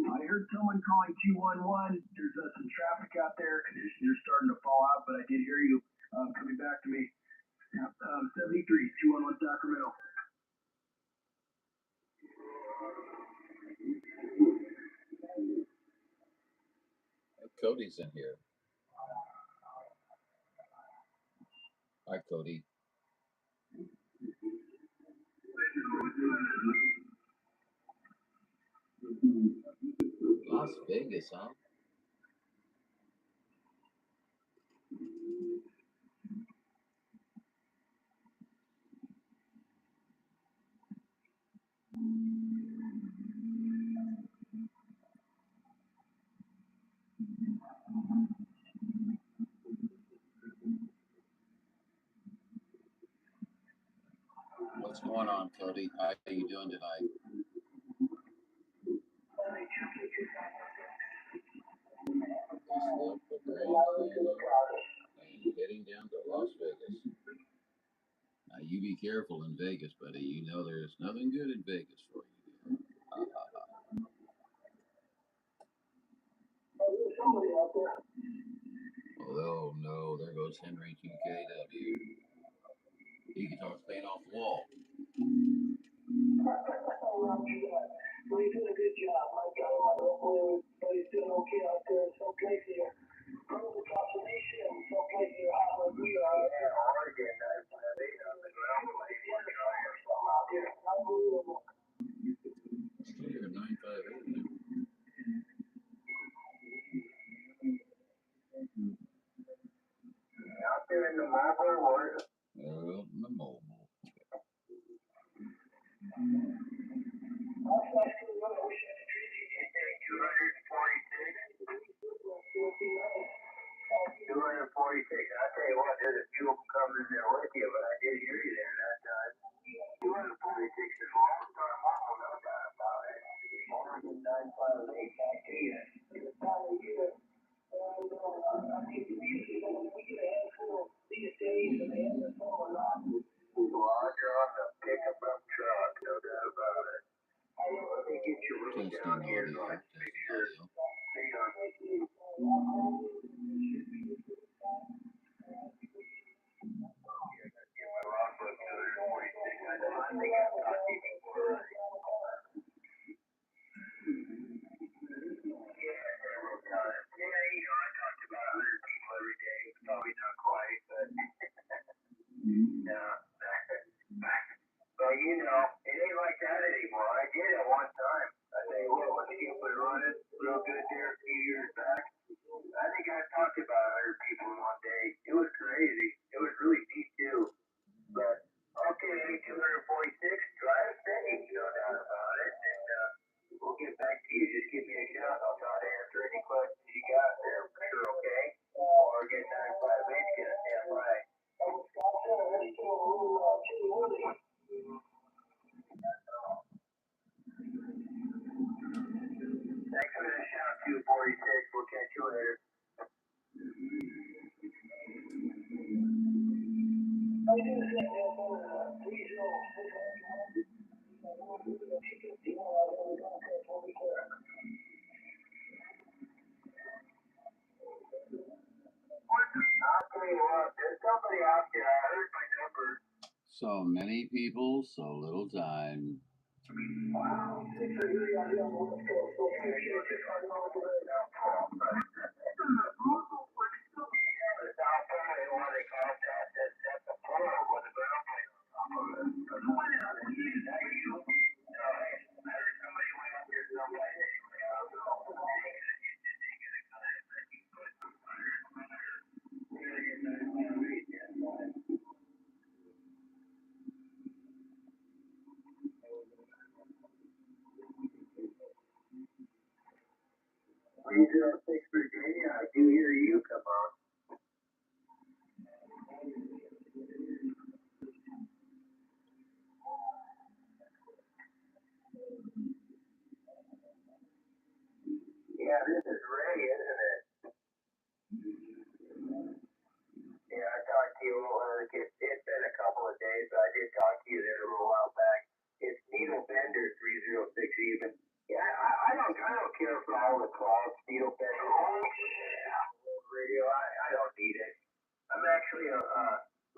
I heard someone calling 211. There's some traffic out there. Conditions are starting to fall out, but I did hear you coming back to me. 73, 211 Sacramento. Cody's in here. Hi, Cody. Las Vegas, huh? going on, Cody? How are you doing tonight? Heading down to Las Vegas. Now you be careful in Vegas, buddy. You know there's nothing good in Vegas for you. Oh no, there goes Henry 2KW. He guitar's playing off the wall. Well, he's doing a good job. My God, but he's doing okay out there. So place here. Probably consolation. So place here. We are in Oregon. I've been on the ground with something out there. Unbelievable. Still here at 958. Out there in the mobile world. Well, in the mobile. I tell you what, there's a few of them coming in there with you, but I did hear you there that time. 246 is a long time off, no doubt about it. More than 958, I tell you. It's time of year. And I think usually we get a handful of these days at the end of summer, not larger on the pickup truck, no doubt about it. I know they get your room down here, so I can make sure. Hang on. Well, you know, it ain't like that anymore. I did it one time. I tell you what, once you put it running real good there a few years back, I think I talked about 100 people in one day. It was crazy. It was really neat too. But okay, 246, drive safe, no doubt about it. And we'll get back to you. Just give me a shout. I'll try to answer any questions you got there for sure, okay? Or get 958, get a damn right. Thanks for the shout, 246. We'll catch you later. I'll tell you what, there's somebody out there. I heard my number. So many people, so little time. Wow. Virginia, I do hear you come on. Yeah, this is Ray, isn't it? Yeah, I talked to you. It's been a couple of days, but I did talk to you there a little while back. It's Needle Bender 306 even. Yeah, I don't care for all the calls, Needle Bender. Radio, I don't need it. I'm actually a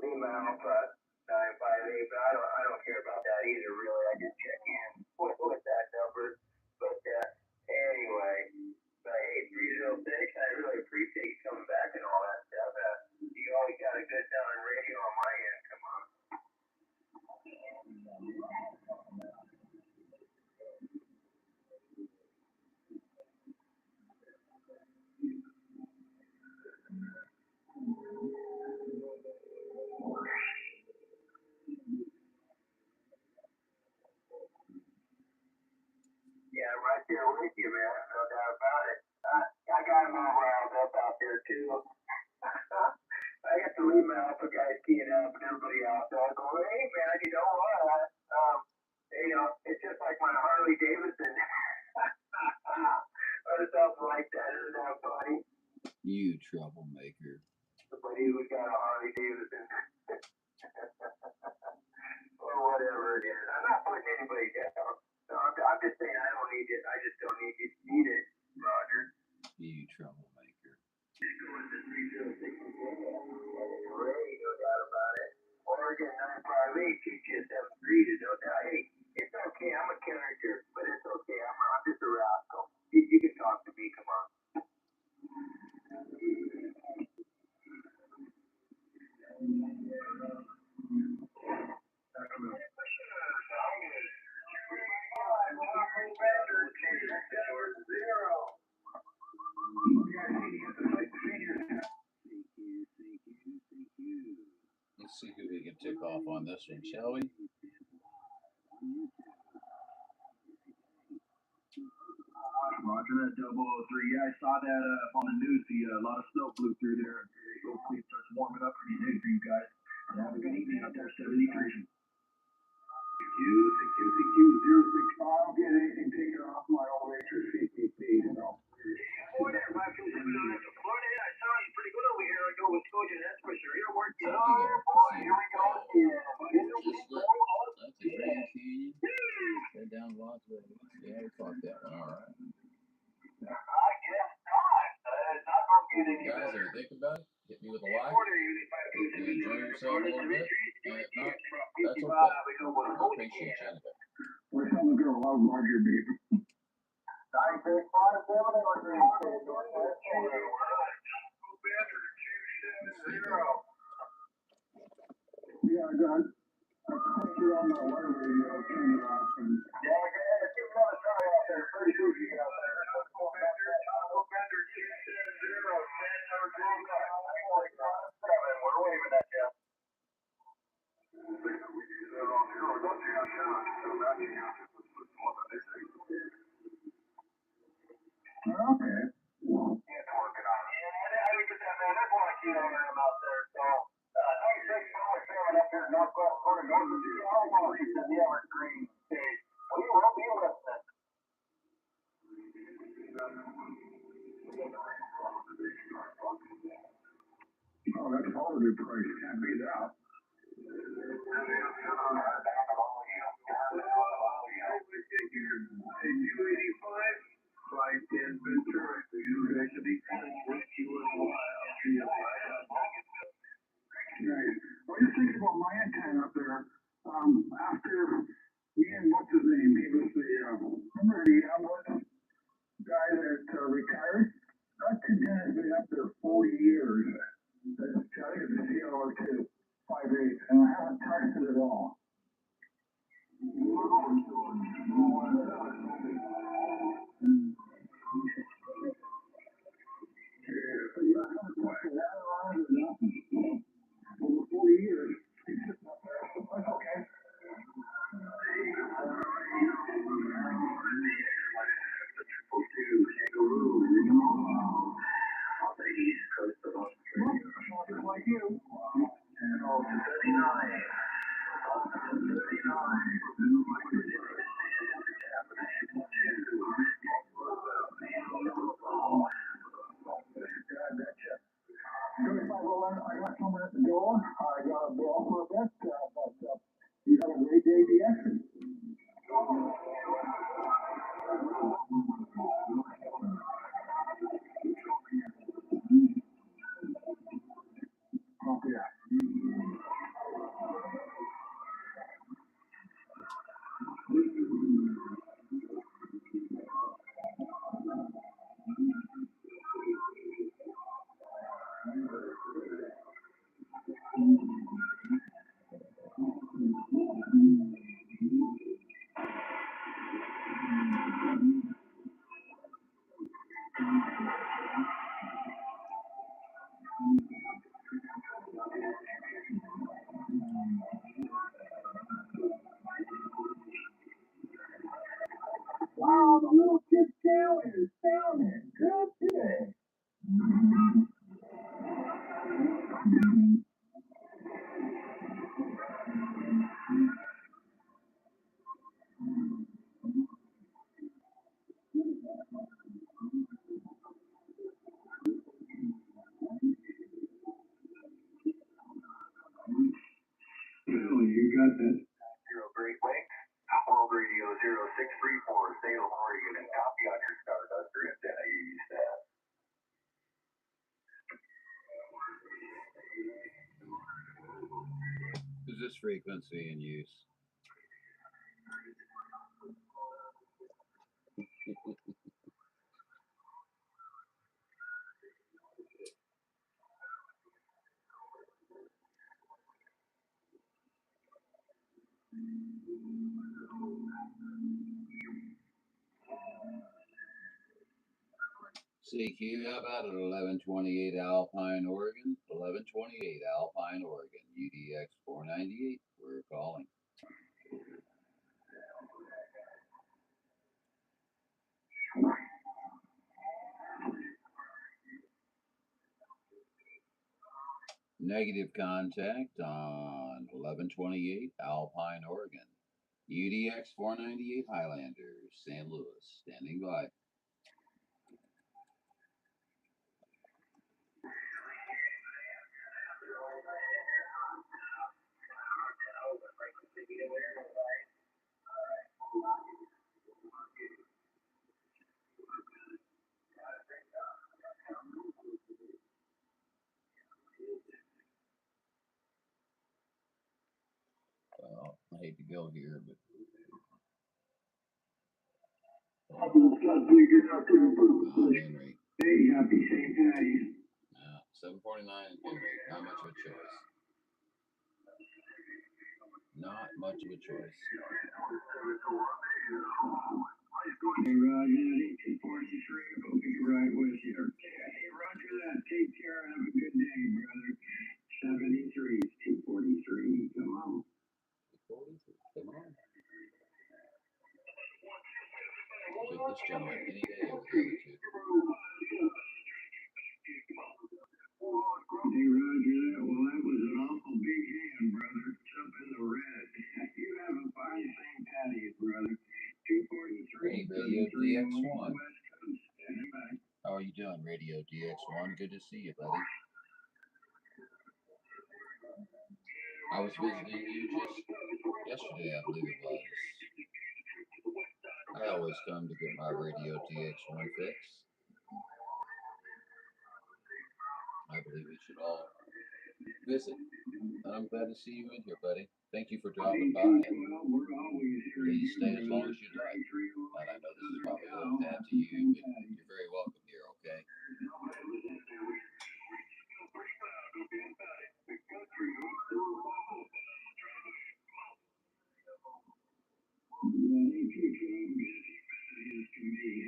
Lima Alpha 958, but I don't care about that either. Really, I just check in with that number. But anyway, hey, 306. I really appreciate you coming back and all that stuff. You always got a good sounding radio on my end. Come on. Yeah, right there with you, man. No doubt about it. I got them all riled up out there too. You troublemaker. But he was got a Harley Davidson. Or whatever it is. I'm not putting anybody down. No, I'm just saying I don't need it. I just don't need it, Roger. You troublemaker. Ray, no doubt about it. Oregon 958 273 to no doubt. Hey, it's okay. I'm a character, but it's okay. I'm just a rascal. You can talk to me. Come on. Let's see who we can tick off on this one, shall we? Roger that 003. Yeah, I saw that on the news. A lot of snow blew through there. Hopefully it starts warming up pretty good for you guys. And have a good evening out there, 70 degrees. CQ065. I'll get anything taken off my old HRCTP, you know. Florida, I saw you pretty good over here. I go with Scotia, that's for sure. You're working. Oh, boy, here we go. Just that's the Grand Canyon. Head down Las Vegas. Yeah, we caught that one. All right. I guess not. Not going to get any Guys, better. ever think about it? Hit me with a like. If you enjoy yourself a little bit, and if not, that's okay. I appreciate you anyway. Where's some girl? I'll Roger, baby. 9657 Yeah, I got. I clicked it on my water radio, turned it off, and Yeah, we're going to give another try out there. Pretty good out there. We're waving at you. okay. It's working on it. Yeah, I look at that, man. That's why I keep on him out there. So, 9657 up here in Northwest Corner, north of the Evergreen State. We will be listening. Oh, that's holiday price. Can't beat that. What do you think about my antenna up there? After Ian, what's his name? He was the remember the ambulance guy that retired? That antenna's been up there 4 years. That's telling you the CLR2 5.8, and I haven't touched it at all. Over 4 years. That's okay. Like you. I got someone at the door. I got a bill for a bit, but you have a great day, BS. Okay. Wow, the little kid tail is sounding good today. Is this frequency in use? CQ, how about at 1128 Alpine, Oregon? 1128 Alpine, Oregon. UDX 498. We're calling. Negative contact on 1128 Alpine, Oregon. UDX 498 Highlander, St. Louis. Standing by. Well, I hate to go here, but Henry. Hey, happy St. Patty's. 749 Henry. Not much of a choice. Not much of a choice. Hey, Roger, 1843. Hope you right with you. Hey, Roger that. Take care. Have a good day, brother. 73, 243. Come on. 243. Come on. Take this gentleman any day over the other two. Hey, Roger that. Well, that was an awful big hand, brother. It's up in the red. You have a fine St. Patty's, brother. 243. Hey, Radio DX1. West Coast. Standing by. How are you doing, Radio DX1? Good to see you, buddy. I was visiting you just yesterday, I believe it was. I always come to get my Radio DX1 fix. I believe we should all visit. And I'm glad to see you in here, buddy. Thank you for dropping by. And please stay as long as you'd like. And I know this is probably a little bad to you, but you're very welcome here, okay?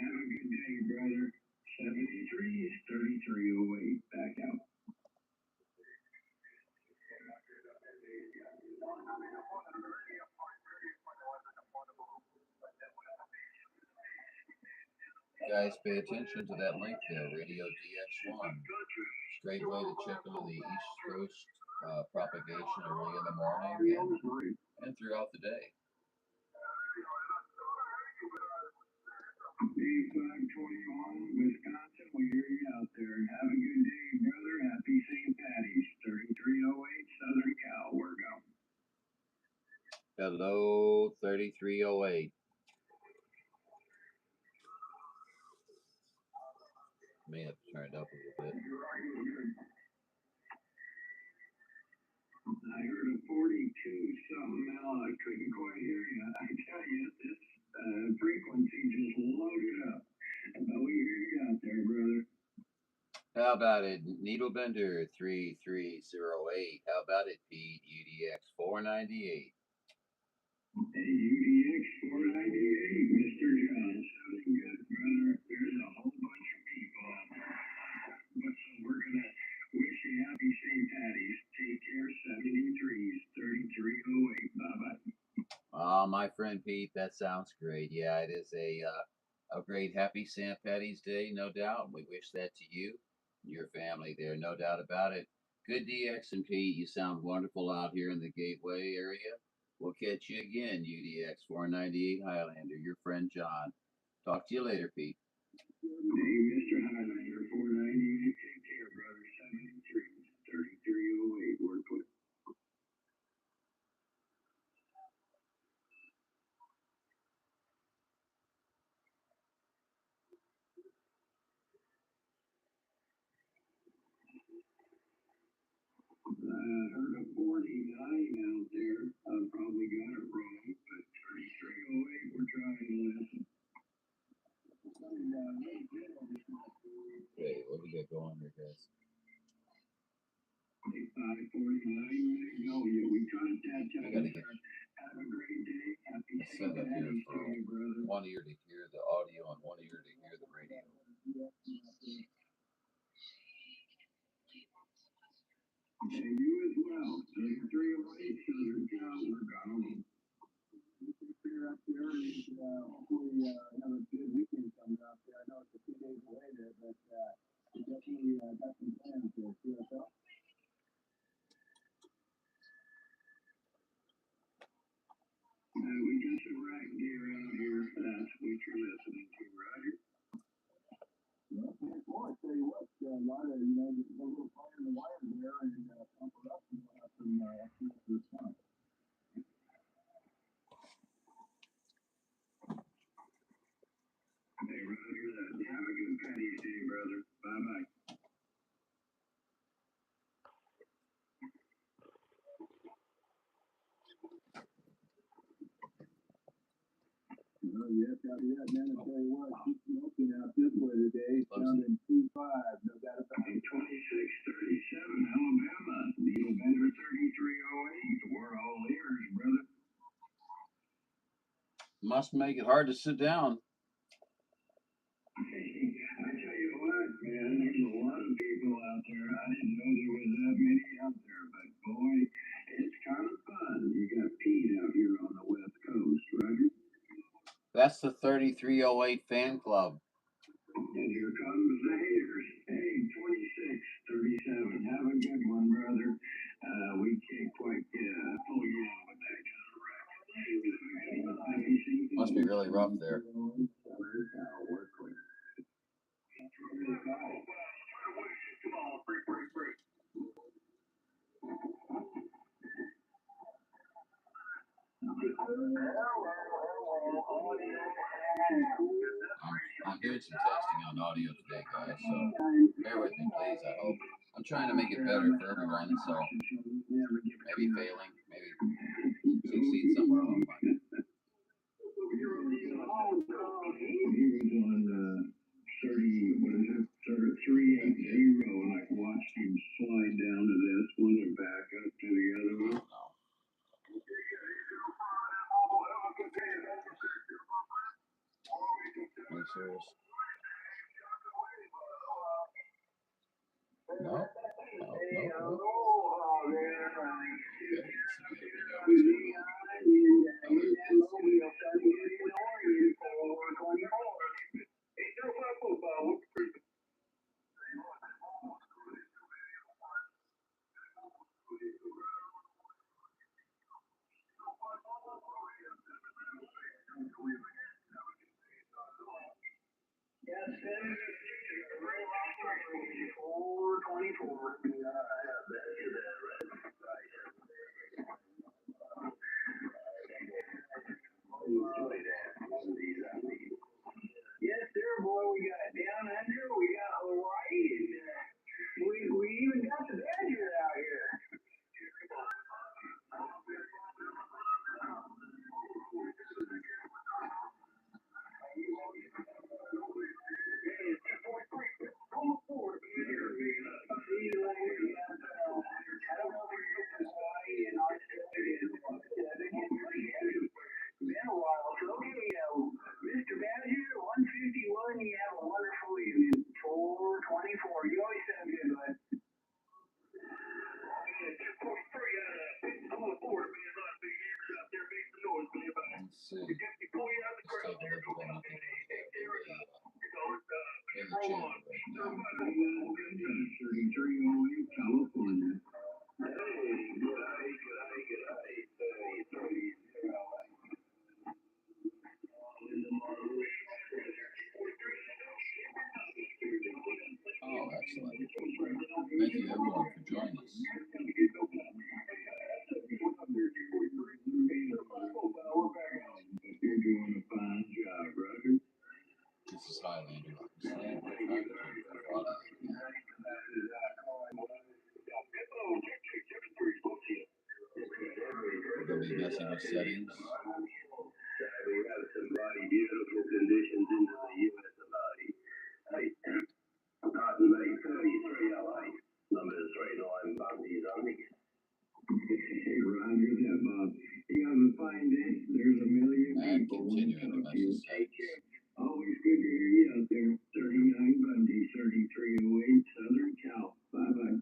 Have a good day, brother. 73, 3308. Back out. Guys, pay attention to that link there, Radio DX1. It's a great way to check on the East Coast propagation early in the morning and throughout the day. 8521, Wisconsin, we hear you out there. Have a good day, brother. Happy St. Patty's. 3308, Southern Cal. We're going. Hello, 3308. May have to turn it up a little bit. I heard a 42 something. Now I couldn't quite hear you. I tell you, this frequency just loaded up. But we hear you out there, brother. How about it, Needlebender 3308? How about it, Pete? UDX 498. Hey, UDX 498, Mr. John. Sounding good, brother. There's a whole bunch of people out there. But so we're going to wish you happy St. Patty's. Take care, 73s, 3308. Bye-bye. My friend Pete, that sounds great. Yeah, it is a great happy St. Patty's Day, no doubt. We wish that to you and your family there, no doubt about it. Good DX and Pete, you sound wonderful out here in the Gateway area. We'll catch you again, UDX 498 Highlander, your friend John. Talk to you later, Pete. Hey, Mr. Highlander, 498. Take care, brother. 73s, 3308. We're put. I heard a 49 out there. I probably got it wrong, but 3308, we're trying to listen. Okay, what do we got going here, guys? 549. No, yeah, we contact you. I gotta get Have a great day. Happy a set up here for day, brother. one ear to hear the audio and one ear to hear the radio. And you as well. 3308 Southern Cal, we're gone. Clear up there and hopefully have a good weekend coming up there. I know it's a few days away there, but we definitely got some plans there. QSL? We got some rack gear out here. That's what you're listening to, Roger. Well, I tell you what, a lot of, just a little fire in the wire there and pump it up and we'll have some response. Hey, Roger, have a good Patty's Day, brother. Bye-bye. Oh, yes, copy that, man. I tell you what, keep smoking out this way today. Sounding 2-5, no doubt about it. 2637, Alabama. Needle Bender 3308. We're all ears, brother. Must make it hard to sit down. Hey, I tell you what, man, there's a lot of people out there. I didn't know there was that many out there, but boy, it's kind of fun. You got Pete out here on the West Coast, Roger. That's the 3308 fan club. And here comes the haters. Hey, 2637. Have a good one, brother. We can't quite pull you in with that kind of racket. Must be really rough there. I'm doing some testing on audio today, guys, so bear with me, please. I hope I'm trying to make it better for everyone, so maybe failing, maybe succeed somewhere along the line. He was on 380, and I watched him slide down to this one and back up to the other one. Are you serious? No. Okay, Yes, sir, boy. We got down under, we got Hawaii, and we even got the Badger out here. Mr. Badger, 151, you have a wonderful evening. 424. You always sound good, bud. let's see. Let's take a look at anything in the channel right now. 3308 California. Oh, excellent. Thank you, everyone, for joining us. You're doing a fine job, brother. This is Highlander. We're trying to turn the audio. you messing with settings? We have somebody beautiful conditions into the U.S. body. Hey, Cotton Bay 33 LA. Number 39 Bundy's only. Hey, Roger that, Bob. You haven't find this. There's a million And people. continuing to mess with settings. Always good to hear you out there. 39 Bundy, 3308 Southern Cal. Bye-bye.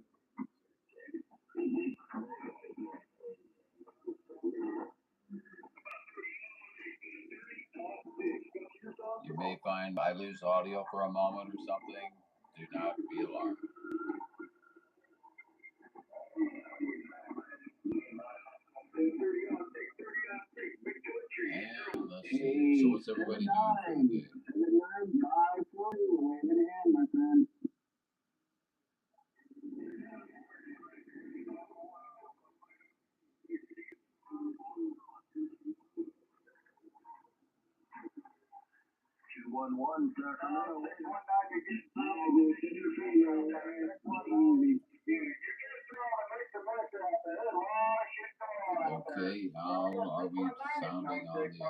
You may find I lose audio for a moment or something. Do not be alarmed. And let's see. So what's everybody doing for the day? Okay, how are we sounding on the audio?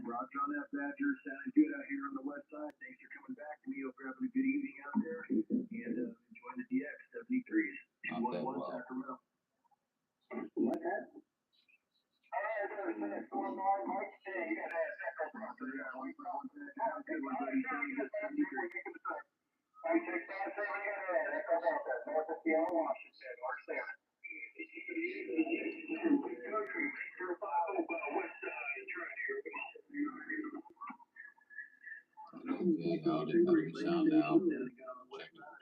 Roger on that, Badger. Sounding good out here on the west side. Thanks for coming back to me. Hope you're having a good evening out there. And enjoying the DX 73s. Not that well. Sacramento. What that? Okay, how do we sound now?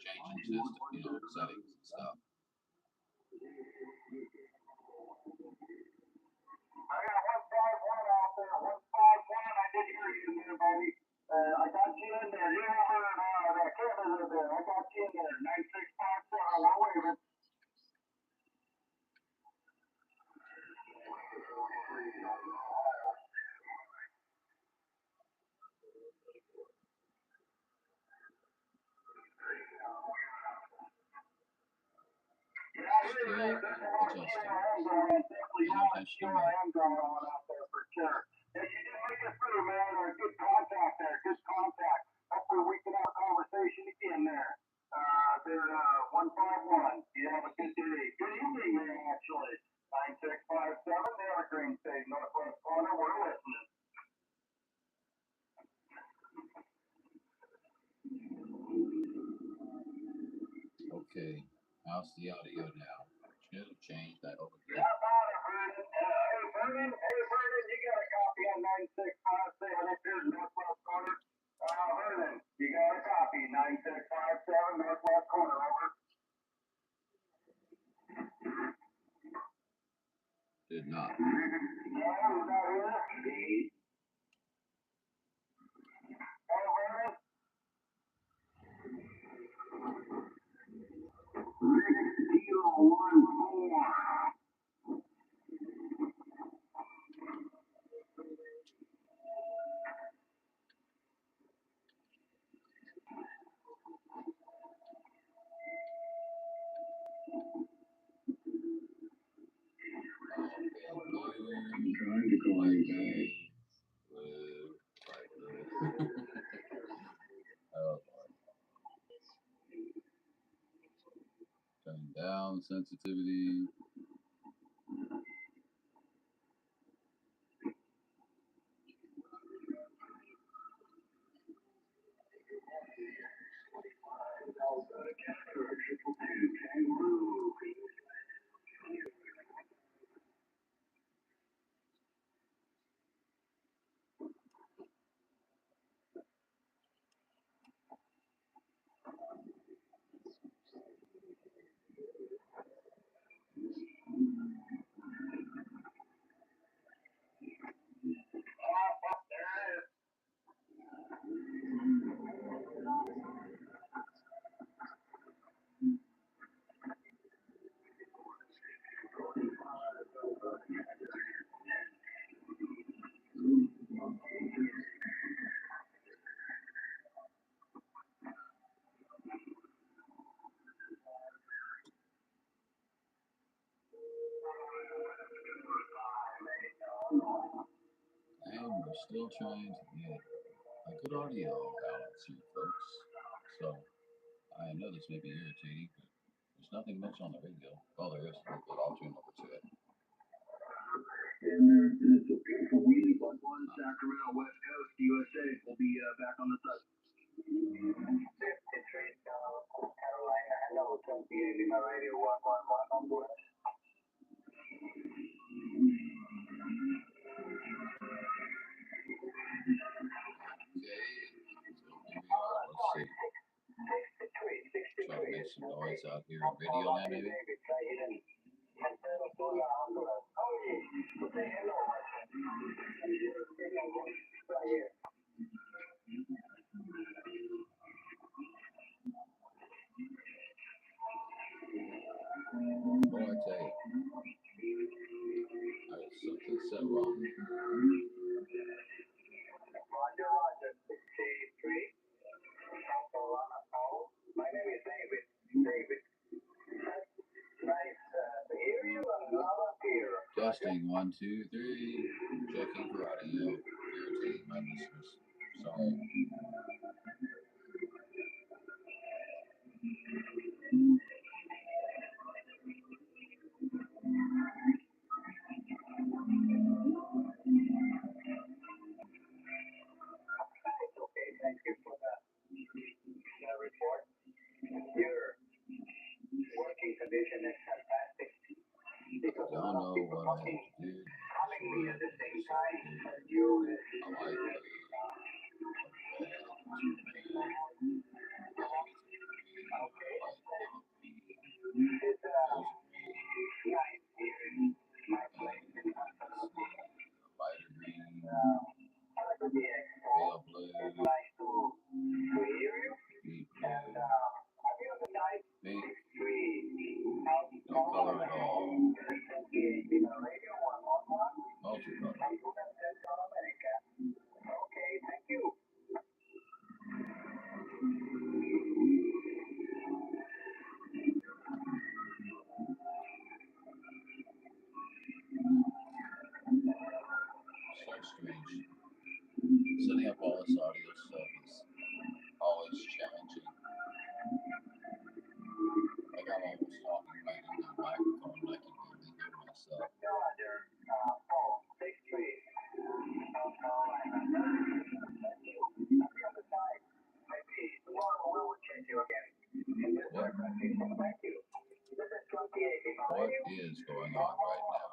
Changing system, settings and stuff. I got 151 out there. 151. I did hear you there, buddy. I got you in there. You're over at that camera there. I got you in there. 9657. We're waving. Still adjusting. Good contact there. Good contact. Hopefully we can have a conversation again there. They're 151. You have a good day. Good evening, man, actually. 9657, the Evergreen State, Northwest corner. We're listening. Okay, how's the audio now? Should have changed that over here. How about it, Vernon? Hey, Vernon, you got a copy on 9657 up here in Northwest corner? Vernon, you got a copy, 9657 Northwest corner, over. Did not. No, is that here? Hey, Vernon? Rick, 014. I'm trying to call you back. Oh, turn down sensitivity. I'm still trying to get a good audio balance here, folks. So I know this may be irritating, but there's nothing much on the radio. Well, there is, but I'll tune over to it. It's a beautiful week on Sacramento, West Coast, USA. We'll be back on the side. Carolina, hello, 28 in my radio 111 on board. Okay, so here we are. Let's see. Try to make some noise out here in radio land, maybe. Boy, I tell you, I was something so wrong. Roger, 63. My name is David. Nice to hear you and love up here. Testing 1, 2, 3. Checking for audio. Irritating my listeners. Sorry. Okay, thank you for that report. Your working condition is fantastic. Because a Don't lot of know people what I have to do. calling me at the same time as you. I like the Nice hearing my place in lighter green, pale blue, nice to hear you. deep And blue, I feel the nice pink, tree. no color at all, multicolor. Okay, thank you. So strange. Setting up all this audio stuff is always challenging. Like I'm almost talking right into the microphone and I can barely hear myself. Roger, 463. South Carolina. On the side. Maybe tomorrow we will check you again. What? Thank you. This is 28. What is going on right now?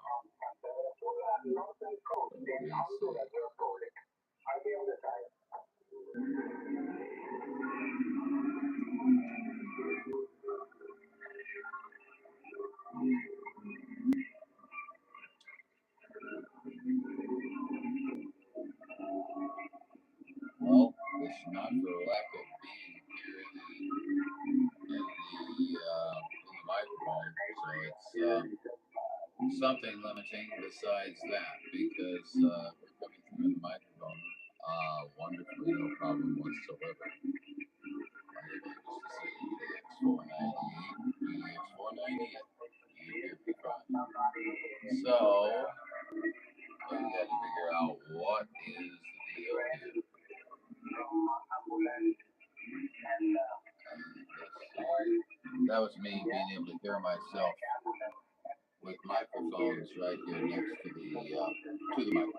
Let me see. I'll be on the side. Well, it's not for lack of being here in the microphone, so it's something limiting besides that, because we're coming through the microphone wonderfully, no problem whatsoever. My able to say EX498, EX498, you hear me fine. So, we got to figure out what is the deal here. That was me being able to hear myself with microphones right here next to the microphone.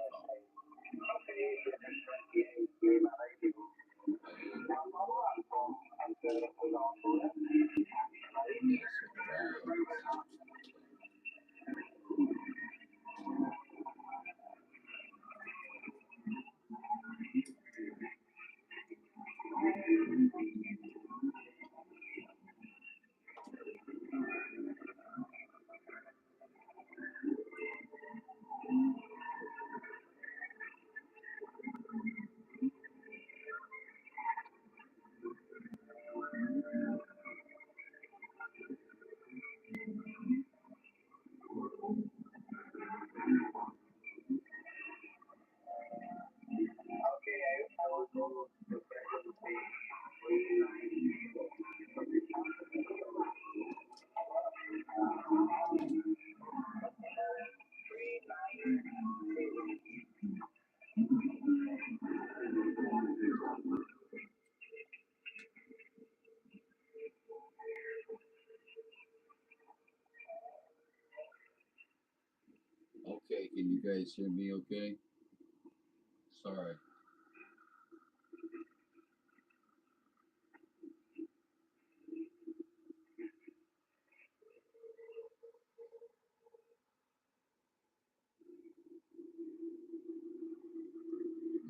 you guys hear me okay? Sorry.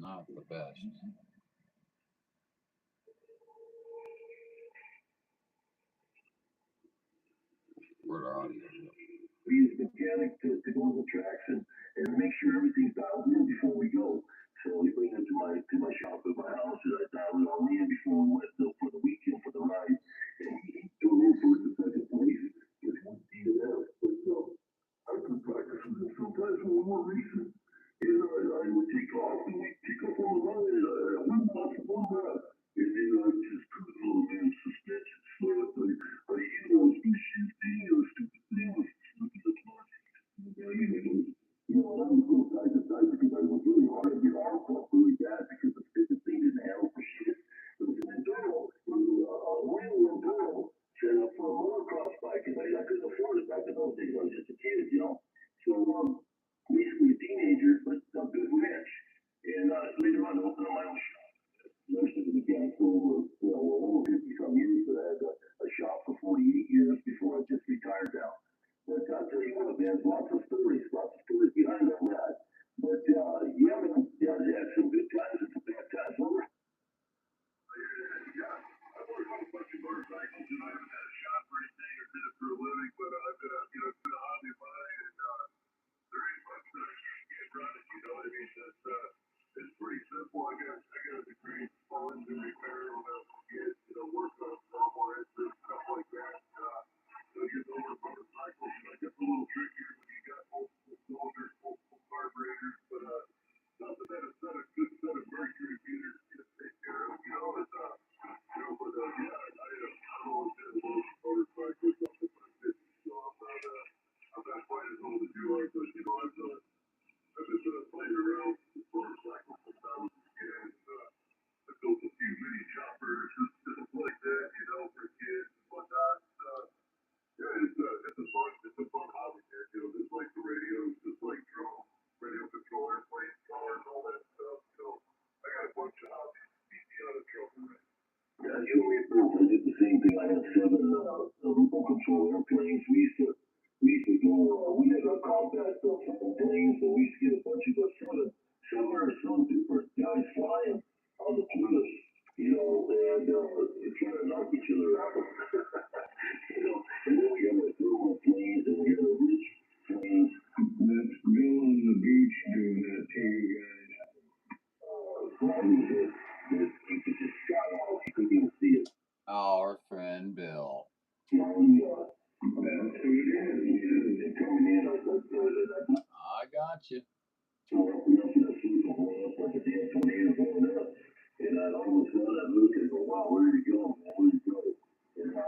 Not the best. Where'd our audio go? We use mechanic to go on the tracks and make sure everything's dialed in before we go. So we bring it to my shop at my house and I dial it all in before we went for the weekend for the ride. And he threw in first and second place. Just one DNF. But I've been practicing this sometimes when we're more recent. And I would take off and we'd take off on the run and I wouldn't watch one lap. And then I just cruise a little bit, suspension slip. I was do shifting or stupid things. I was going side to side because I was really hard to get off really bad because the stupid thing didn't handle for shit. It was an enduro, it was a real enduro set up for a motocross bike and I couldn't afford it back in those days. I was just a kid, So basically a teenager, but a good ranch. And later on I opened up my own shop. Most of the mechanics for over 50-some years, but I had a shop for 48 years before I just retired now. But I'll tell you what, man, lots of stories behind all that. But yeah, man, I had some good times and some bad times. Over. Yeah, I worked on a bunch of motorcycles and I haven't had a shop or anything or did it for a living, but I've been it's been a hobby of mine and there ain't much that I can't get running, you know what I mean? It's pretty simple. I got a degree in towing and repair when I was a kid, worked on lawnmower engines, stuff like that. Get over motorcycles, and it gets a little trickier when you got multiple cylinders, multiple carburetors, but nothing that it's not a good set of mercury meters to take care of, it's I've always been involved with motorcycles up in my 50s, so I'm not quite as old as you are, but I've been playing around with motorcycles since I was a kid, and I built a few mini choppers, just stuff like that, for kids and whatnot. Yeah, it's a fun hobby, man. Just like the radios, just like drones, radio control airplanes, cars, all that stuff. I got a bunch of hobbies. Beat me out of trouble, man. Yeah, I did the same thing. I had 7 remote control airplanes. We used to go. We had our combat planes, and we used to get a bunch of us some super guys flying on the Plutus, and trying to knock each other out. And then we have our thermal planes, and we have the rich planes. That's Bill on the beach doing that to you guys. You could just shot off. You couldn't even see it. Our friend Bill. I got you. And all of a sudden I look and go, wow, where did he go? Where did he go? And I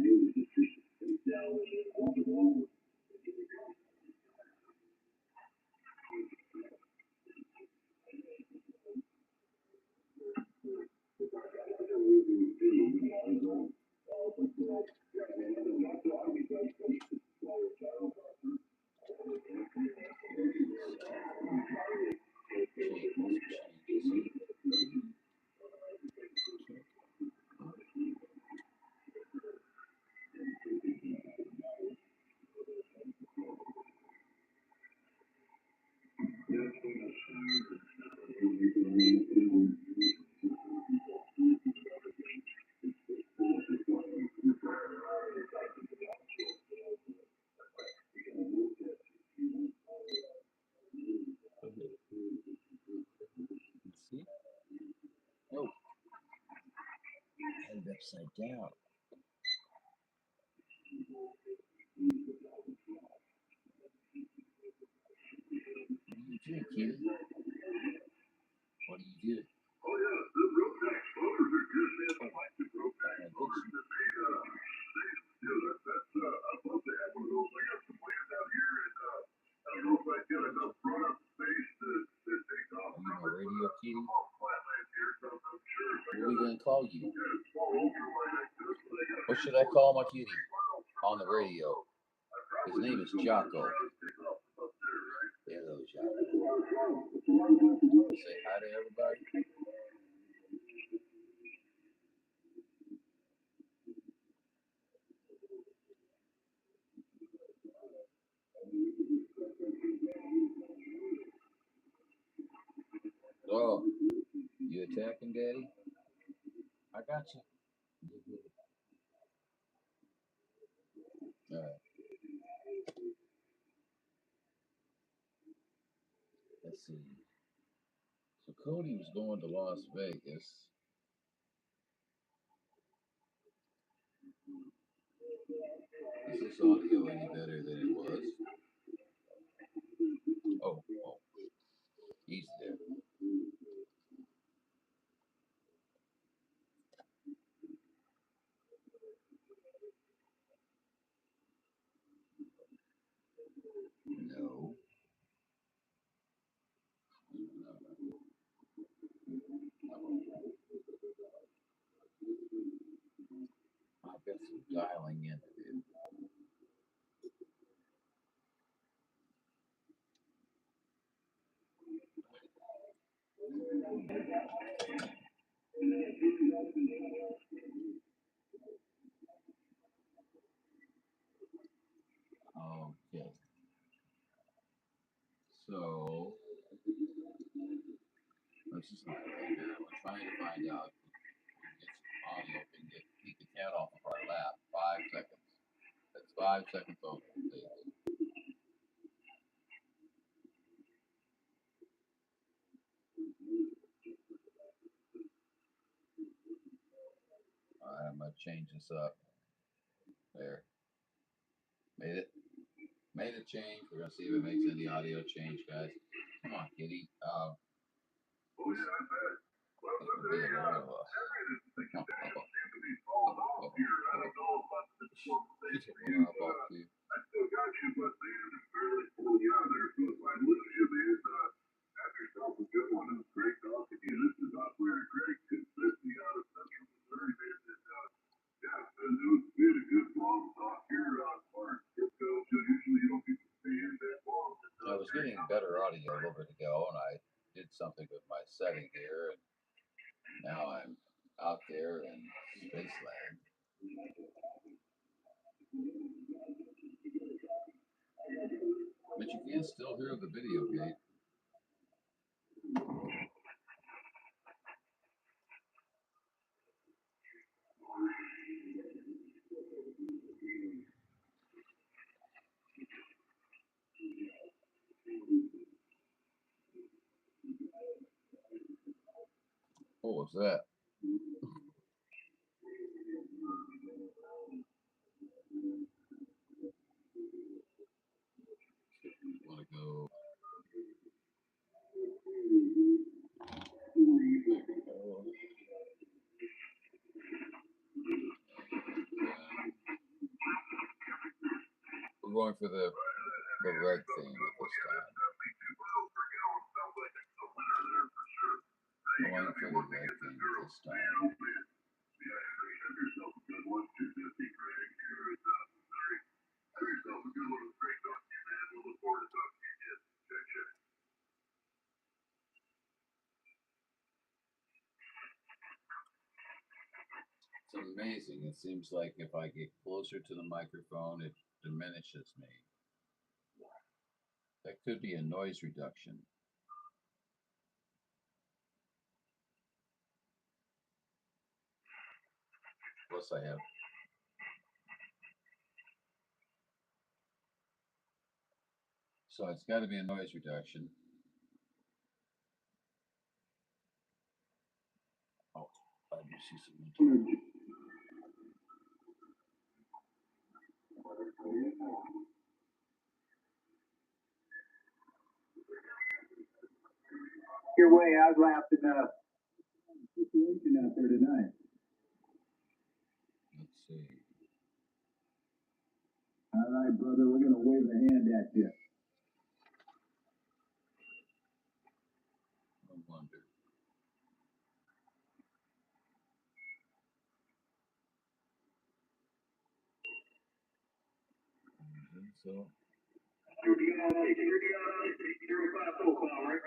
knew it was just pushing down and over and over. See? Oh. Head upside down. What do you do, kid? What do you do? Oh yeah, the road tax voters are just in like the road tax voters that I'd love to have one of those. I got some land out here and I don't know if I get enough front up space to take off. Are you on the radio, Kitty? Flatland here, so I'm sure if I What are we gonna call you? got a small ultralight like this, but I got What should I call my kitty on the radio? His name is Jocko. Hello, Jocko. Say hi to everybody. Oh, you attacking, Daddy? I got you. All right. Let's see. So Cody was going to Las Vegas. Is this audio any better than it was? Oh, he's there. No. I've got some dialing in to do. Okay. So, this is Highlander. We're trying to find out if we can get some audio, if we can keep the cat off of our lap. 5 seconds. That's 5 seconds over, please. Alright, I'm gonna change this up. There. Made it. Made a change. We're gonna see if it makes any audio change, guys. Come on, kitty. This would be a little, I was getting better audio a little bit ago, and I did something with my setting here, and now I'm out there in Spaceland. But you can still hear the video gate. What was that? Want to go? We're going for the red theme at this time. Going for the red theme at this time. It's amazing. It seems like if I get closer to the microphone, it diminishes me. That could be a noise reduction. Plus I have. So it's got to be a noise reduction. Oh, I do see some. Your way, I was laughing up. Situation out there tonight. Let's see. All right, brother, we're gonna wave a hand at you. I wonder. So. You're 05 profile, right?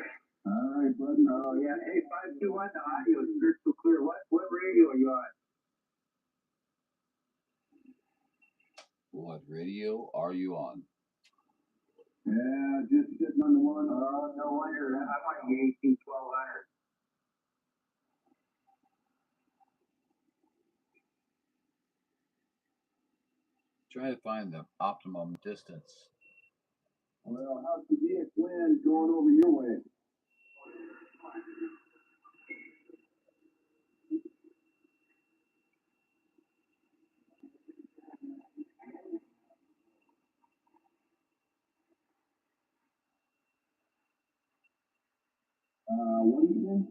All right, buddy. Oh, yeah. Hey, 521, the audio is crystal clear. What radio are you on? What radio are you on? Yeah, just sitting on the one. Oh, no wonder. I'm on the 18-1200. Trying to find the optimum distance. Well, how's the DX wind going over your way? What do you think?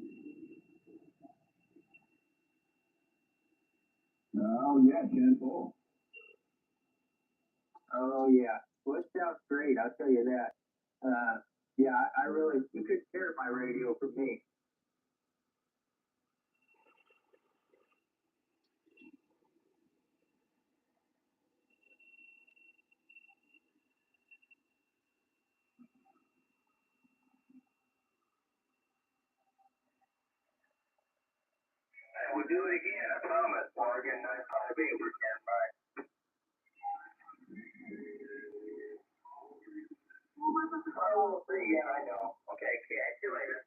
Oh, yeah, Gentle. Oh, yeah. Well, it sounds great, I'll tell you that. Yeah, I really, you could share my radio for me. We'll do it again, I promise. Morgan 958, we're standing by. Oh, we'll see, yeah, I know. Okay, catch you later.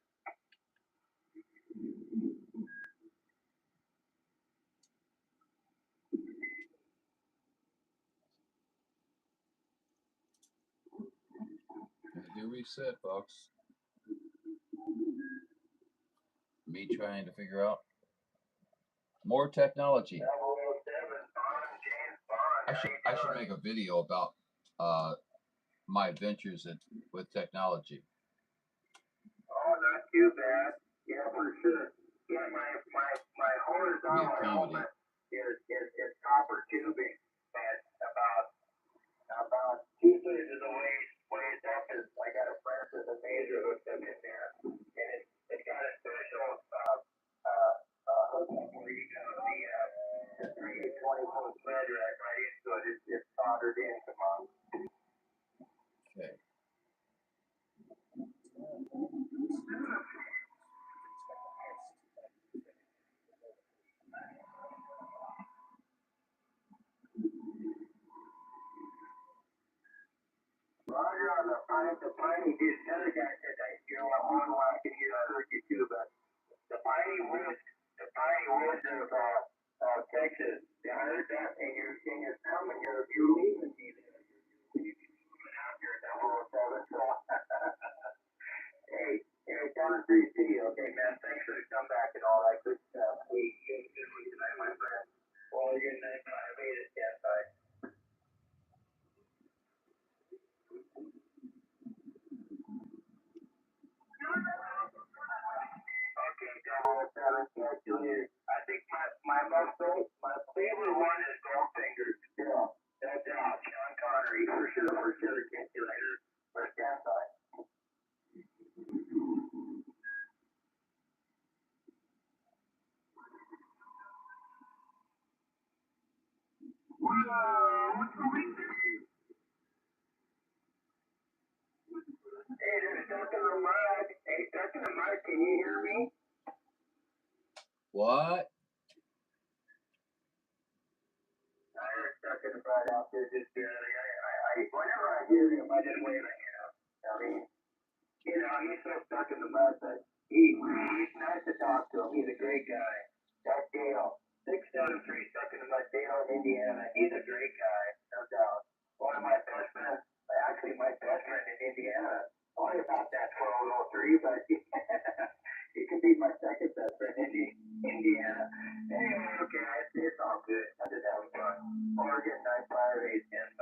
Do reset, folks. Me trying to figure out more technology. I should make a video about my adventures with technology. Oh, not too bad. Yeah, for sure. Yeah, my horizontal helmet is copper tubing, and about 2/3 of the ways up is I got a friend with a major hooked up in there, and it's got a special hookup where you go the 320-foot thread right into it. It's soldered in. Come on. Okay. Roger on the piney did. The other guy said that I wonder why I could hear I heard you too, but the piney woods of Texas. Yeah, I heard that, and you're coming. You're leaving me there. You're coming out here at 007. So, hey, down in 3C. Okay, man. Thanks for the comeback and all that good stuff. Hey, you have a good one tonight, my friend. Well, you're 958 at 10. Okay, 007, catch you later. I think my favorite one is Goldfinger. Yeah, no doubt. Sean Connery, for sure. Catch you later. First down side. Hey, there's stuck in the mud. Hey, stuck in the mud. Can you hear me? What? I heard stuck in the mud out there just barely. Whenever I hear him, I just wave at him. I mean, he's so stuck in the mud, but he's nice to talk to him. He's a great guy. That's Dale. 673 stuck in the mud, Dale, Indiana. He's a great guy, no doubt. One of my best friends, actually my best friend in Indiana. Only about that 1203, but he could be my second best friend in Indiana. Anyway, okay, it's all good. I just having fun. Oregon 958 10.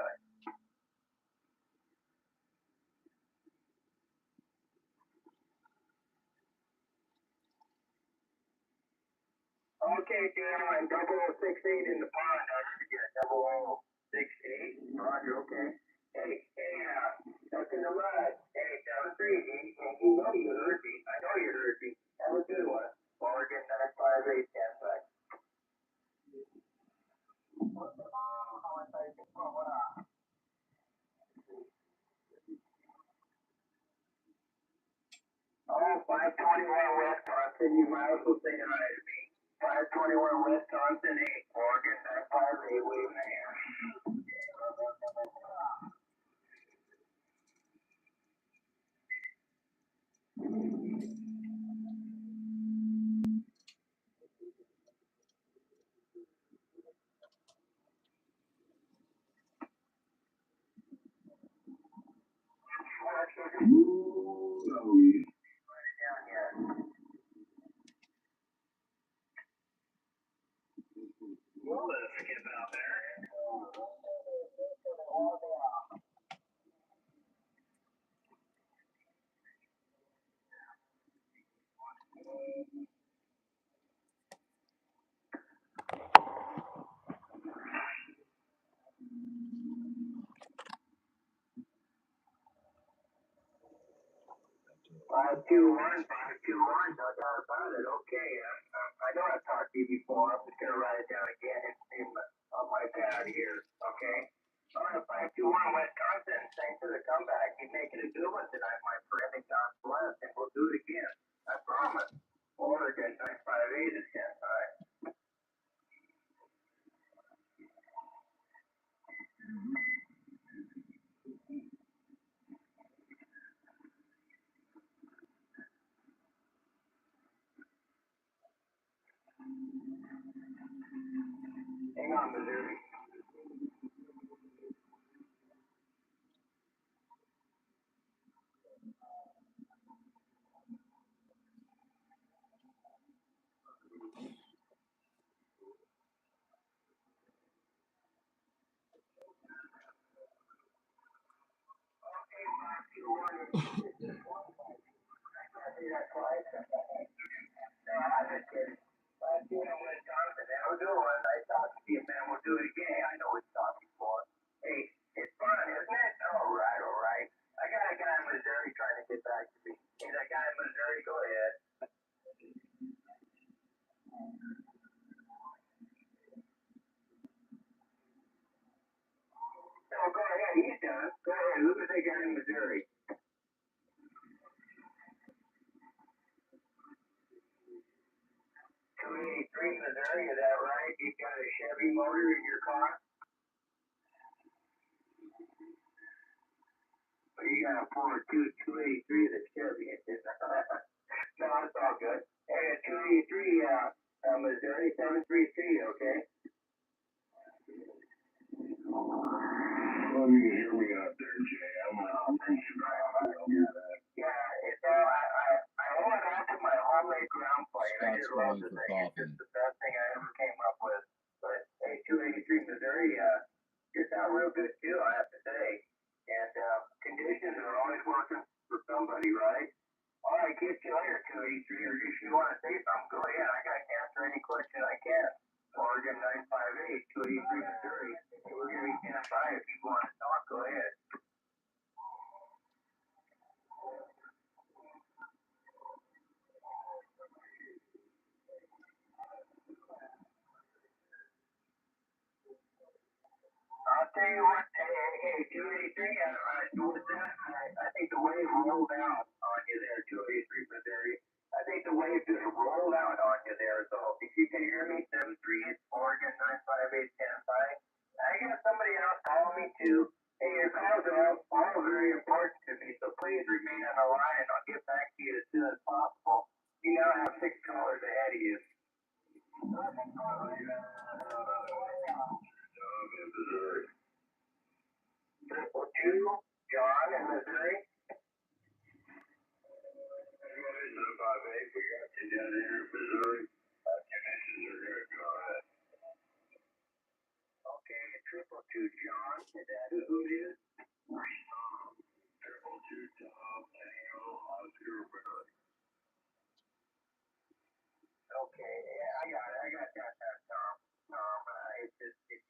Okay, Dan, I'm 0068 in the pond. I should get 0068. Roger, okay. Hey, stuck in the mud. Hey, 73, you know you heard me. I know you heard me. Have a good one. Oregon 958 10. Oh, 5 Can you also say hi to me? 521 Wisconsin 8, Oregon 958, wave man. Five two one, no doubt about it. Okay, I know I've talked to you before. I'm just gonna write it down again on my pad here. Okay. All right, 521 Wisconsin. Thanks for the comeback. You're making a good one tonight, my friend. And God bless, and we'll do it again. I promise. Oregon 958 is 10. All right. Hang on, Missouri. We'll do it. I talked to you, man. We'll do it again. I know what you're talking for. Hey, it's fun, isn't it? All right, all right. I got a guy in Missouri trying to get back to me. Hey, that guy in Missouri, go ahead. No, go ahead. He's done. Go ahead. Who's the guy in Missouri? 283 Missouri, is that right? You got a Chevy motor in your car? Well, you got a Ford 283 that's Chevy. No, it's all good. Hey, 283, Missouri 733, okay? Well, you can hear me out there, Jay. I'm gonna bring you back. Yeah, it's all, I went out to my homemade ground plane. I Scott's just love going the for thing. It's coffee. just the best thing I ever came up with. But hey, 283 Missouri, you sound real good too, I have to say. And conditions are always working for somebody, right? All right, get you later, 283. Or if you want to say something, go ahead. I got to answer any question I can. Oregon 958, 283 Missouri. We're going to be standing by if you want to talk. Go ahead. I'll tell you what, hey, 283, with that, I think the wave rolled out on you there, 283 Missouri. I think the wave just rolled out on you there, so if you can hear me, 738 Oregon 958 I got somebody else calling me too. Hey, your calls are all very important to me, so please remain on the line. I'll get back to you as soon as possible. You now have 6 callers ahead of you. Missouri. 222, John in Missouri. Anyways, 758, we got you down here in Missouri. Conditions are good. Go ahead. Okay, 222, John. Is that who it is? 222, Tom, Daniel, Oscar, Barry. Okay, yeah, I got that, Tom. It's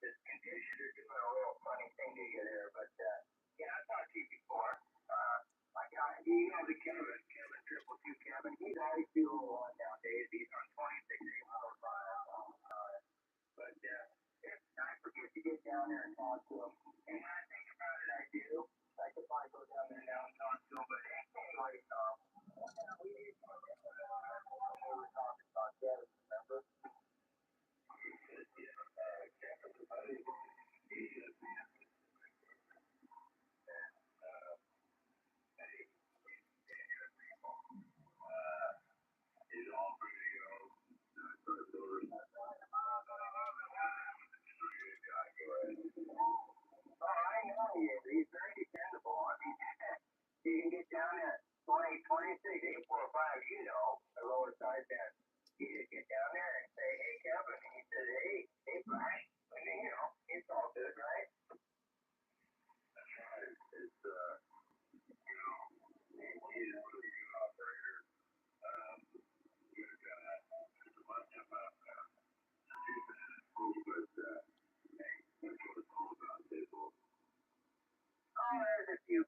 just conditions are doing a little funny thing to you there, but yeah, I talked to you before. My guy, you know the Kevin, 222 Kevin. He's always feeling one nowadays. He's on 26 miles per hour. But I forget to get down there and talk to him. And when I think about it, I do. I could probably go down there now and talk to him. But anyway, Tom, we need to talk about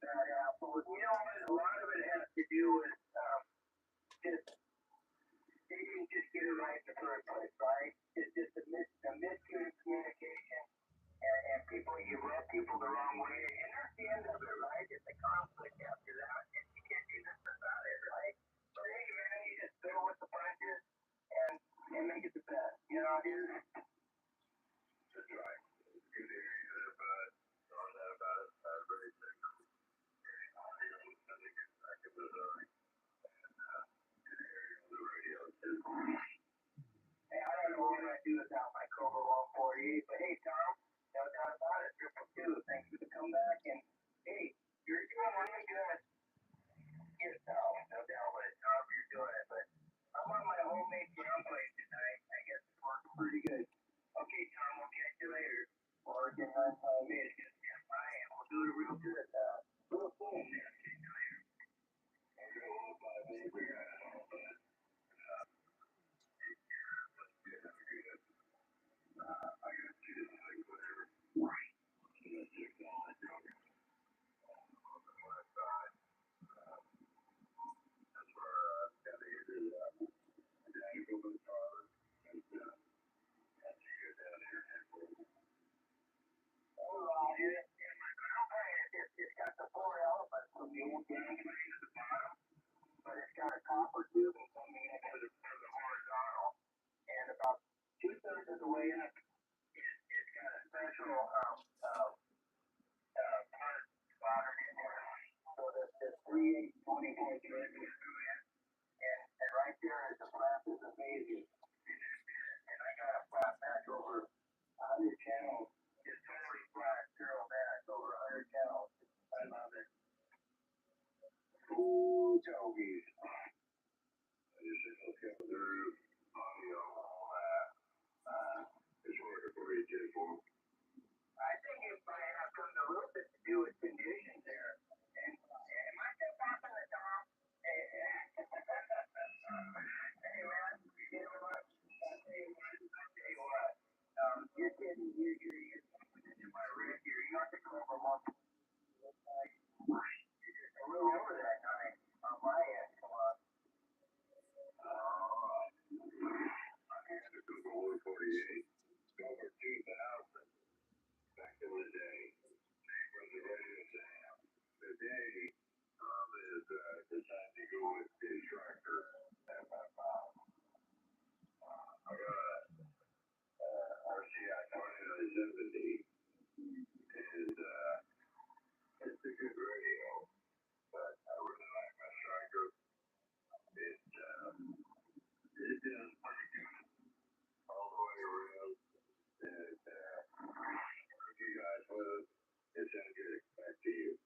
bad apples. You know what? A lot of it has to do with just they didn't just get it right in the first place, right? It's just a miscommunication, and people, you rub people the wrong way, and that's the end of it, right? It's a conflict after that, and you can't do nothing about it, right? But hey, man, you just go with the punches and make it the best. You know, dude. That's right. Good to hear you there, bud. Knowing that about it, I really think back in Missouri, and good to hear you on the radio too. Hey, I don't know what I'd do without my Cobra 148, but hey, Tom, no doubt about it, triple two. Thanks for the comeback, and hey, you're doing really good. Yes, Tom, no doubt about it, Tom, you're doing it, but I'm on my homemade ground plate tonight. I guess it's working pretty good. Okay, Tom, we'll catch you later. Oregon 958 is going to stand by, and we'll do it real good. Real cool, man. Catch you later. Okay, well, bye, baby. We got it all, but I got to do like whatever. That's just all I'm doing. On the west side, that's where got to get it up. Daniel and Tyler, and that's you down here. Oh, yeah, my ground plate, it's got the four elements from the old ground plate at the bottom, but it's got a copper tubing coming in for the horizontal, and about 2/3 of the way up, it's got a special part bottom in there. So there's 3/8 20-volt thread goes through it, and right there is the flap is amazing. And I got a flat match over 100 channels. It's totally flat, zero match over 100 channels. I love it. Ooh, Toby. I just think let's go through audio, all that. It's working pretty good for me. I think it might have something a little bit to do with conditions there. And it might just happen to Tom. Hey, hey, man, you know what? I'll tell you what. You're getting, you're in my rig here. You have to go over one. You're just a little over that night on my end. Come on. I had a Google 148, over 2,000 back in the day. Was the radio sound. Today, Tom is deciding to go with his tractor. I got a RCI 2970, and it's a good radio, but I really like my striker. It does pretty good all the way around, and if you guys would, it sounds good. Back to you.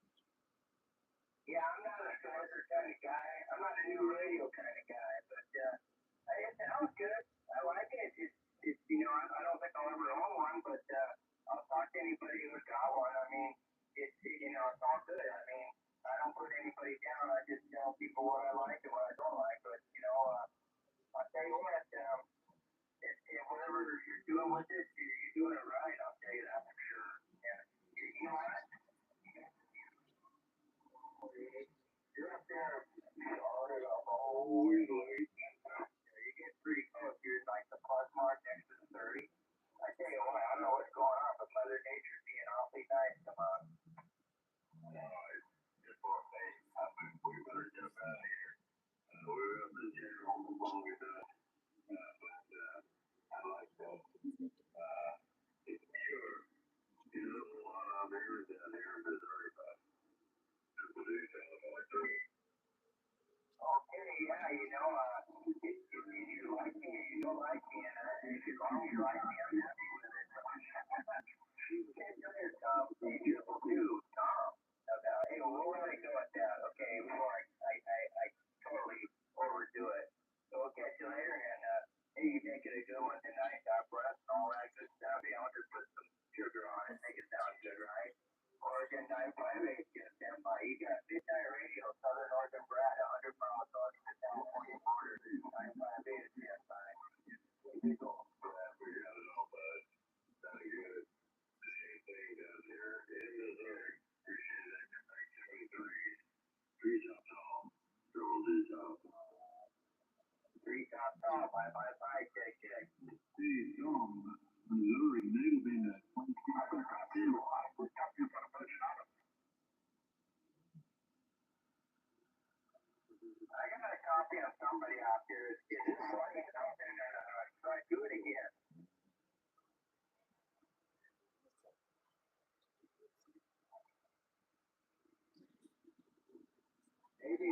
Yeah, I'm not a striker kind of guy. I'm not a new radio kind of guy, but it sounds good. I like it. It's you know, I don't think I'll ever own one, but I'll talk to anybody who's got one. I mean, you know, it's all good. I mean, I don't put anybody down. I just tell people what I like and what I don't like. But you know, I'll tell you what, whatever you're doing with it, you're doing it right. I'll tell you that for sure. Yeah, you know what? You're up there, started up all the way. You get pretty close. You're like the plus mark next to the 30. I tell you what, I don't know what's going on, but Mother Nature's being awfully nice. Come on. No, it's for me. I think we better get up out of here. We're up the general long enough, but I like that. It's pure. You know, there's a lot of areas down here in Missouri, but triple D Illinois. Okay, yeah, you know, if you like me or you don't like me, and as long as you like me, I'm happy with it. Okay, go ahead, Tom. Hey, triple two, Tom. Hey, we'll let it go at that. Okay, before I totally overdo it. So we'll catch you later, and hey, you make it a good one tonight. God bless and all that good stuff. You know, just put some sugar on it, make it sound good, right? Oregon 958, just stand by. You got Midnight Radio, Southern Oregon Brad, 100 miles north of the California border. 958, stand by. We got it all, bud. off. I check. See, Missouri, they've been a 22. I got a copy of somebody out there that's getting money something and try to do it again. Maybe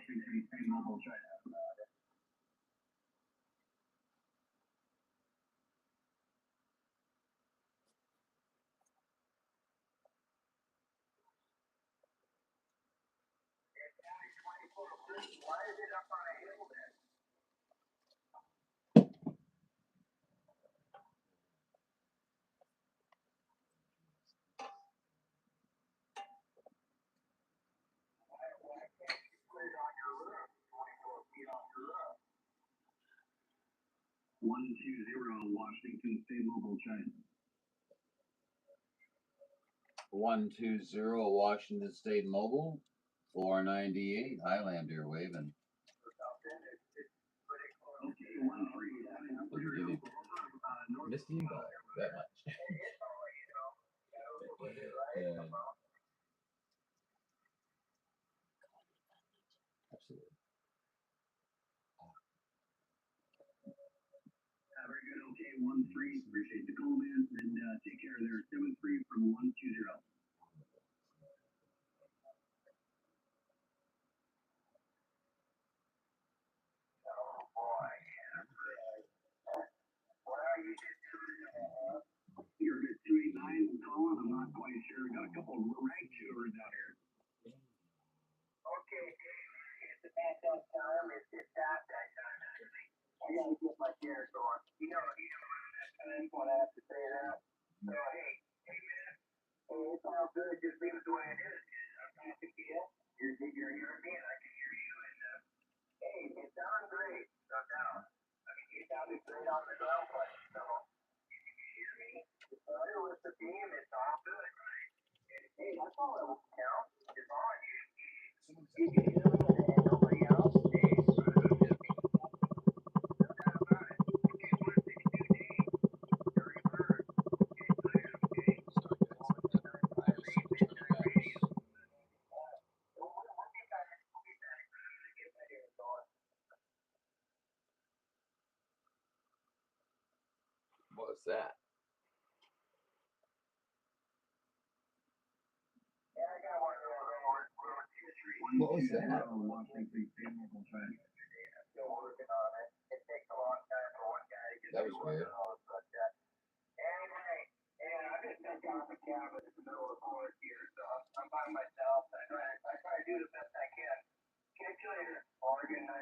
Washington State Mobile China. Why is it up on a hill then? Why can't you put it on your roof? 24 feet off your roof. 120 Washington State Mobile China. 120 Washington State Mobile. 498 Highlander waving. Okay, 13. Misty and ball, that much. Yeah. Absolutely. Very good. Okay, 13. Appreciate the call, man. And take care there. 73 from 120. You're at 289 calling. I'm not quite sure. Got a couple of rank shooters out here. Okay, it's the backup time. It's just that time. I gotta get my gear going. You know that time when I have to say that. So hey man, it's all good. Just leave it the way it is. I'm talking to you. You're hearing me, and I can hear you. And hey, it sounds great. No doubt. I mean, you sounded great on the ground play. So you can hear me. The starter with the team. It's all good, right? And hey, that's all that will count. As long as you can hear me and nobody else. Hey, What was that? What was that? That was weird. Anyway, I'm just sitting down in the cabin in the middle of the forest here, so I'm by myself. I try to do the best I can. Catch you later. Oregon 9.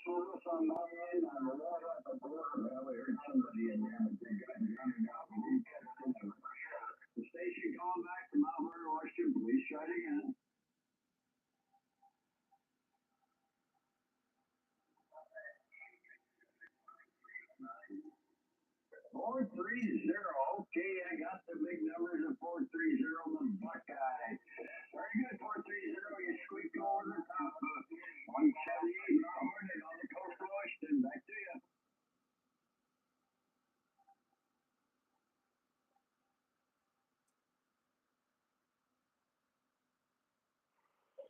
service on my end, on the water at the border. Well, we heard somebody in there, but they got drowned out. We didn't catch them for sure. The station calling back from Mount Vernon, Washington. Please try it again. 430. Okay, I got the big numbers of 430, the Buckeye. Very good, 430. You squeaked over the top of 178 Hornet on the coast of Washington. Back to you.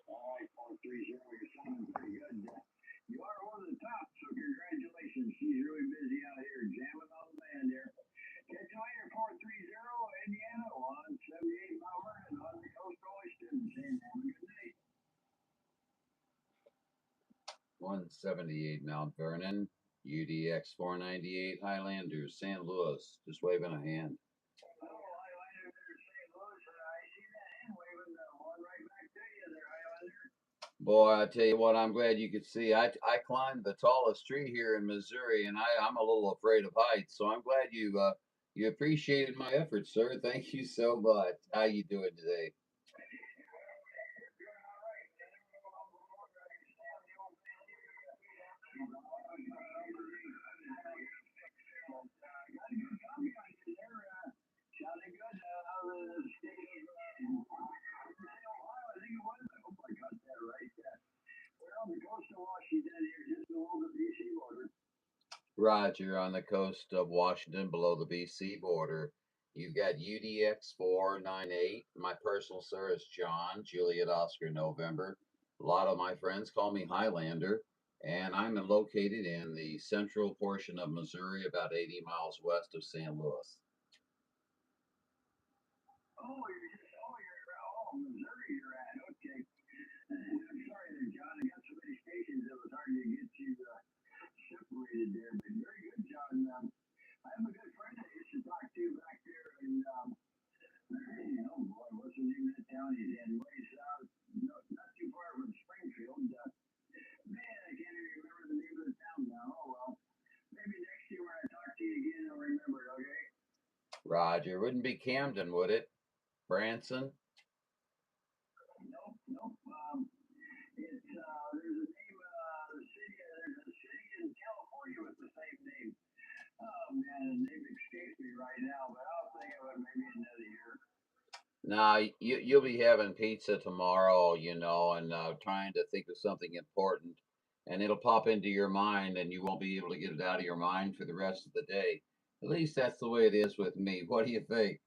All right, 430. You're sounding pretty good. You are over the top, so congratulations. She's really busy out here jamming on the band here. Catch you later, 430 Indiana, 178 Mount Vernon on the coast of Washington. Saying have a good day. 178 Mount Vernon, UDX 498 Highlander, St. Louis. Just waving a hand. Oh, Highlander there, St. Louis. I see that hand waving one right back to you there, Highlander. Boy, I tell you what, I'm glad you could see. I climbed the tallest tree here in Missouri, and I'm a little afraid of heights. So I'm glad you appreciated my efforts, sir. Thank you so much. How you doing today? Roger, on the coast of Washington, below the BC border. You've got UDX 498. My personal sir is John, Juliet Oscar November. A lot of my friends call me Highlander, and I'm located in the central portion of Missouri, about 80 miles west of St. Louis. Missouri you're at. Okay. I'm sorry there, John. I got so many stations it was hard to get you separated there, but very good, John. I have a good friend I used to talk to back there in, oh boy, what's the name of that town he's in? Way south, no, not too far from Springfield. Man, I can't even remember the name of the town now. Oh well, maybe next year when I talk to you again, I'll remember it, okay? Roger. Wouldn't be Camden, would it? Branson? Nope, nope. It's there's a name, there's a city in California with the same name. Oh man, the name escapes me right now, but I'll think of it maybe another year. Nah, you'll be having pizza tomorrow, and trying to think of something important, and it'll pop into your mind, and you won't be able to get it out of your mind for the rest of the day. At least that's the way it is with me. What do you think?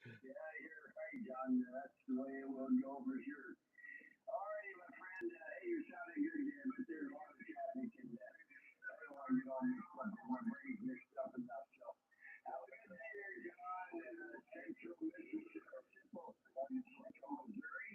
Yeah, you're right, John. That's the way it will go for sure. All righty, my friend. Hey, you're sounding good there, but there's a lot of traffic in there. I don't want to get all mixed up. My brain's mixed up enough. So, have a good day there, John. Central Mississippi, Central Missouri.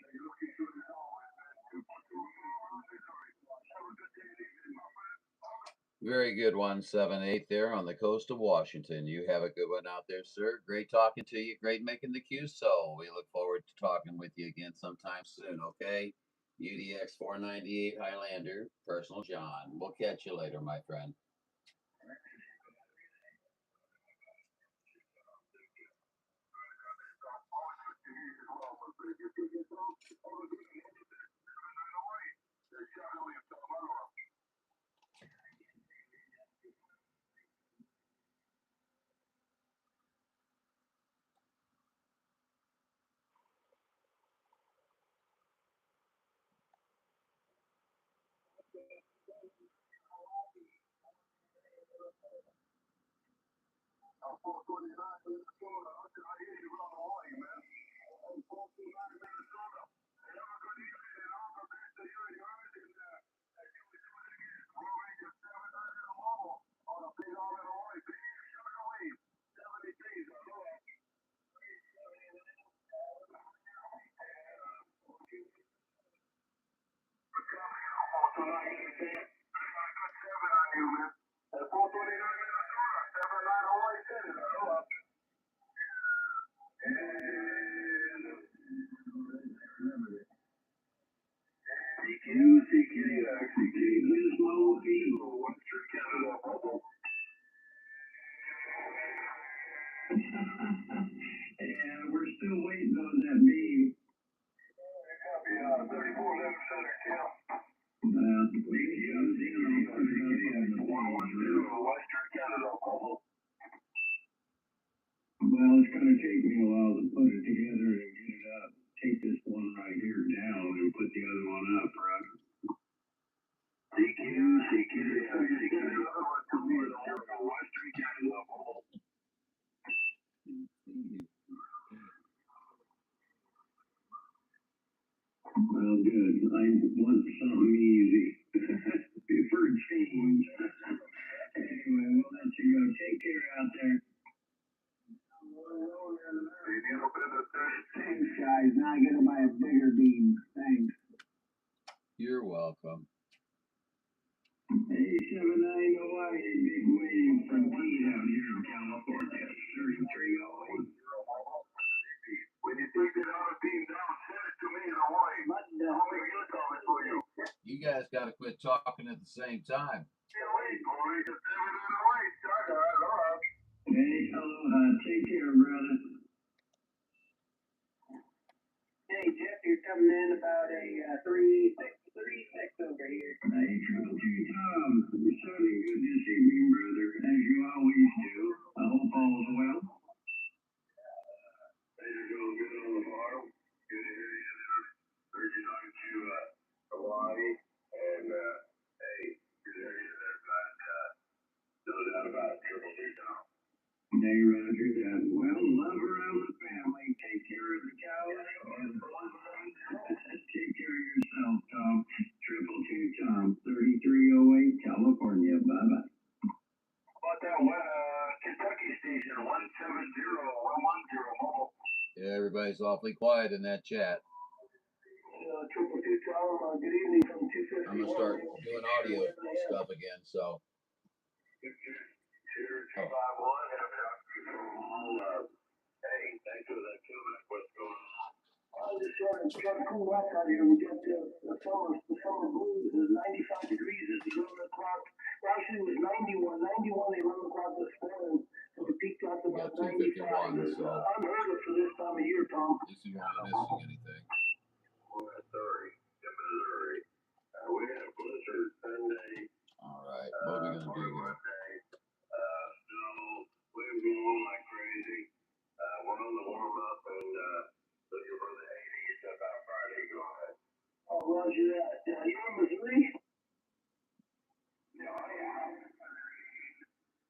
Very good 178 there on the coast of Washington. You have a good one out there, sir. Great talking to you. Great making the QSO. We look forward to talking with you again sometime soon, okay? UDX 498 Highlander, personal John. We'll catch you later, my friend. Western Canada. And we're still waiting on that beam. Copy, 3411 Center, Tim. Western Canada. Well, it's going to take me a while to put it together and get it up. Take this one right here down and put the other one up, right? CQ, Western Canada. Well, good. I want something easy. For a change. Anyway, we'll let you go. Take care out there. Thanks, guys. Now I gotta buy a bigger beam. Thanks. You're welcome. 879 Hawaii, big wave from Pete out here in California. 3308. When you take that other beam down, send it to me in Hawaii. I'll make it comment for you. You guys got to quit talking at the same time. Hey, aloha. Take care, brother. Hey, Jeff, you're coming in about a 3636 over here. Hey, Triple T Tom. You're sounding good this evening, brother, as you always do. I hope all is well. Things are going good on the farm. Good area there. Urging on to Hawaii. And, hey, good area there, but no doubt about it, Triple T Tom. Hey, Roger that. Well, love around the family. Take care of the cows. And take care of yourself, Tom. Triple T Tom, 3308 California. Bye-bye. About that Kentucky station, 170-110 mobile. Yeah, everybody's awfully quiet in that chat. Triple T Tom, good evening from 251. I'm gonna start doing audio stuff again. So. Hey, thanks for that comment. What's going on? I'm just trying to cool off out here. We got the summer blues. It's 95 degrees at 11 o'clock. Actually, it was 91 at 11 o'clock this morning. So we peaked out to We got about 95. 251, so Unheard of for this time of year, Tom. at least you weren't missing anything. Missouri. We had a blizzard Sunday. All right, what are we gonna do here? Snow, wind blowing like crazy. We're on the warm up and looking for the 80s about Friday. Go ahead. Oh, roger that. You in Missouri? No, yeah.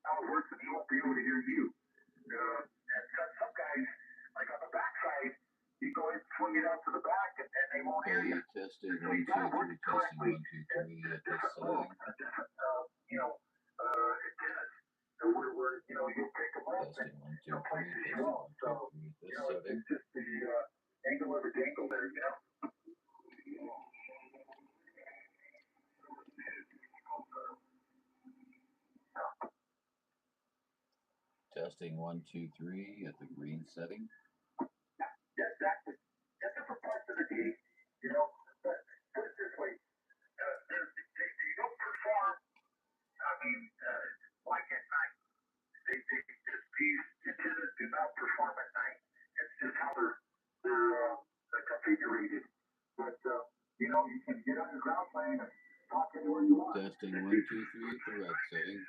How it works is you won't be able to hear you. And some guys, like on the backside, you go in, swing it out to the back, and they won't hear Okay, you. testing 1 2 3, testing 1 2 3 at this setting. Antennas. So we're you'll pick them up Testing 1 2 3, places you testing won't. 1 So, 2 3 at this setting. it's just the angle of the dangle there, Testing 1 2 3 at the green setting. That's different parts of the day, but put it this way, they don't perform, like at night. These antennas do not perform at night. It's just how they're configured. But, you can get on the ground plane and talk anywhere you want. Testing 1 2 3 at the red setting.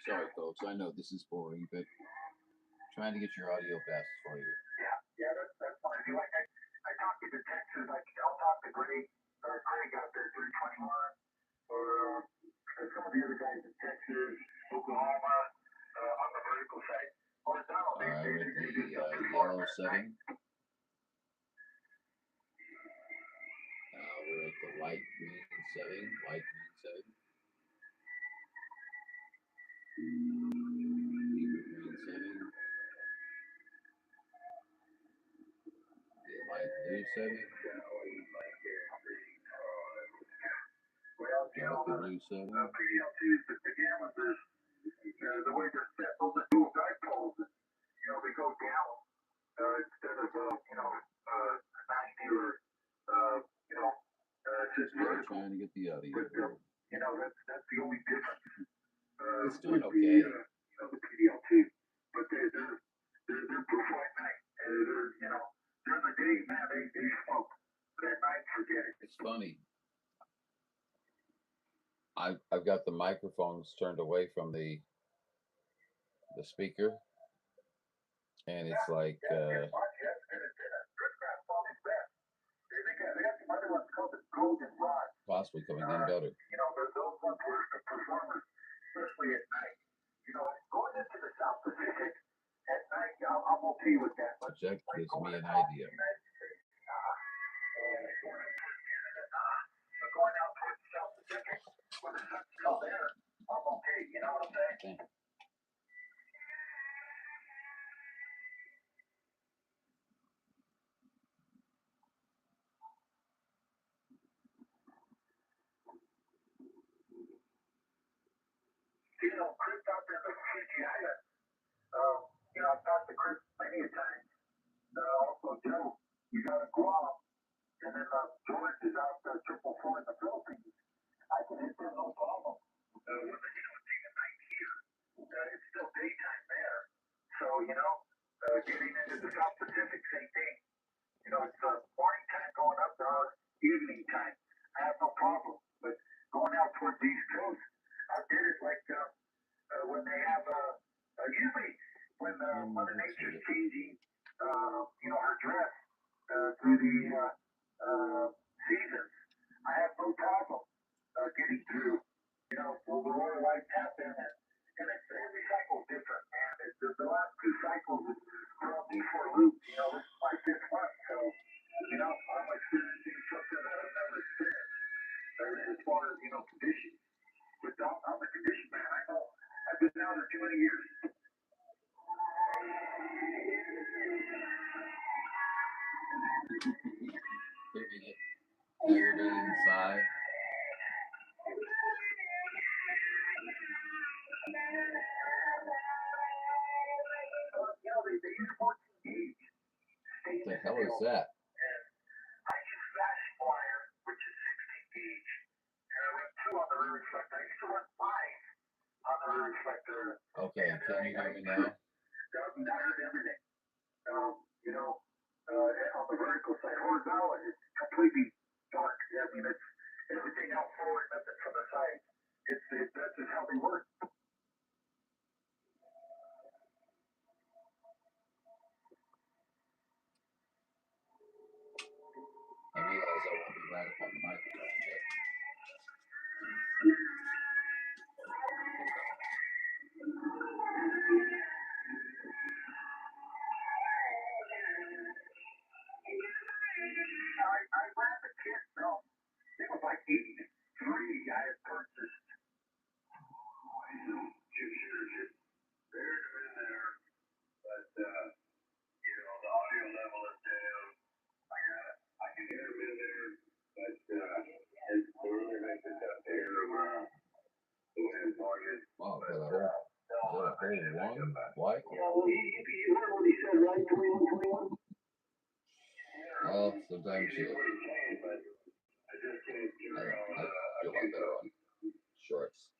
Sorry, folks, I know this is boring, but trying to get your audio passes for you. Yeah, that's fine. I talked to Texas. I'll talk to Greg out there, 321, or some of the other guys in Texas, Oklahoma, on the vertical side. All right, we're at the yellow setting. We're at the light green setting. Deeper green setting. The light blue setting. Dark blue setting. Again, with this, the way they're set, those are dual dipoles. They go down instead of 90 or 10 Still trying to get the audio. You know, that's the only difference. It's doing okay. The PDL2, but they're proof white night. They're, you know, during the day, man, they smoke. But at night, forget it. It's funny. I've got the microphones turned away from the speaker, and it's like possibly coming in better. You know, those ones were the performers, especially at night. You know, going into the South Pacific at night, I'm okay with that. But Project gives me an idea. Going out towards the South Pacific, when the sun's still there, I'm okay. You know what I'm saying? Okay. You know, Chris out there in the Fiji Islands, you know, I've talked to Chris many a times. Also, Joe, he's out of Guam, and then George is out there 444 in the Philippines. I can hit them no problem. When you know, it's even night here, it's still daytime there. So, you know, getting into the South Pacific, same thing. You know, it's morning time going up to evening time. I have no problem. But going out towards the East Coast, I did it like when they have usually when Mother Nature's changing, you know, her dress through the seasons. I have no problem getting through. You know, the royal white tap in it, and it's every cycle's different. And it's the last two cycles from before loop. You know, this is my 5th month, so you know, I'm experiencing something that I've never experienced as far as, you know, conditions. But I'm a condition man. I know I've been out there too many years. Aggravating inside. You know, they use 14 gauge. What the hell is that? I use flash wire, which is 16 gauge. And I run 2 on the rear reflector. I used to run 5 on the rear reflector. Okay, can you hear me now? I heard everything. You know, on the vertical side, horizontal, it's completely dark. I mean, it's everything out forward, nothing from the side. That's just how they work. I realize I won't be right up on the microphone yet. I ran the kit, no. It was like 83 I had purchased. They're in there, but, you know, the audio level is down. I can hear them in there, but, it's really making that air around. Wow, is that a whole one? Why? Yeah, well, you heard what he said, right? 21. Well, sometimes you. I feel like better on shorts.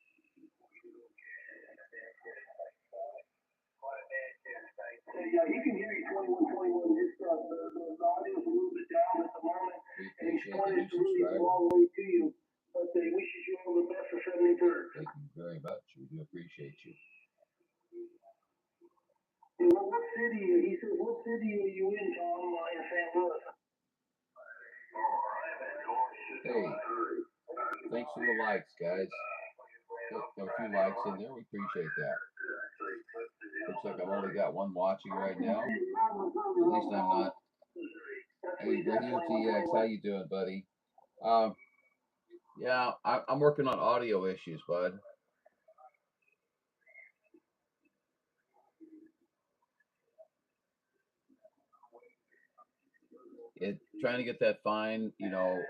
Yeah, he can hear you 21. Just the audio is a little bit down at the moment. We And he's appreciate pointed the to really subscriber. long way to you. But he wishes you all the best for 73rd. Thank you very much. We do appreciate you. What city? He says, what city are you in, Tom? In St. Louis. Hey, thanks for the likes, guys. Got a few likes in there. We appreciate that. Looks like I've only got one watching right now. At least I'm not. Hey, Radio TX, how you doing, buddy? Yeah, I'm working on audio issues, bud. Trying to get that fine, you know,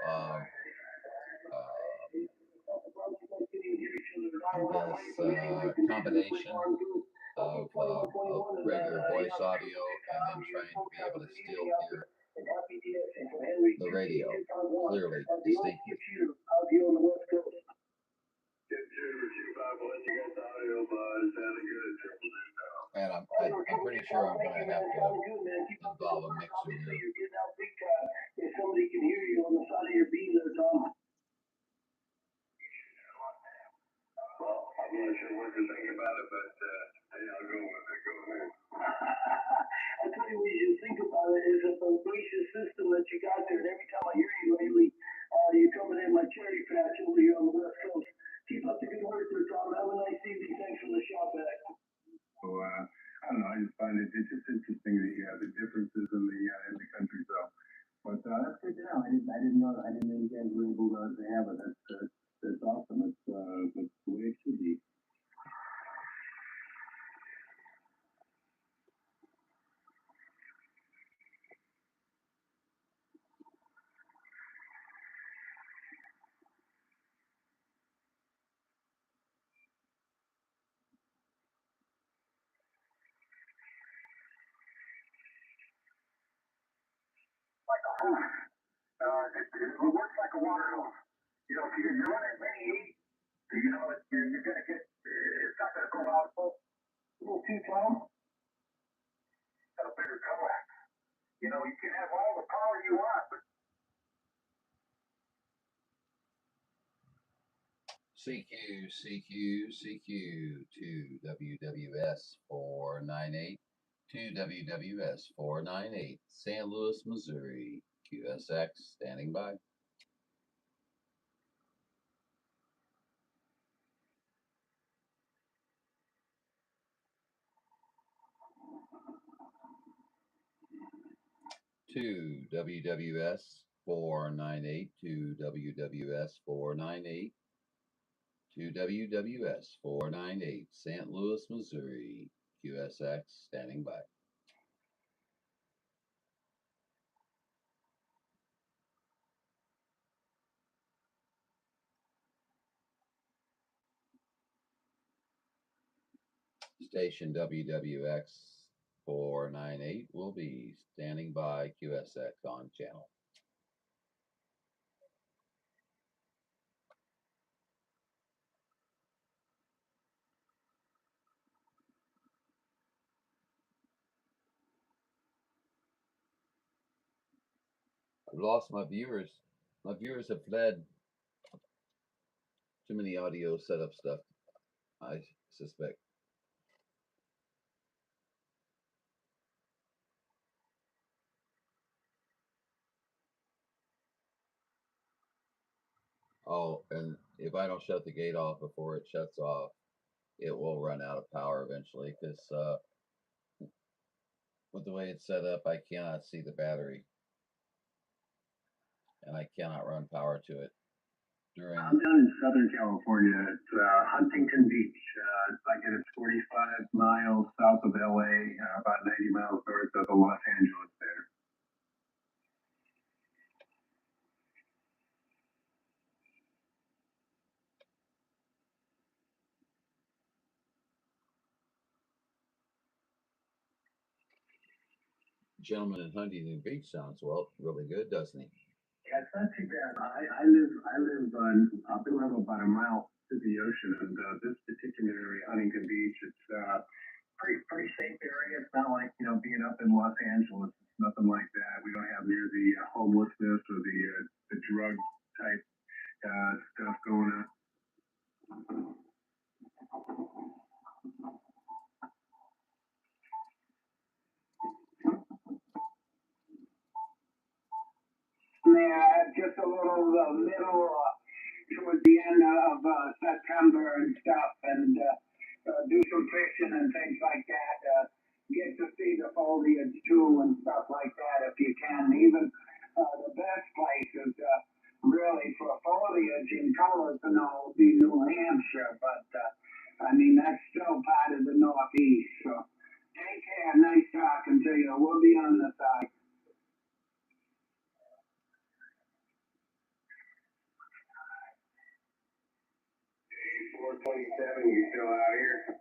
combination of regular voice audio and then trying to be able to still hear the radio. clearly, distinctly. I'll be on the West Coast. And I'm pretty sure I'm going to have to involve a mixer here. If somebody can hear you on the side of your beam there, Tom. Well, I'm not sure what to think about it, but hey, I'll go with it. Go ahead. I tell you what you think about it is a gracious system that you got there. And every time I hear you lately, you're coming in my cherry patch over here on the West Coast. Keep up the good work there, Tom. Have a nice evening. Thanks for the shot back. So, I don't know. I just find it's just interesting the differences in the country. So, but that's good to know. I didn't know you guys were able to have it. That's awesome. That's the way it should be. It works like a water hose. You know, if you're running many heat, you know, you're gonna get, it's not gonna go out full. Little too Tom. Got a bigger coax. You know, you can have all the power you want, but CQ to WWS498 to WWS498 St. Louis, Missouri. QSX standing by. To WWS498 to WWS498 to WWS498 St. Louis, Missouri. QSX standing by. Station WWX498 will be standing by. QSX on channel. I've lost my viewers. My viewers have fled. Too many audio setup stuff, I suspect. Oh, and if I don't shut the gate off before it shuts off, it will run out of power eventually, because with the way it's set up, I cannot see the battery, and I cannot run power to it. I'm down in Southern California. It's Huntington Beach. It's 45 miles south of LA, about 90 miles north of Los Angeles there. Gentleman in Huntington Beach sounds really good, doesn't he? Yeah, it's not too bad. I live I live about a mile to the ocean, and this particular area, Huntington Beach, it's pretty safe area. It's not like being up in Los Angeles. It's nothing like that. We don't have near the homelessness or the drug type stuff going on. Yeah, just a little middle towards the end of September and stuff, and do some fishing and things like that. Get to see the foliage too and stuff like that if you can. Even the best place is really for foliage and colors and all would be New Hampshire, but I mean that's still part of the Northeast. So take care. Nice talking to you. We'll be on the side. 427, you still out here?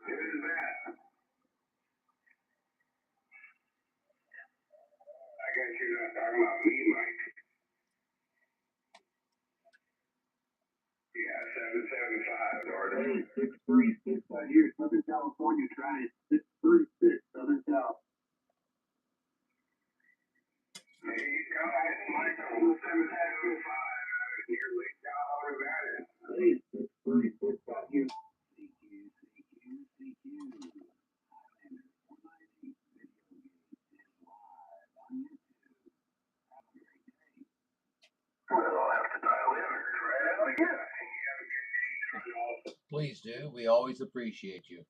It is that. make sure you're not talking about me, Mike. Yeah, 775 Northern. 636 out here, Southern California, trying 636 Southern Cal. Hey, go ahead, Michael, 775 out of here, Lake Tahoe, Nevada. Hey, 636 out here. CQ. Highlander 498 video game is live on YouTube. Have a great day. Well, I'll have to dial in right out again. Please do. We always appreciate you.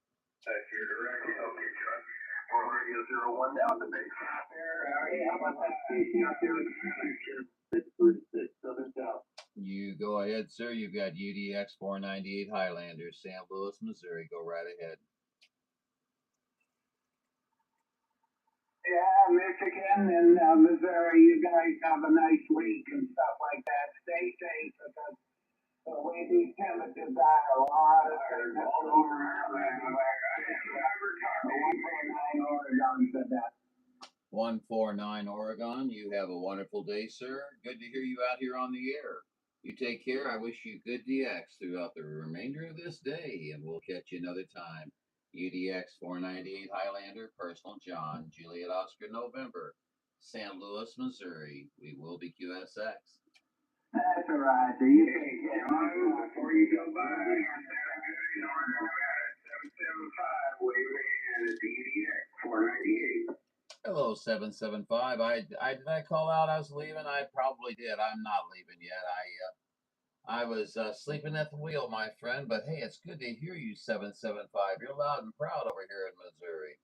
That's your direction. Okay, John. Or Radio 01 down the base. There, how about that? Out there in the 636 Southern South. You go ahead, sir. You've got UDX498 Highlander, St. Louis, Missouri. Go right ahead. Yeah, Michigan and Missouri, you guys have a nice week and stuff like that. Stay safe because the way these temperatures are, a lot of things all over Ireland. 149 Oregon said that. 149 Oregon. You have a wonderful day, sir. Good to hear you out here on the air. You take care. I wish you good DX throughout the remainder of this day, and we'll catch you another time. UDX 498 Highlander, Personal John, Juliet Oscar November, St. Louis, Missouri. We will be QSX. That's all right. So you take care. Before you go by, 775, wave a hand at the UDX 498. Hello, 775. Did I call out I was leaving? I probably did. I'm not leaving yet. I was sleeping at the wheel, my friend, but hey, it's good to hear you, 775. You're loud and proud over here in Missouri.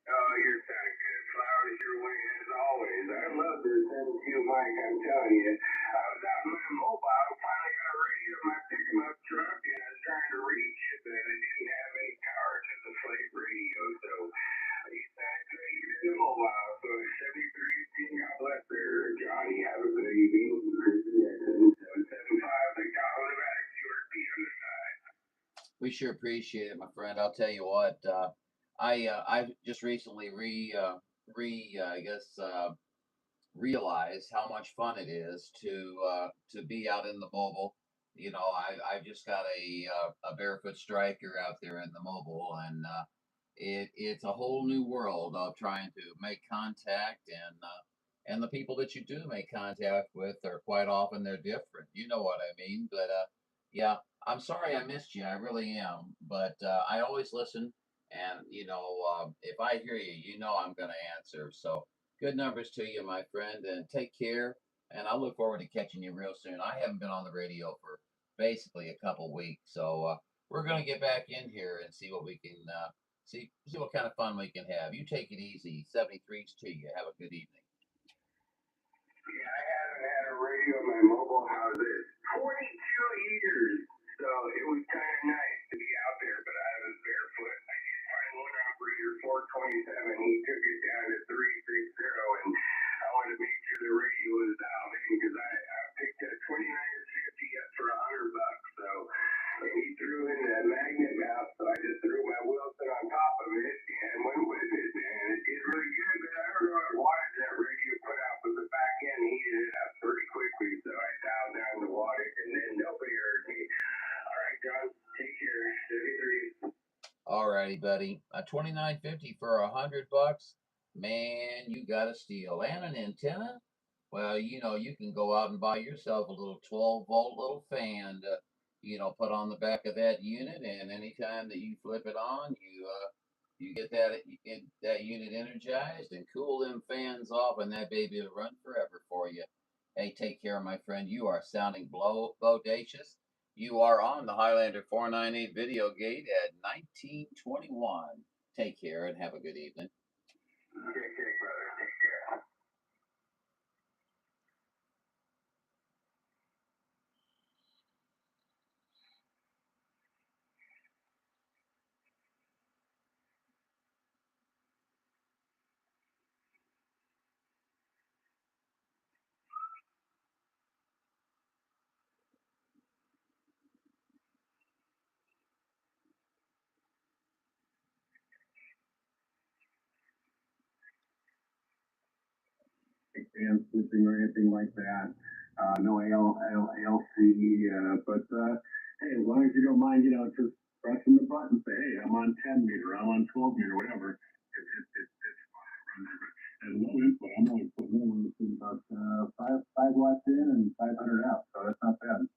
Oh, you're sounding good. Flowers your way as always. I love this interview, Mike. I'm telling you. I was out in my mobile, finally got a radio in my pickup truck, and I was trying to reach it, but I didn't have any power to the slate radio, so I decided to use the mobile. So 73, God bless her, Johnny. Have a good evening. 775, they got on the back. You were the other side. We sure appreciate it, my friend. I'll tell you what. I just recently realized how much fun it is to be out in the mobile. You know, I've just got a barefoot striker out there in the mobile, and it's a whole new world of trying to make contact, and the people that you do make contact with are quite often they're different. You know what I mean? But yeah, I'm sorry I missed you. I really am. But I always listen. And, you know, if I hear you, you know I'm going to answer. So good numbers to you, my friend, and take care. And I look forward to catching you real soon. I haven't been on the radio for basically a couple weeks. So we're going to get back in here and see what we can see what kind of fun we can have. You take it easy. 73's to you. Have a good evening. Yeah, I haven't had a radio in my mobile house in 42 years. So it was kind of nice to be out there, but I was barefoot. I did find one operator, 427. He took it down to 360, and I wanted to make sure the radio was dialed in because I picked a 2950 up for $100. So and he threw in the magnet mount, so I just threw my Wilson on top of it and went with it, and it did really good. But I don't know what wattage that radio put out, but the back end heated it up pretty quickly, so I dialed down the wattage, and then nobody heard me. All right, John, take care. All righty, buddy. A 2950 for $100. Man, you got a steal. And an antenna? Well, you know, you can go out and buy yourself a little 12-volt little fan to, you know, put on the back of that unit, and anytime that you flip it on, you get that unit energized and cool them fans off, and that baby will run forever for you. Hey, take care, my friend. You are sounding bodacious. You are on the Highlander 498 video gate at 1921. Take care and have a good evening. Okay, brother. Take care. band switching or anything like that. No ALC, but hey, as long as you don't mind, just pressing the button, say, hey, I'm on 10 meter, I'm on 12 meter, whatever. It's fine. And low input, I'm only putting in about 5 watts in and 500 out, so that's not bad.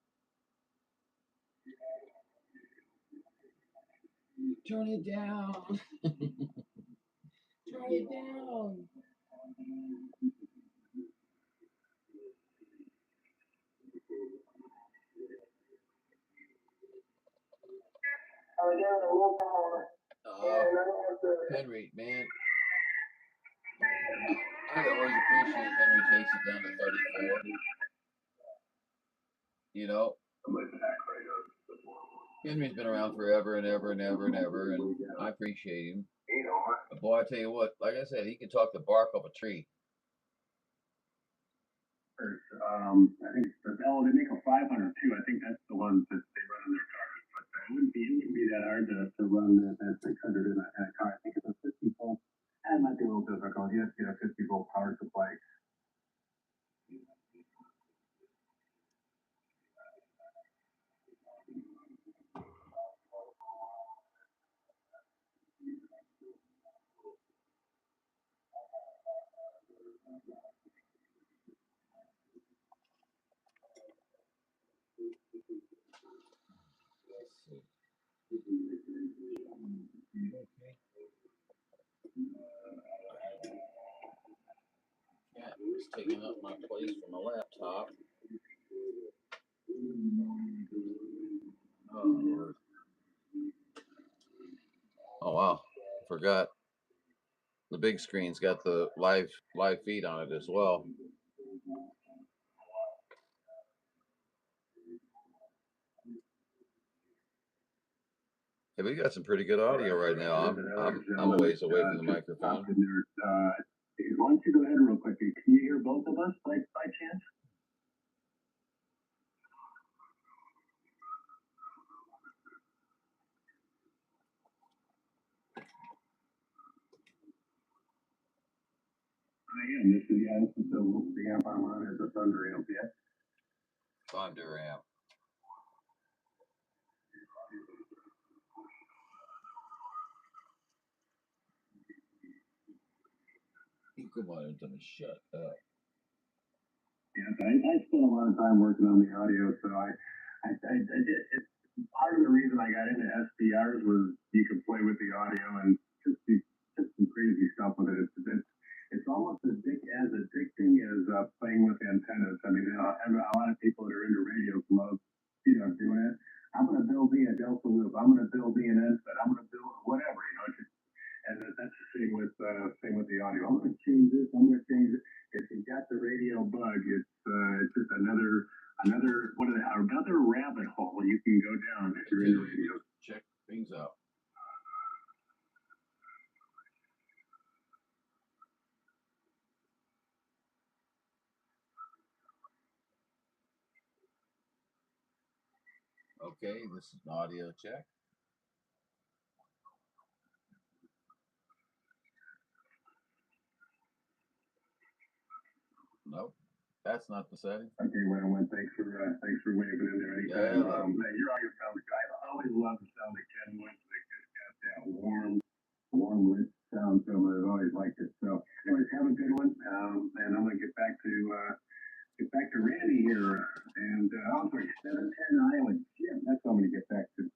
Turn it down. Turn it down. Henry, man. I always appreciate Henry takes it down to 34. You know, Henry's been around forever and ever and ever and ever, and I appreciate him. But boy, I tell you what, like I said, he can talk the bark off a tree. I think they make a 500 too. I think that's the one that they run in their cars. But it wouldn't be that hard to run that 600 in a car. I think it's a 50 volt. That might be a little difficult. You have to get a 50 volt power supply. Yeah, it's taking up my place for my laptop. Oh, Lord. Oh wow, forgot. The big screen's got the live feed on it as well. Hey, we got some pretty good audio right now. I'm a ways away from the microphone. Why don't you go ahead real quick? Can you hear both of us by chance? I am. This is the amp I'm on is a Thunder amp, yeah. Thunder amp. Come on, tell me shut up. Yes, I spent a lot of time working on the audio, so I did. Part of the reason I got into SDRs was you could play with the audio and just some crazy stuff with it. It's almost as addicting as playing with antennas. I mean, a lot of people that are into radio love, doing it. I'm going to build me a Delta loop. I'm going to build me an NSET. I'm going to build whatever, and that's the same with the audio. I'm going to change this. I'm going to change it. If you got the radio bug, it's just another rabbit hole you can go down if you're into radio. Check things out. Okay, this is an audio check. Nope, that's not the setting. Okay, well, thanks for waving in there anytime. Yeah, your audio sounds good. I always love the sound of Ken Wentz. They just got that warm, rich sound to them. I've always liked it. So, anyways, have a good one. And I'm gonna get back to Randy here. And I'm sorry, 710 Island. Jim, that's what I'm gonna get back to.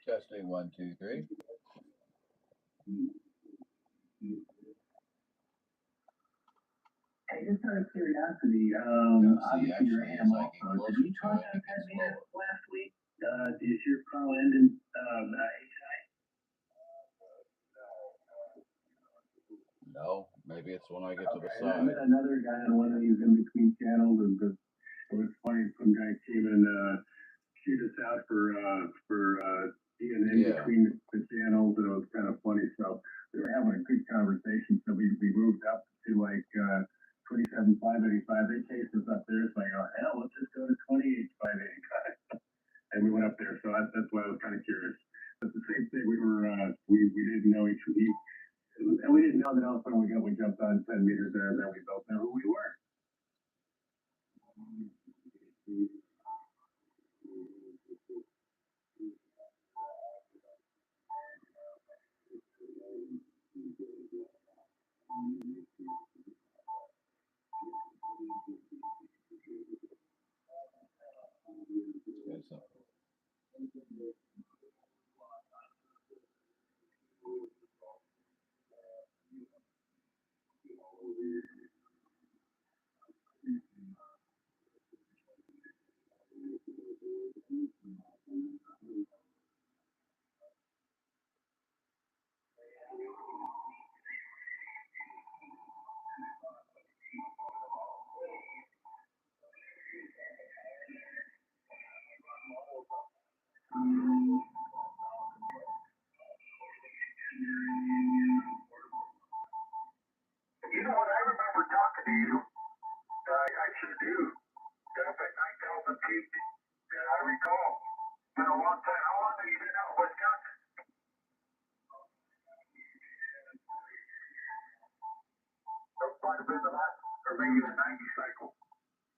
Testing 1, 2, 3. Hey, just out of curiosity, obviously your AM also. Did you talk to me last week? Is your call ending HI? No, maybe it's when I get to the I side. met another guy on one of these in between channels, and it was funny. Some guy came and shoot us out for being in between the channels, and it was kind of funny. So we were having a good conversation. So we moved up to like 27,585. They chased us up there. So I go, hell, let's just go to 28,585. And we went up there. So that's why I was kind of curious. But the same thing, we didn't know each other. And we didn't know that all of a sudden we jumped on 10 meters there, and then we both know who we were. You know what? I remember talking to you. I sure do. Got up at 9,000 feet. Yeah, I recall. Been a long time. How long have you been out in Wisconsin? Quite a bit of that, or maybe the 90 cycle.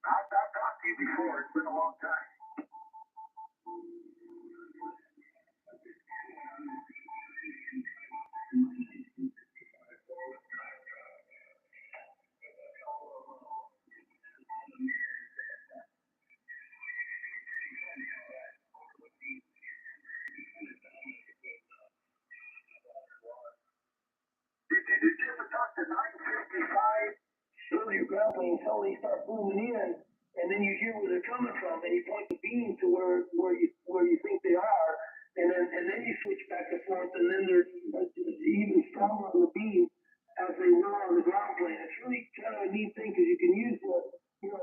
I've talked to you before. It's been a long time. Did you ever talk to 955? Fill your grappling until they start booming in, and then you hear where they're coming from, and you point the beam to where you think they are, and then you switch back and forth, and then they're even stronger on the beam as they were on the ground plane. It's really kind of a neat thing because you can use the kind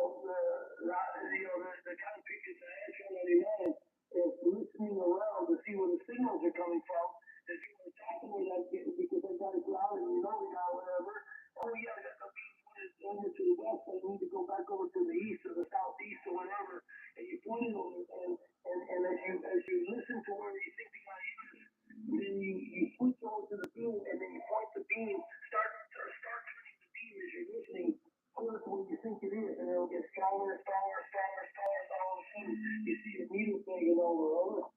of pictures that I had shown on is listening around to see where the signals are coming from, and see where where that is, because they got it grounded, and we got whatever. Oh yeah, I got the beam pointed over to the west, I need to go back over to the east or the southeast or whatever, and you point it over, and as you listen to where you think the guy is, then you switch over to the beam, and then you point the beam, start turning the beam as you're listening towards where you think it is, and it'll get stronger, and all of a sudden you see a needle banging over.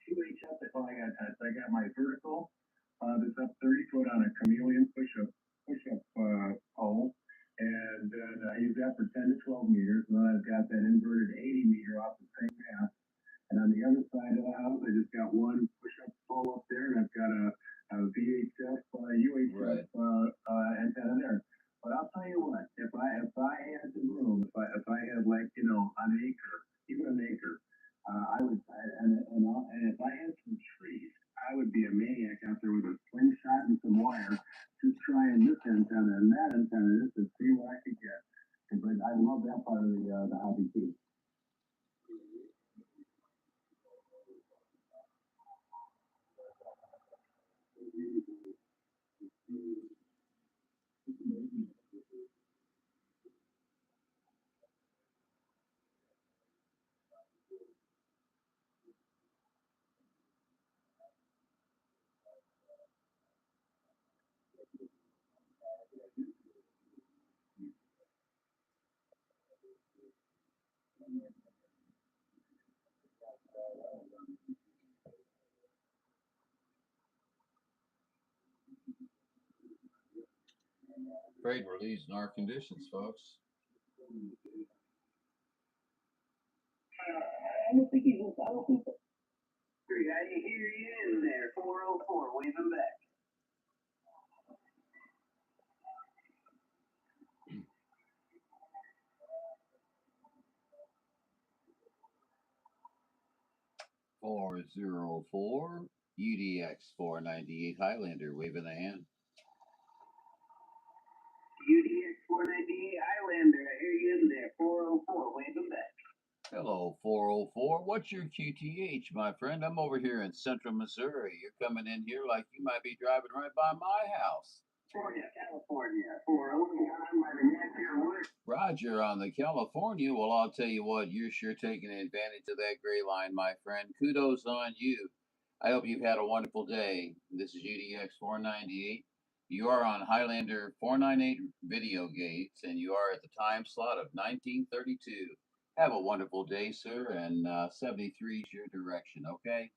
2H up. I got my vertical that's up 30 foot on a chameleon push-up pole, and then I use that for 10 to 12 meters. And then I've got that inverted 80 meter off the same mast. And on the other side of the house, I just got one push-up pole up there, and I've got a VHF UHF antenna there. But I'll tell you what, if I had the room, if I had like an acre, even an acre. I would, and if I had some trees, I would be a maniac out there with a slingshot and some wire, just trying this antenna and that antenna, just to see what I could get. But I love that part of the hobby too. Afraid we're losing our conditions, folks. I don't think he's. I don't think. I hear you in there. 404, wave him back. $404. UDX498 Highlander waving a hand. UDX498 Highlander, I hear you in there. 404, waving back. Hello, 404. What's your QTH, my friend? I'm over here in central Missouri. You're coming in here like you might be driving right by my house. California, 401, by the neck here, wood. Roger on the California. Well, I'll tell you what, you're sure taking advantage of that gray line, my friend. Kudos on you. I hope you've had a wonderful day. This is UDX498. You are on Highlander 498 video gates, and you are at the time slot of 1932. Have a wonderful day, sir, and 73 is your direction, okay?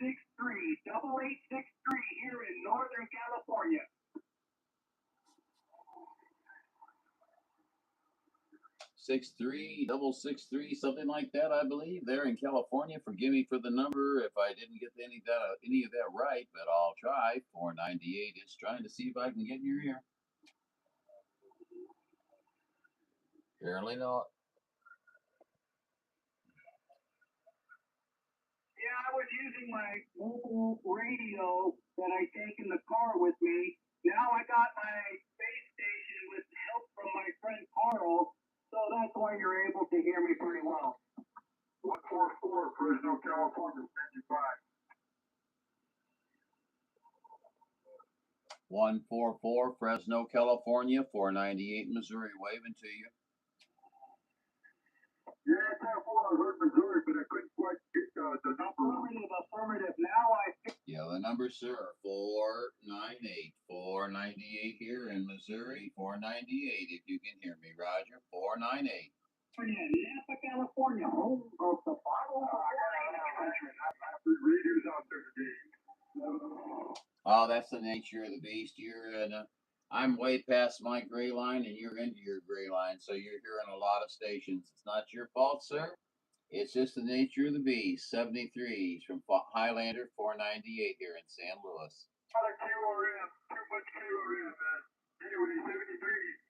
638863 here in Northern California. 63663, something like that, I believe. They're in California. Forgive me for the number if I didn't get any of that right, but I'll try. 498 is trying to see if I can get in your ear. Apparently not. Yeah, I was using my mobile radio that I take in the car with me. Now I got my base station with help from my friend Carl, so that's why you're able to hear me pretty well. 144, Fresno, California, 55. 144 Fresno, California, 498 Missouri, waving to you. Yeah, I heard Missouri, but I couldn't quite get the number. Affirmative. Now Yeah, the numbers, sir, are 498. 498 here in Missouri, 498. If you can hear me, Roger, 498. Napa, California, home of the bottle. Readers out there today. Oh, that's the nature of the beast. I'm way past my gray line, and you're into your gray line, so you're hearing a lot of stations. It's not your fault, sir. It's just the nature of the beast. 73s from Highlander 498 here in San Luis. Not a KORM, too much KORM, man. Anyway, 73s.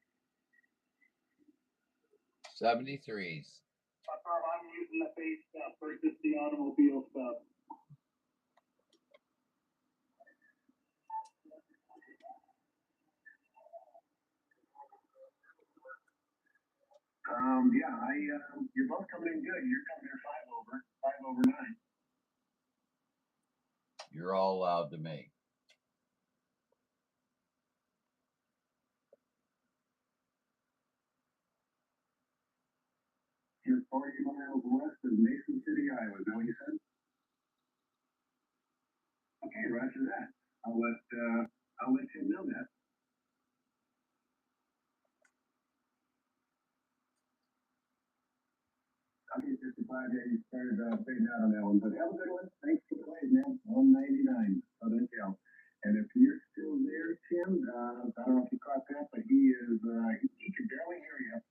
73s. I thought I'm using the base stuff versus the automobile stuff. You're both coming in good. You're coming in 5 over 9. You're all allowed to make. You're 40 miles west of Mason City, Iowa. Is that what you said? Okay, roger that. I'll let Tim know that. I mean, 55, yeah, you started fading out on that one, but have a good one. Thanks for the wait, man. 199, Southern Cal. And if you're still there, Tim, I don't know if you caught that, but he can barely hear you.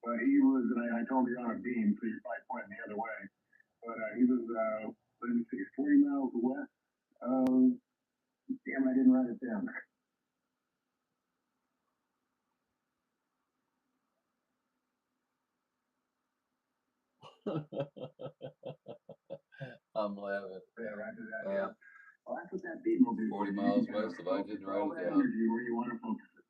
But he was, and I told you on a beam, so you're probably pointing the other way. But he was, let me see, 40 miles west of, damn, I didn't write it down. I'm laughing. Yeah, roger that, yeah. Well, that's what that beam will do. 40 miles west if I didn't write it down. Energy where you want to focus it.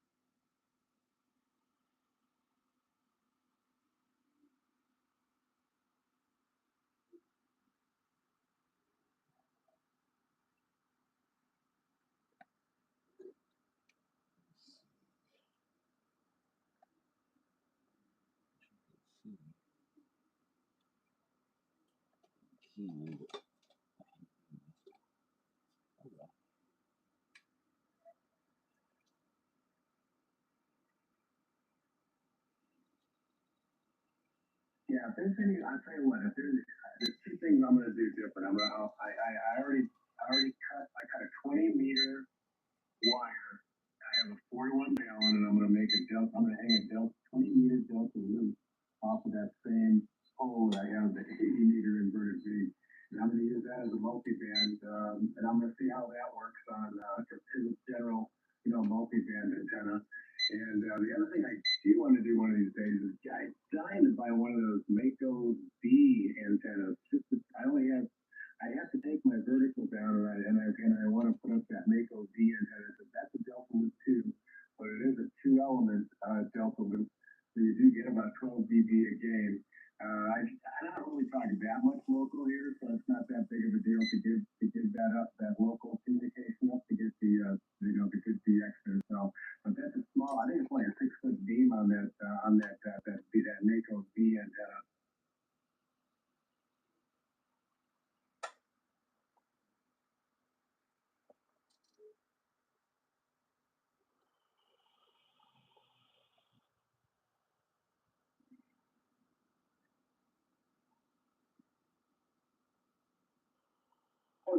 Yeah, if there's any, I'll tell you what, if there's two things I'm gonna do different. I already cut a 20-meter wire. I have a 41 gallon, and I'm gonna hang a 20-meter delta loop off of that same pole that I have the 80-meter inverted V. And I'm gonna use that as a multi-band, and I'm gonna see how that works on just as a general, multi-band antenna. And the other thing I do want to do one of these days is I'm dying to buy one of those Mako B antennas. I have to take my vertical down, and I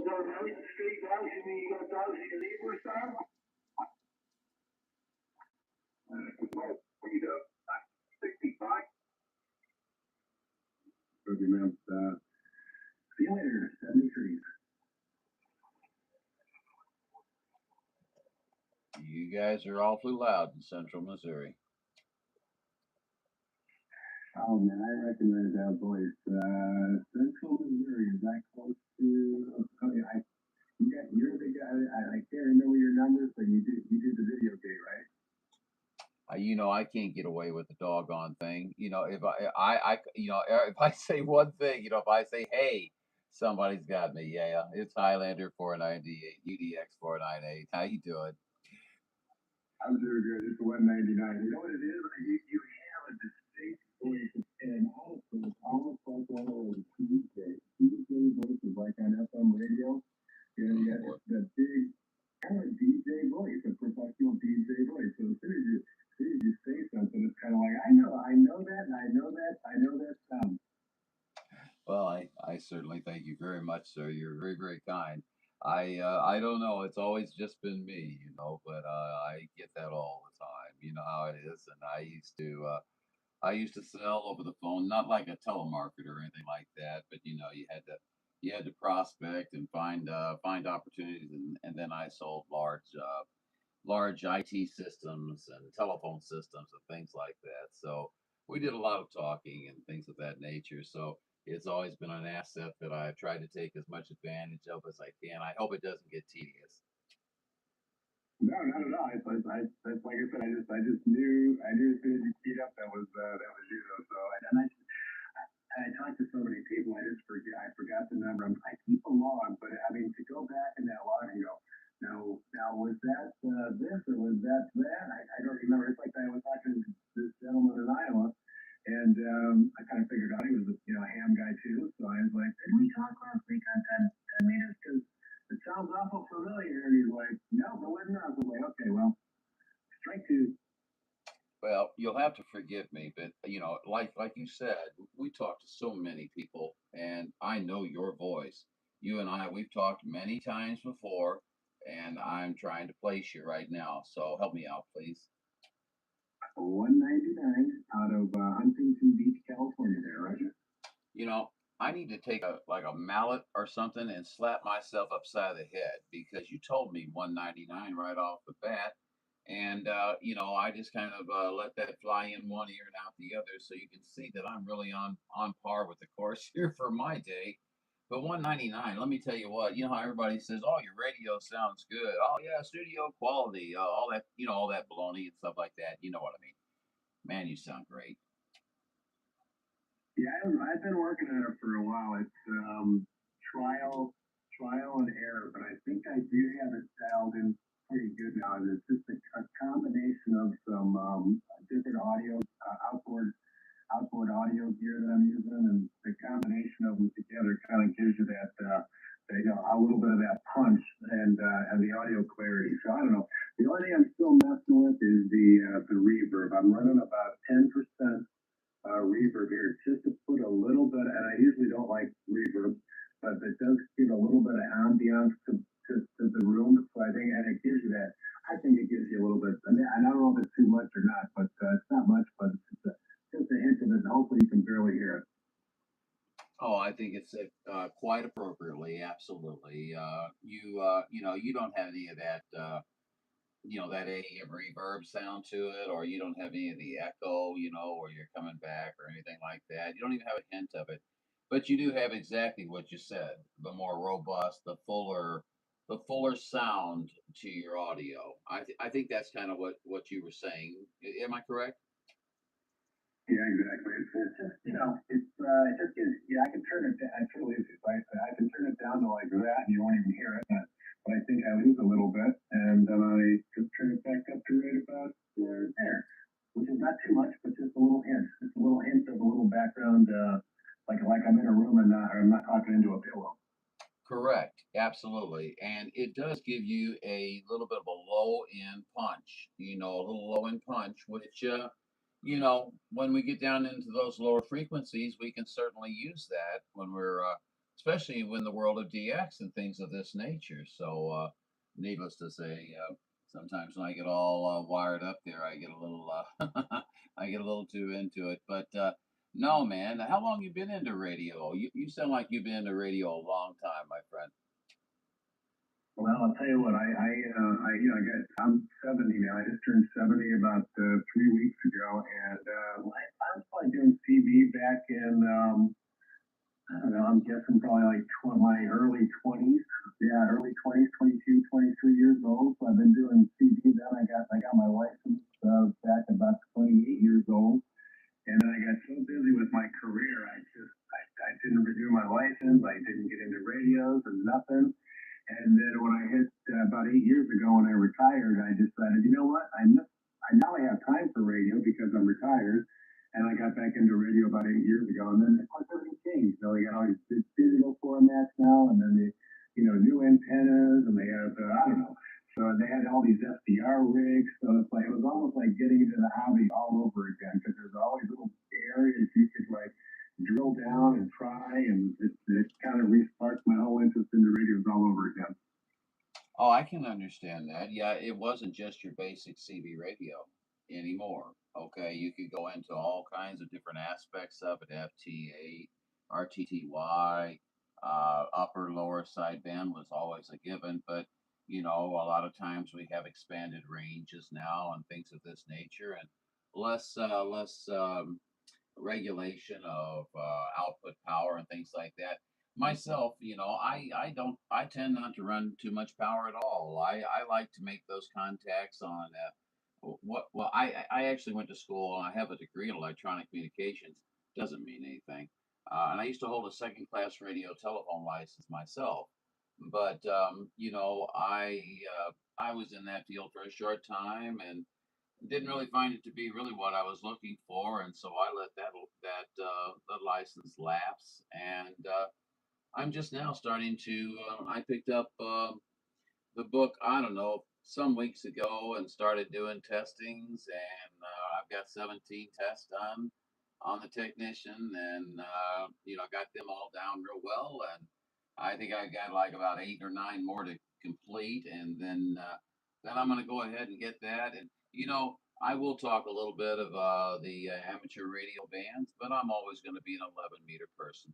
on those street dogs, you mean you got dogs in your neighbor's dog? What you do? 65? Okay, man. See you later, 73. You guys are awfully loud in Central Missouri. Oh man, I recognize that voice. Central Missouri, is that close to? Okay, you're the guy. I can't remember your numbers, but you did the video gate, right? I can't get away with the doggone thing. If if I say one thing, if I say, hey, somebody's got me. Yeah, it's Highlander 498, UDX 498. How you doing? I'm doing good. It's 199. You know what it is? You have a distinct voice, and honestly, it's almost like one of those DJ voices, like on FM radio. You got that big kind of DJ voice, a professional DJ voice. So as soon as you say something, it's kind of like, I know that, and I know that sound. Well, I certainly thank you very much, sir. You're very, very kind. I don't know. It's always just been me, but I get that all the time. You know how it is. And I used to sell over the phone, not like a telemarketer or anything like that, but you had to prospect and find opportunities, and then I sold large IT systems and telephone systems and things like that. So we did a lot of talking and things of that nature. So it's always been an asset that I try to take as much advantage of as I can. I hope it doesn't get tedious. No, not at all. That's like I said. I just knew as soon as you keyed up that was you though. So I talked to so many people. I forgot the number. I keep a log, but I mean to go back in that log and go, now was that this or was that that? I don't remember. It's like I was talking to this gentleman in Iowa, and I kind of figured out he was a ham guy too. So I was like, did we talk last week on 10 meters? Because it sounds awful familiar. And he's like, no, but wasn't. I was like, okay, well, strike two. Well, you'll have to forgive me, but like you said, we talked to so many people, and I know your voice. You and we've talked many times before, and I'm trying to place you right now. So help me out, please. 199 out of Huntington Beach, California. There, Roger. I need to take a mallet or something and slap myself upside the head because you told me 199 right off the bat. And I just kind of let that fly in one ear and out the other, so you can see that I'm really on par with the course here for my day. But 199, let me tell you what, how everybody says, "Oh, your radio sounds good. Oh yeah, studio quality, all that, all that baloney and stuff like that." You know what I mean? Man, you sound great. Yeah, I've been working on it for a while. It's trial and error, but I think I do have it dialed in pretty good now. It's just a combination of some different audio, outboard audio gear that I'm using, and the combination of them together kind of gives you that a little bit of that punch and the audio clarity. So I don't know. The only thing I'm still messing with is the reverb. I'm running about 10% reverb here just to put a little bit, and I usually don't like reverb, but it does give a little bit of ambiance to the room. So I think, and it gives you that. I think it gives you a little bit. I mean, I don't know if it's too much or not, but it's not much, but it's just a hint of it. And hopefully, you can barely hear it. Oh, I think it's quite appropriately. Absolutely. You don't have any of that. That AM reverb sound to it, or you don't have any of the echo, where you're coming back or anything like that. You don't even have a hint of it, but you do have exactly what you said: the more robust, the fuller sound to your audio. I think that's kind of what you were saying. Am I correct? Yeah, exactly. It's just it just gives. Yeah, I can turn it down. I truly, I can turn it down to like that, and you won't even hear it. But I think I lose a little bit, and then I just turn it back up to right about there, which is not too much, but just a little hint. It's a little hint of a little background, like I'm in a room and I'm not talking into a pillow. Correct, absolutely, and it does give you a little bit of a low end punch. A little low end punch, which when we get down into those lower frequencies, we can certainly use that when we're especially in the world of DX and things of this nature. So, needless to say, sometimes when I get all wired up there, I get a little, I get a little too into it. But no, man, how long you been into radio? You sound like you've been into radio a long time, my friend. Well, I'll tell you what, I'm 70 now. I just turned 70 about 3 weeks ago, and I was probably doing TV back in, I don't know, I'm guessing probably like my early 20s. Yeah, early 20s, 22, 23 years old. So I've been doing TV. Then I got my license back about 28 years old. And then I got so busy with my career, I didn't renew my license. I didn't get into radios or nothing. And then when I hit about 8 years ago when I retired, I decided, you know what? I now have time for radio because I'm retired. And I got back into radio about 8 years ago. And then of course everything changed. You know, they got all these digital formats now, and then new antennas, and they have I don't know. So they had all these SDR rigs. So it's like it was almost like getting into the hobby all over again because there's always little areas you could like drill down and try, and it kind of resparked my whole interest in the radios all over again. Oh, I can understand that. Yeah, it wasn't just your basic CB radio anymore. Okay, you could go into all kinds of different aspects of it, FT8, RTTY, upper, lower sideband was always a given, but a lot of times we have expanded ranges now and things of this nature, and less regulation of output power and things like that. Myself, I tend not to run too much power at all. I like to make those contacts on I actually went to school and I have a degree in electronic communications. Doesn't mean anything. And I used to hold a second class radio telephone license myself. But I was in that field for a short time and didn't really find it to be really what I was looking for, and so I let that license lapse. And I'm just now starting to. I picked up the book. I don't know, some weeks ago, and started doing testings, and I've got 17 tests done on the technician, and got them all down real well, and I think I got like about 8 or 9 more to complete, and then I'm going to go ahead and get that. And I will talk a little bit of the amateur radio bands, but I'm always going to be an 11-meter person.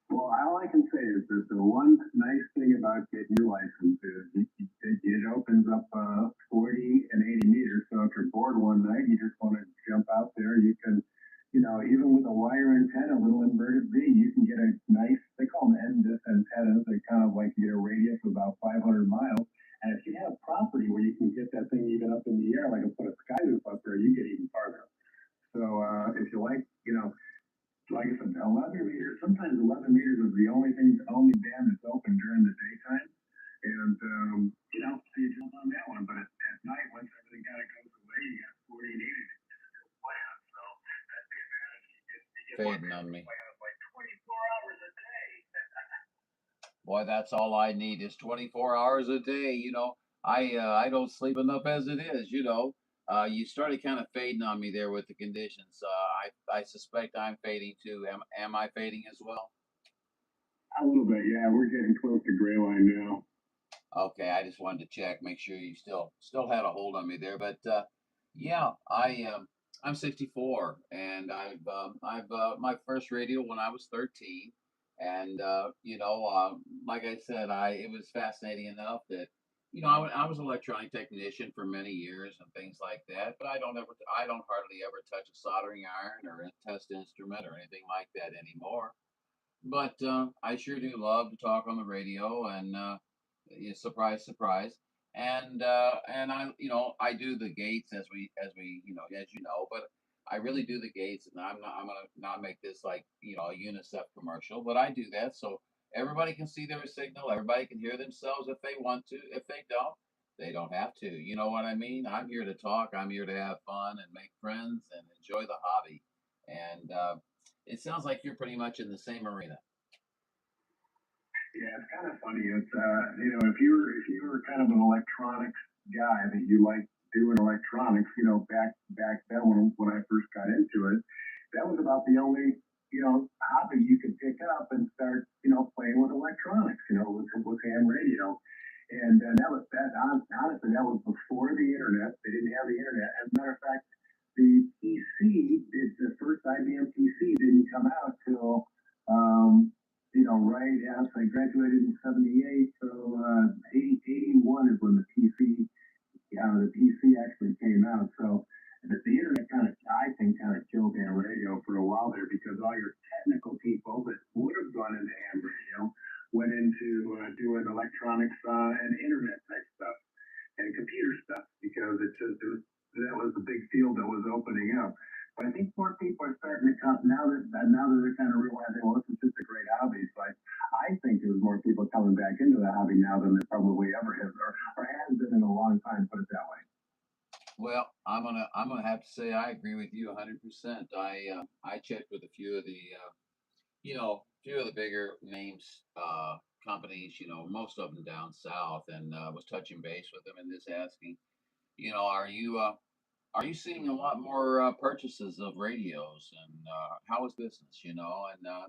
Well, all I can say is that the one nice thing about getting your license is it opens up 40 and 80 meters. So if you're bored one night, you just want to jump out there, you can, even with a wire antenna, a little inverted V, you can get a nice, they call them end-disc antennas. They kind of like get a radius of about 500 miles. And if you have property where you can get that thing even up in the air, like put a sky loop up there, you get even farther. So if you like, like I said, 11 meters, sometimes 11 meters is the only band that's open during the daytime. And, so you jump on that one. But at night, once everything kind of goes away, you got 40 and 80 to still play on. So that's the advantage. You get Fading on me. Like 24 hours a day. Boy, that's all I need is 24 hours a day. I don't sleep enough as it is. You started kind of fading on me there with the conditions. I suspect I'm fading too. Am I fading as well? A little bit, yeah. We're getting close to gray line now. Okay, I just wanted to check, make sure you still had a hold on me there. But yeah, I'm 64, and I've my first radio when I was 13, and like I said, it was fascinating enough that I was an electronic technician for many years and things like that. But I don't hardly ever touch a soldering iron or a test instrument or anything like that anymore. But I sure do love to talk on the radio, and yeah, surprise, surprise. And I do the gates as you know, but I really do the gates, and I'm gonna not make this like a UNICEF commercial, but I do that so everybody can see their signal, everybody can hear themselves if they want to. If they don't have to. You know what I mean? I'm here to talk. I'm here to have fun and make friends and enjoy the hobby. And it sounds like you're pretty much in the same arena. Yeah, it's kind of funny. It's if you were kind of an electronics guy that you like doing electronics, back then when I first got into it, that was about the only hobby you could pick wake up and start, playing with electronics, with ham radio. And that was that. Honestly, that was before the internet. They didn't have the internet. As a matter of fact, the PC, the first IBM PC didn't come out till, right as I graduated in '78. So 81 is when the PC actually came out. So the internet I think, killed ham radio for a while there because all your technical people that would have gone into ham radio went into doing electronics and internet type stuff and computer stuff because that was the big field that was opening up. But I think more people are starting to come now that they're kind of realizing, well, this is just a great hobby. So I think there's more people coming back into the hobby now than there probably ever has or has been in a long time. Put it that way. Well, I'm gonna have to say I agree with you 100%. I checked with a few of the few of the bigger names companies, most of them down south, and was touching base with them and just asking, are you seeing a lot more purchases of radios, and how is business? And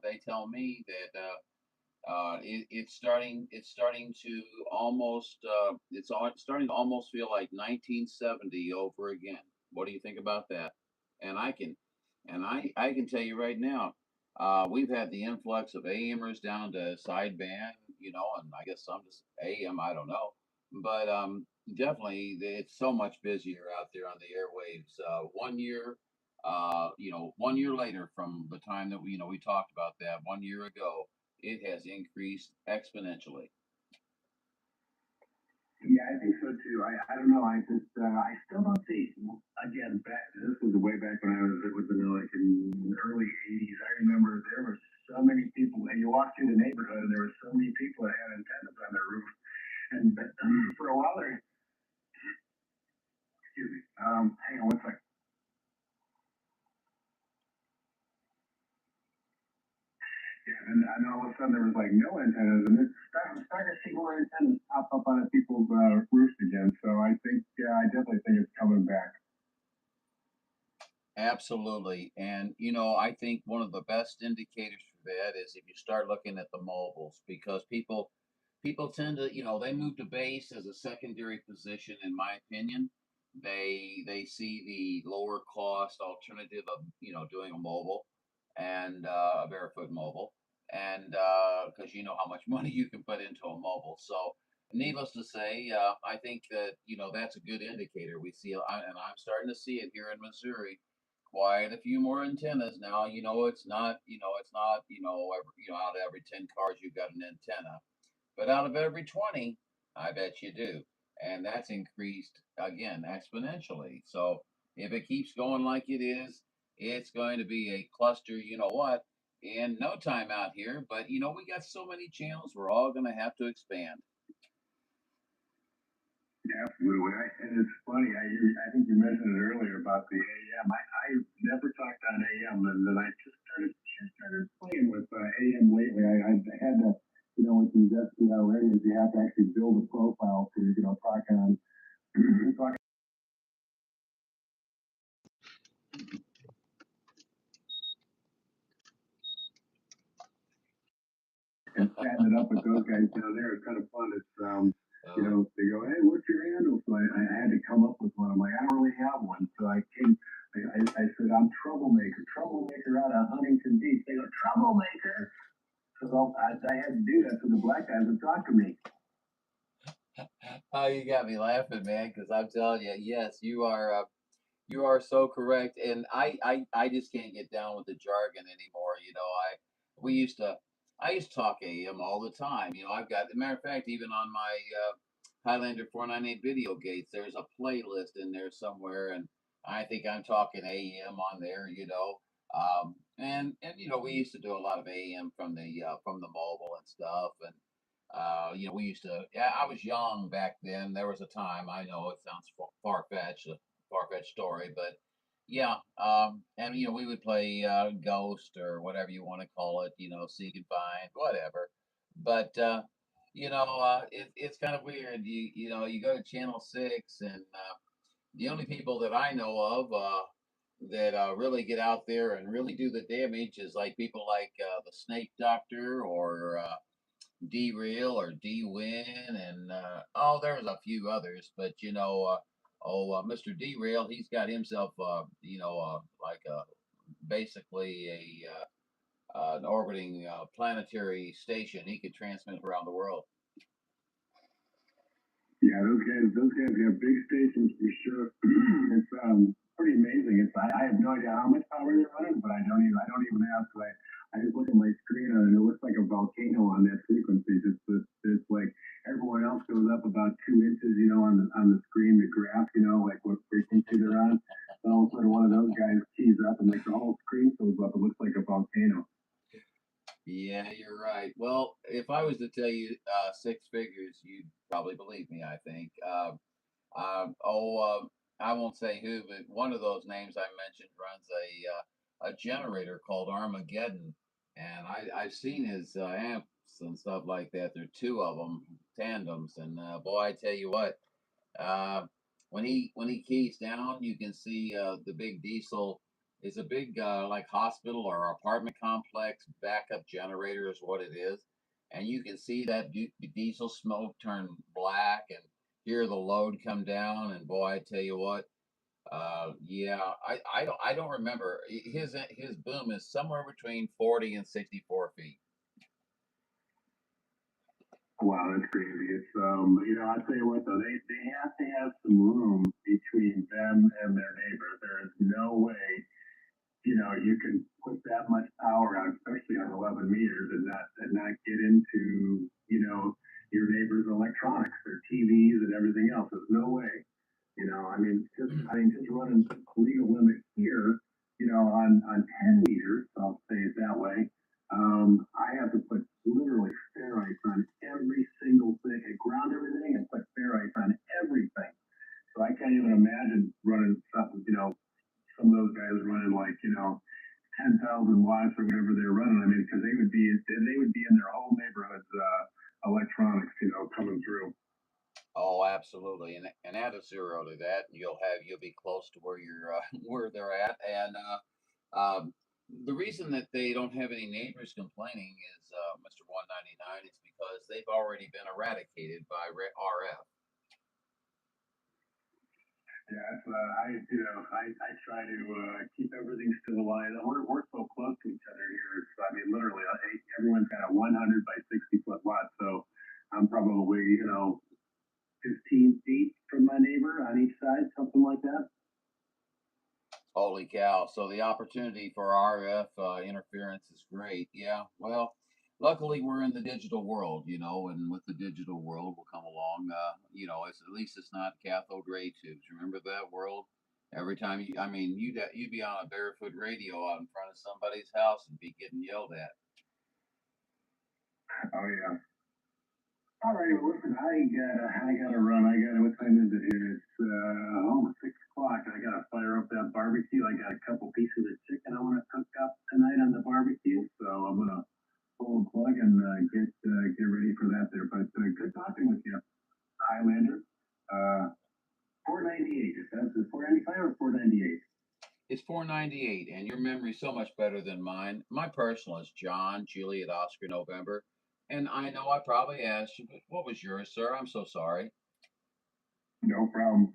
they tell me that it's starting to almost starting to almost feel like 1970 over again. What do you think about that? And I can tell you right now, we've had the influx of AMers down to sideband, and I guess some just AM, I don't know, but definitely it's so much busier out there on the airwaves. 1 year. 1 year later from the time that we talked about that 1 year ago, it has increased exponentially. Yeah, I think so too. I don't know. I still don't see. Again, this was way back when I was like in the early '80s. I remember there were so many people, and you walked through the neighborhood, and there were so many people that had antennas on their roof. And for a while there, excuse me. Hang on one second. Yeah, and I know all of a sudden there was like no antennas, and it's starting to see more antennas pop up on people's roofs again. So I think, I definitely think it's coming back. Absolutely. And, I think one of the best indicators for that is if you start looking at the mobiles, because people tend to, they move to base as a secondary position, in my opinion. They see the lower cost alternative of, doing a mobile and a barefoot mobile. And because you know how much money you can put into a mobile. So, needless to say, I think that, that's a good indicator. And I'm starting to see it here in Missouri, quite a few more antennas now. Out of every 10 cars you've got an antenna, but out of every 20, I bet you do, and that's increased again exponentially. So if it keeps going like it is, it's going to be a cluster. You know what? In no time out here, but we got so many channels. We're all going to have to expand. Absolutely. And it's funny, I think you mentioned it earlier about the AM. I never talked on AM, and then I just started playing with AM lately. I had to, with these SPR radios, you have to actually build a profile to, talk on, talk and chatting it up with those guys down there. It's kind of fun. It's, they go, hey, what's your handle? So I had to come up with one. I'm like, I don't really have one. So I said, I'm troublemaker out of Huntington Beach. They go, troublemaker? So I had to do that so the black guys would talk to me. Oh, you got me laughing, man, because I'm telling you, yes, you are so correct, and I just can't get down with the jargon anymore. We used to I used to talk AM all the time. I've got, as a matter of fact, even on my Highlander 498 video gates, there's a playlist in there somewhere, and I think I'm talking AM on there. And we used to do a lot of AM from the mobile and stuff, and we used to. Yeah, I was young back then. There was a time. I know it sounds far-fetched, far-fetched story, but yeah, and we would play Ghost or whatever you want to call it, Seek and Find, whatever. But it's kind of weird. You go to Channel 6, and the only people that I know of that really get out there and really do the damage is like people like the Snake Doctor or D-Real or D-Win and oh, there's a few others, but Mr. D-Real, he's got himself, like basically an orbiting planetary station. He could transmit around the world. Yeah, those guys have big stations for sure. It's pretty amazing. I have no idea how much power they're running, but I don't even ask. I just look at my screen and it looks like a volcano on that frequency. It's like everyone else goes up about 2 inches, on the screen, the graph, like what frequency they're on. And all of a sudden one of those guys keys up and like the whole screen fills up. It looks like a volcano. Yeah, you're right. Well, if I was to tell you six figures, you'd probably believe me, I think. I won't say who, but one of those names I mentioned runs a generator called Armageddon, and I've seen his amps and stuff like that. There are two of them, tandems, and boy, I tell you what, uh, when he keys down, you can see the big diesel is a big like hospital or apartment complex backup generator is what it is, and you can see that diesel smoke turn black and hear the load come down. And boy, I tell you what, yeah, I don't remember his boom is somewhere between 40 and 64 feet. Wow, that's crazy. It's I'll tell you what though, they have to have some room between them and their neighbor. There is no way, you can put that much power out, especially on 11 meters, and not get into, your neighbor's electronics, their TVs and everything else. There's no way. Just running legal limit here, on 10 meters, I'll say it that way. I have to put literally ferrites on every single thing and ground everything and put ferrites on everything. So I can't even imagine running something, some of those guys running like, 10,000 watts or whatever they're running. Because they would be in their whole neighborhood's electronics, coming through. Oh, absolutely, and add a zero to that, and you'll be close to where you're where they're at. And um, the reason that they don't have any neighbors complaining is Mr. 199 is because they've already been eradicated by RF. Yeah, I try to keep everything still alive. We're so close to each other here. Literally, everyone's got a 100 by 60-foot lot. So I'm probably 15 feet from my neighbor on each side, something like that. Holy cow! So the opportunity for RF interference is great. Yeah. Well, luckily we're in the digital world, and with the digital world will come along, it's at least it's not cathode ray tubes. Remember that world? Every time you'd be on a barefoot radio out in front of somebody's house and be getting yelled at. Oh yeah. All right, well, listen, I gotta run. What time is it here? It's almost 6 o'clock. I gotta fire up that barbecue. I got a couple pieces of chicken I want to cook up tonight on the barbecue, so I'm gonna pull the plug and get ready for that there. But good talking with you, Highlander. 498. Is it 495 or 498? It's 498, and your memory's so much better than mine. My personal is John, Juliet, Oscar, November. And I know I probably asked you, but what was yours, sir? I'm so sorry. No problem.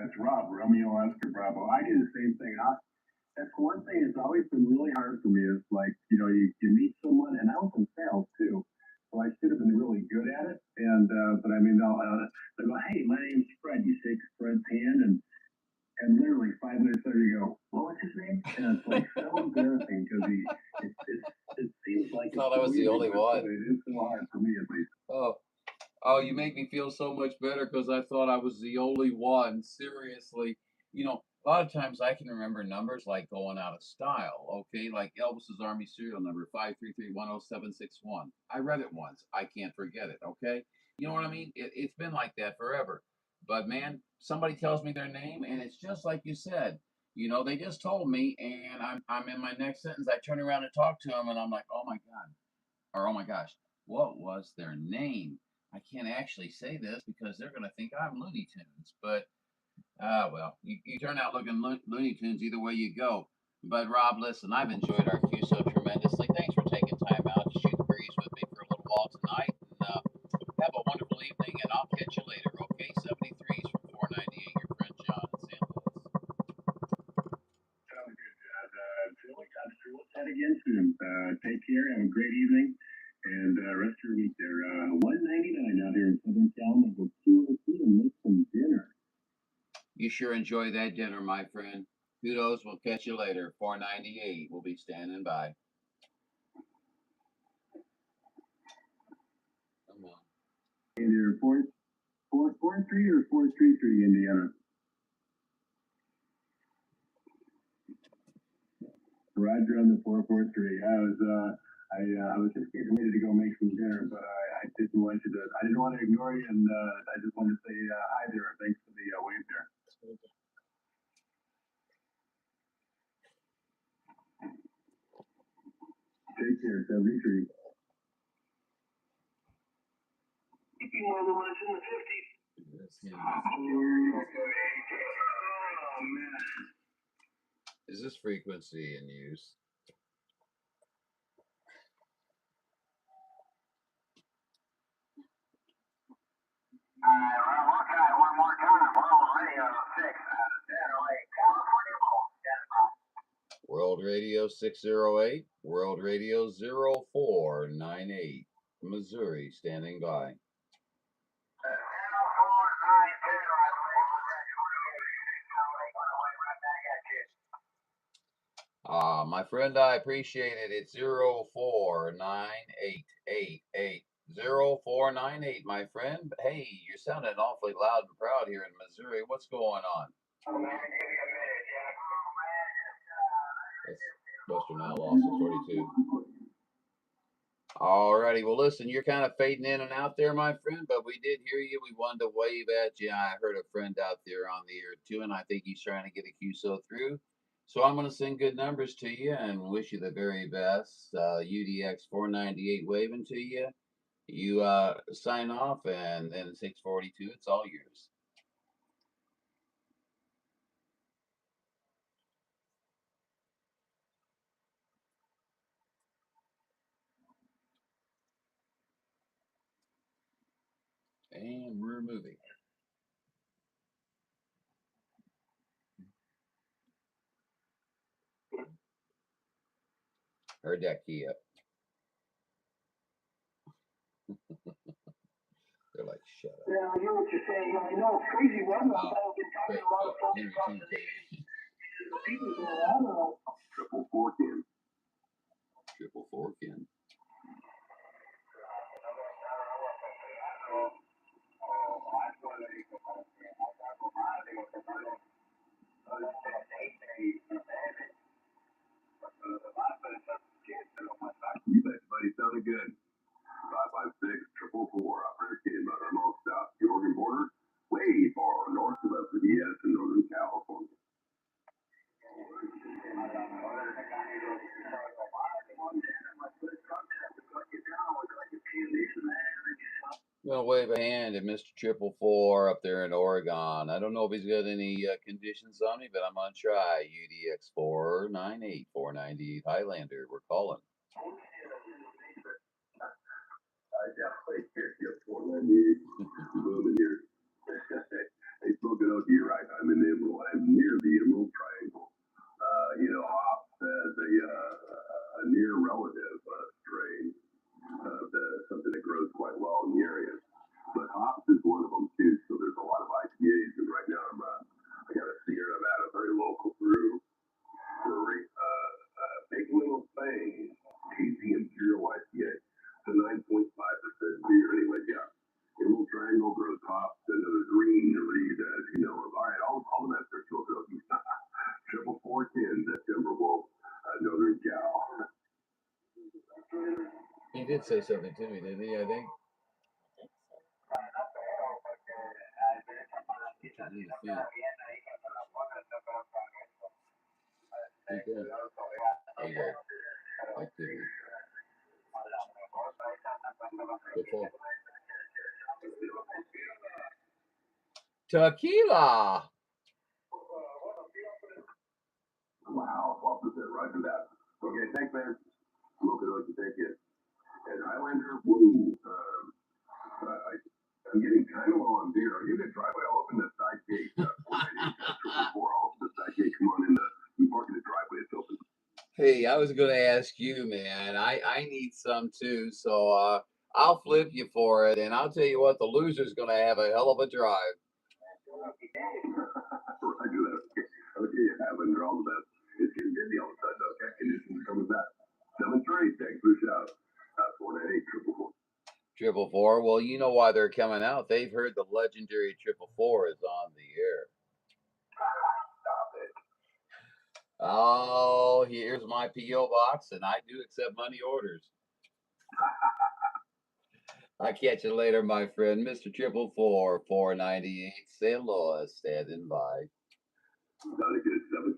It's Rob, Romeo Oscar Bravo. I do the same thing. That's one thing that's always been really hard for me is like, you meet someone, and I was in sales too. So I should have been really good at it. And, but they'll go, hey, my name's Fred. You shake Fred's hand, and literally 5 minutes later you go, what was his name? And it's like so embarrassing because it seems like I thought I was the only one. It is so hard for me at least. Oh, you make me feel so much better because I thought I was the only one. Seriously, a lot of times I can remember numbers like going out of style. Okay, like Elvis's Army serial number 5331071. I read it once. I can't forget it. Okay, you know what I mean? It's been like that forever. But man, somebody tells me their name, and it's just like you said. They just told me, and I'm in my next sentence. I turn around and talk to them, and I'm like, oh my god, or oh my gosh, what was their name? I can't actually say this because they're going to think I'm Looney Tunes. But Ah, well, you turn out looking Looney Tunes either way you go. But Rob, listen, I've enjoyed our queue so tremendously. Thanks for taking time out to shoot the breeze with me for a little while tonight. And have a wonderful evening, and I'll catch you later, okay? 73s from 498, your friend John in St. Louis. Sounds good, John. Until we'll chat again soon. Take care. Have a great evening. And rest of your week there. 199 out here in Southern Cal. We'll go QOC and make some dinner. You sure enjoy that dinner, my friend. Kudos. We'll catch you later. 498. We'll be standing by. Come on. Either 443 or 433, Indiana. Roger on the 443. I was just getting ready to go make some dinner, but I didn't want to ignore you, and I just wanted to say hi there. Thanks for the wave there. Take care, 73. One of the ones in the 50s. Oh, man. Is this frequency in use? Well, we'll try one more time. World Radio 608 California. World Radio 608, World Radio 0498, Missouri, standing by. My friend, I appreciate it. It's 049888. 0498, my friend. Hey, you're sounding awfully loud and proud here in Missouri. What's going on? That's Western Outlaw 642. Alrighty, well listen, you're kind of fading in and out there, my friend, but we did hear you. We wanted to wave at you. I heard a friend out there on the air too, and I think he's trying to get a QSO through. So I'm going to send good numbers to you and wish you the very best. UDX 498 waving to you. You sign off, and then 642, it's all yours. And we're moving. Heard that key up. They're like, shut up. Yeah, I hear what you're saying. I know it's crazy weather. I've been talking to a lot of folks across the nation. People go, I don't know. Triple fork in. Triple fork in. You bet, buddy. Sounded good. 556 444 operator about our most stop. The Oregon border, way far north of WWS in Northern California. I'm going to wave a hand at Mr. 444 up there in Oregon. I don't know if he's got any conditions on me, but I'm going to try. UDX 498, 498 Highlander. We're calling. I definitely hear you. 498. Moving here. Hey, smoking out to your right. I'm near the Emerald Triangle. Hops has a near relative strain of something that grows quite well in the area. But hops is one of them too. So there's a lot of IPAs, and right now I got a Sierra Nevada, very local brew brewery, big little thing, hazy Imperial IPA. It's a 9.5% beer. Anyway, yeah. Emerald Triangle grows hops and other green reed, as you know. All right, all the best there, Philadelphia. 44410, that Timberwolf, Northern Cal. He did say something to me, didn't he? I think. Tequila. Wow, 12%. Roger that. Okay, thanks, man. Smoking what you take it. And Highlander, woo. I'm getting kind of low on beer. Are you in the driveway? I'll open the side gate. 498 I'll open the side gate. Come on in. You park in the driveway. It's open. Hey, I was going to ask you, man. I need some too, so I'll flip you for it, and I'll tell you what, the loser's going to have a hell of a drive. I do that. Okay, Highlander, all the best. It's getting busy all of a sudden. Okay, conditions are coming back. 7-3, thanks for the shout. 498 444. Well, you know why they're coming out. They've heard the legendary 444 is on the air. Oh, here's my P.O. box, and I do accept money orders. I'll catch you later, my friend. Mr. 444, 498, St. Louis, standing by. Gotta get 7-3.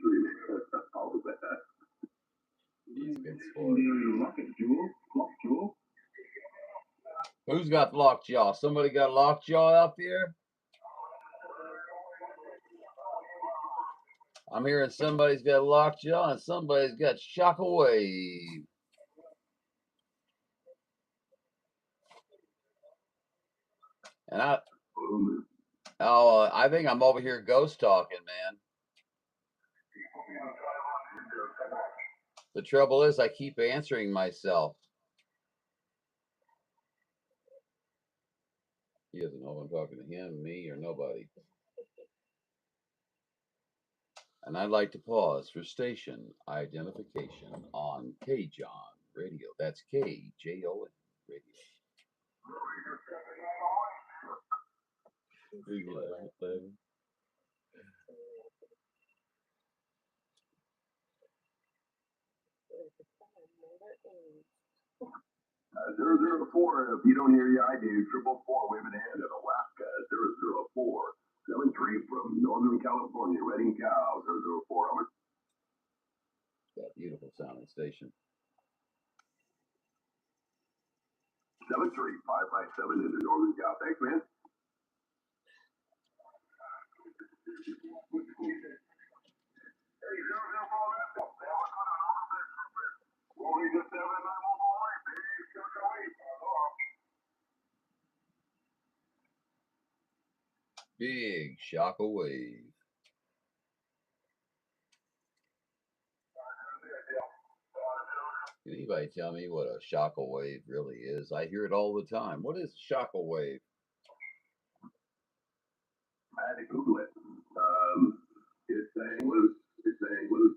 All the best. He's a good sport. Who's got lockjaw? Somebody got lockjaw up here? I'm hearing somebody's got lockjaw and somebody's got shockwave. And I think I'm over here ghost talking, man. The trouble is I keep answering myself. He doesn't know if I'm talking to him, me, or nobody. And I'd like to pause for station identification on KJON Radio. That's KJON Radio. Zero zero 004, if you don't hear you, I do. 444, waving a hand in Alaska. 004. 73 from Northern California, Redding Cow. 004, over. That beautiful sounding station. 73557 into Northern Cal. Thanks, man. Big shockwave. Can anybody tell me what a shockwave really is? I hear it all the time. What is shockwave? I had to Google it. It's saying loose. It's saying loose.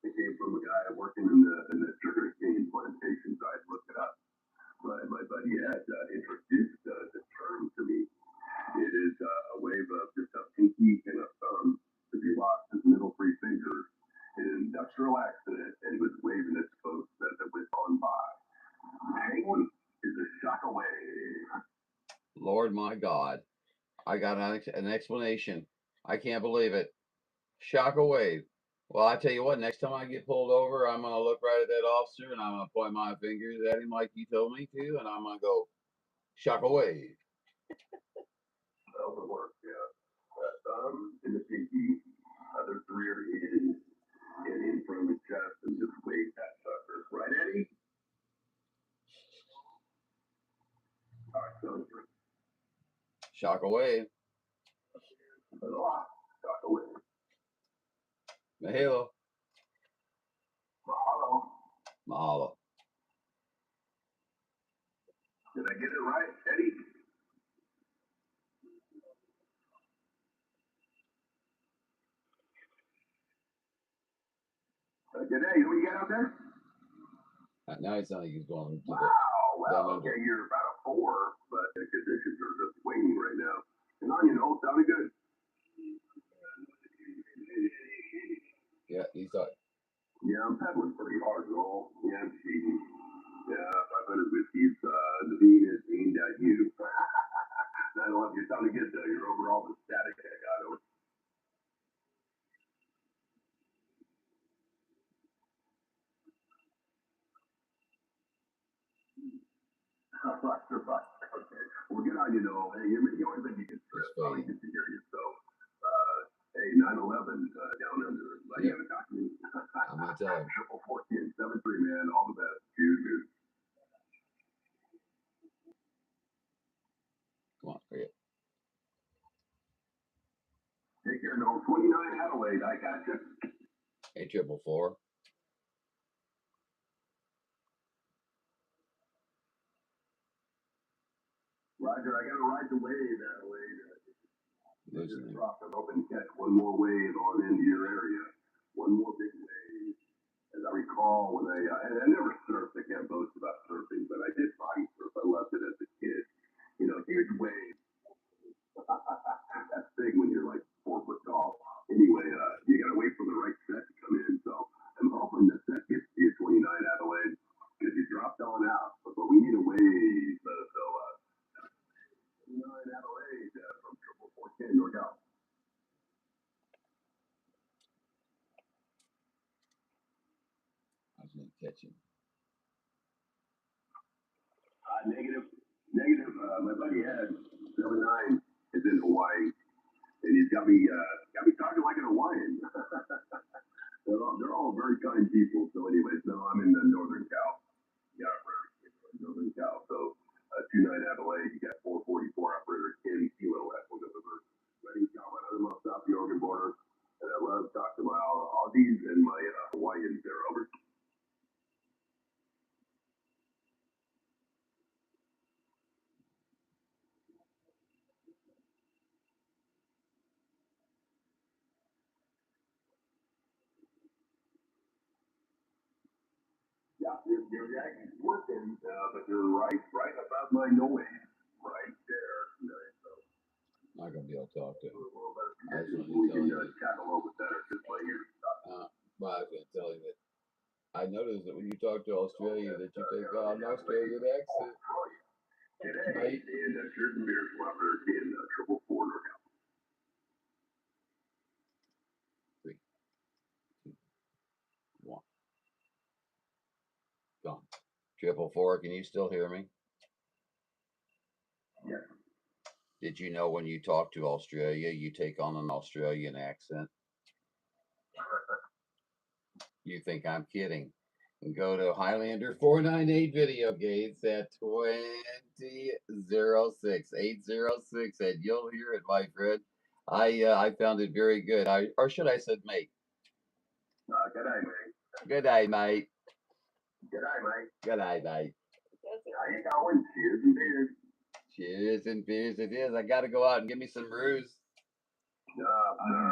It came from a guy working in the sugar cane plantation, so I looked it up. My buddy had introduced the term to me. It is a wave of just a pinky and a thumb. If he lost his middle three fingers in an industrial accident and he was waving at folks that was on by. Penguin is a shockwave. Lord, my God. I got an explanation. I can't believe it. Shockwave. Well, I tell you what, next time I get pulled over, I'm going to look right at that officer and I'm going to point my fingers at him like you told me to, and I'm going to go, shockwave. That'll work, yeah. Thumb in the pinky, other three are in and in front of his chest, and just wave that sucker. Right, Eddie? All right, so Shockwave. shockwave. Mahalo. Mahalo. Mahalo. Did I get it right, Eddie? Good day. What you got out there? Now it sounds like he's going to the Well, okay, you're about a 4, but the conditions are just waning right now. And on, sounding good. Yeah, he's like. Yeah, I'm pedaling pretty hard, roll. Yeah, I'm cheating. Yeah, 500 whiskeys. The bean is aimed at you. I don't know if you're sounding good, though. You're over all the static I got over. Right. Okay. Well, good on you, Noel. Hey, the only thing you can stress, probably good to hear you. So, hey, 9/11 down under. You haven't talked to me. I'm gonna tell him. 444-1073, man. All the best. Cheers. Come on, Rick. Take care, no. 29 Adelaide. I got you. 844. Roger, I got to ride the wave, Adelaide. Losing him. I'm hoping to catch one more wave on into your area. One more big wave. As I recall, when I never surfed, I can't boast about surfing, but I did body surf. I loved it as a kid. You know, huge wave. That's big when you're like 4 foot tall. Anyway, you got to wait for the right set to come in. So I'm hoping the set gets to you 29 Adelaide because you dropped on out. But we need a wave. So 29 Adelaide from 444-10 NorCal. I was gonna catch him. Negative. My buddy Ed, 79, is in Hawaii, and he's got me talking like an Hawaiian. they're all very kind people. So, anyways, no, I'm in the Northern Cal. Yeah, Northern Cal. So, 29 Adelaide, you got 444 operator Kenny Kilo Echo River, Reading, Colorado, almost south the Oregon border. And I love talking to my Aussies and my Hawaiians there. Over. Yeah, your accent's working, but you're right above my noise, right there. You know, so Not gonna be able to talk to him. a little better. I was We gonna can tell him. chat a little bit better just by ear. Well, I was gonna tell him that I noticed that when you talk to Australia, that you take on an Australian accent. Today, Right? and Cheers and Beers Flopper in 444 NorCal. 3, 2, 1. Gone. 444. Can you still hear me? Yeah. Did you know when you talk to Australia, you take on an Australian accent? You think I'm kidding? And go to Highlander 498 video gates at 2006-806, and you'll hear it, my friend. I found it very good. Or should I said mate? G'day, mate. Good day, mate. G'day, mate. Good day, mate. How you going? Cheers and beers. Cheers and beers it is. I got to go out and give me some brews. No,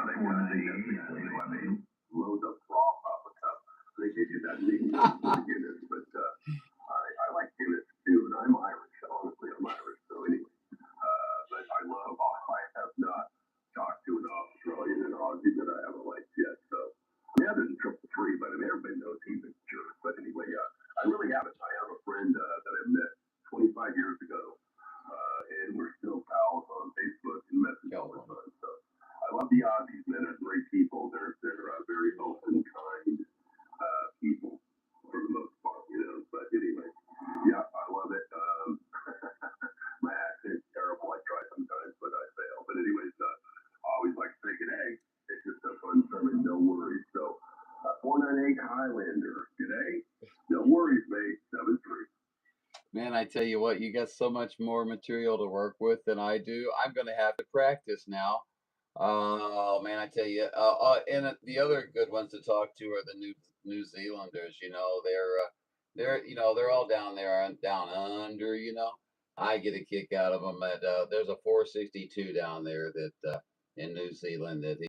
they wouldn't think that's the I mean, loads of froth off a cup. They give you that neat Guinness, but I like Guinness too, and I'm Irish. Honestly, I'm Irish. So anyway, but I have not talked to an Australian and Aussie that I haven't liked yet. So yeah, there's a triple three, but I mean, everybody knows he's a jerk. But anyway, I really haven't. I have a friend that I met 25 years ago, and we're still pals on Facebook and message all the time. So I love the Aussies, man. They're great people. They're very open, kind people for the most part, you know. But anyway, yeah, I love it. My accent's terrible. I try sometimes, but I fail. But anyways, I always like to say g'day. It's just a fun sermon, no worries. So 498 Highlander, g'day. No worries, mate. 7-3. Man, I tell you what, you got so much more material to work with than I do. I'm going to have to practice now. Oh man, I tell you, and the other good ones to talk to are the New Zealanders. You know, they're all down there and down under. You know, I get a kick out of them. There's a 462 down there that in New Zealand that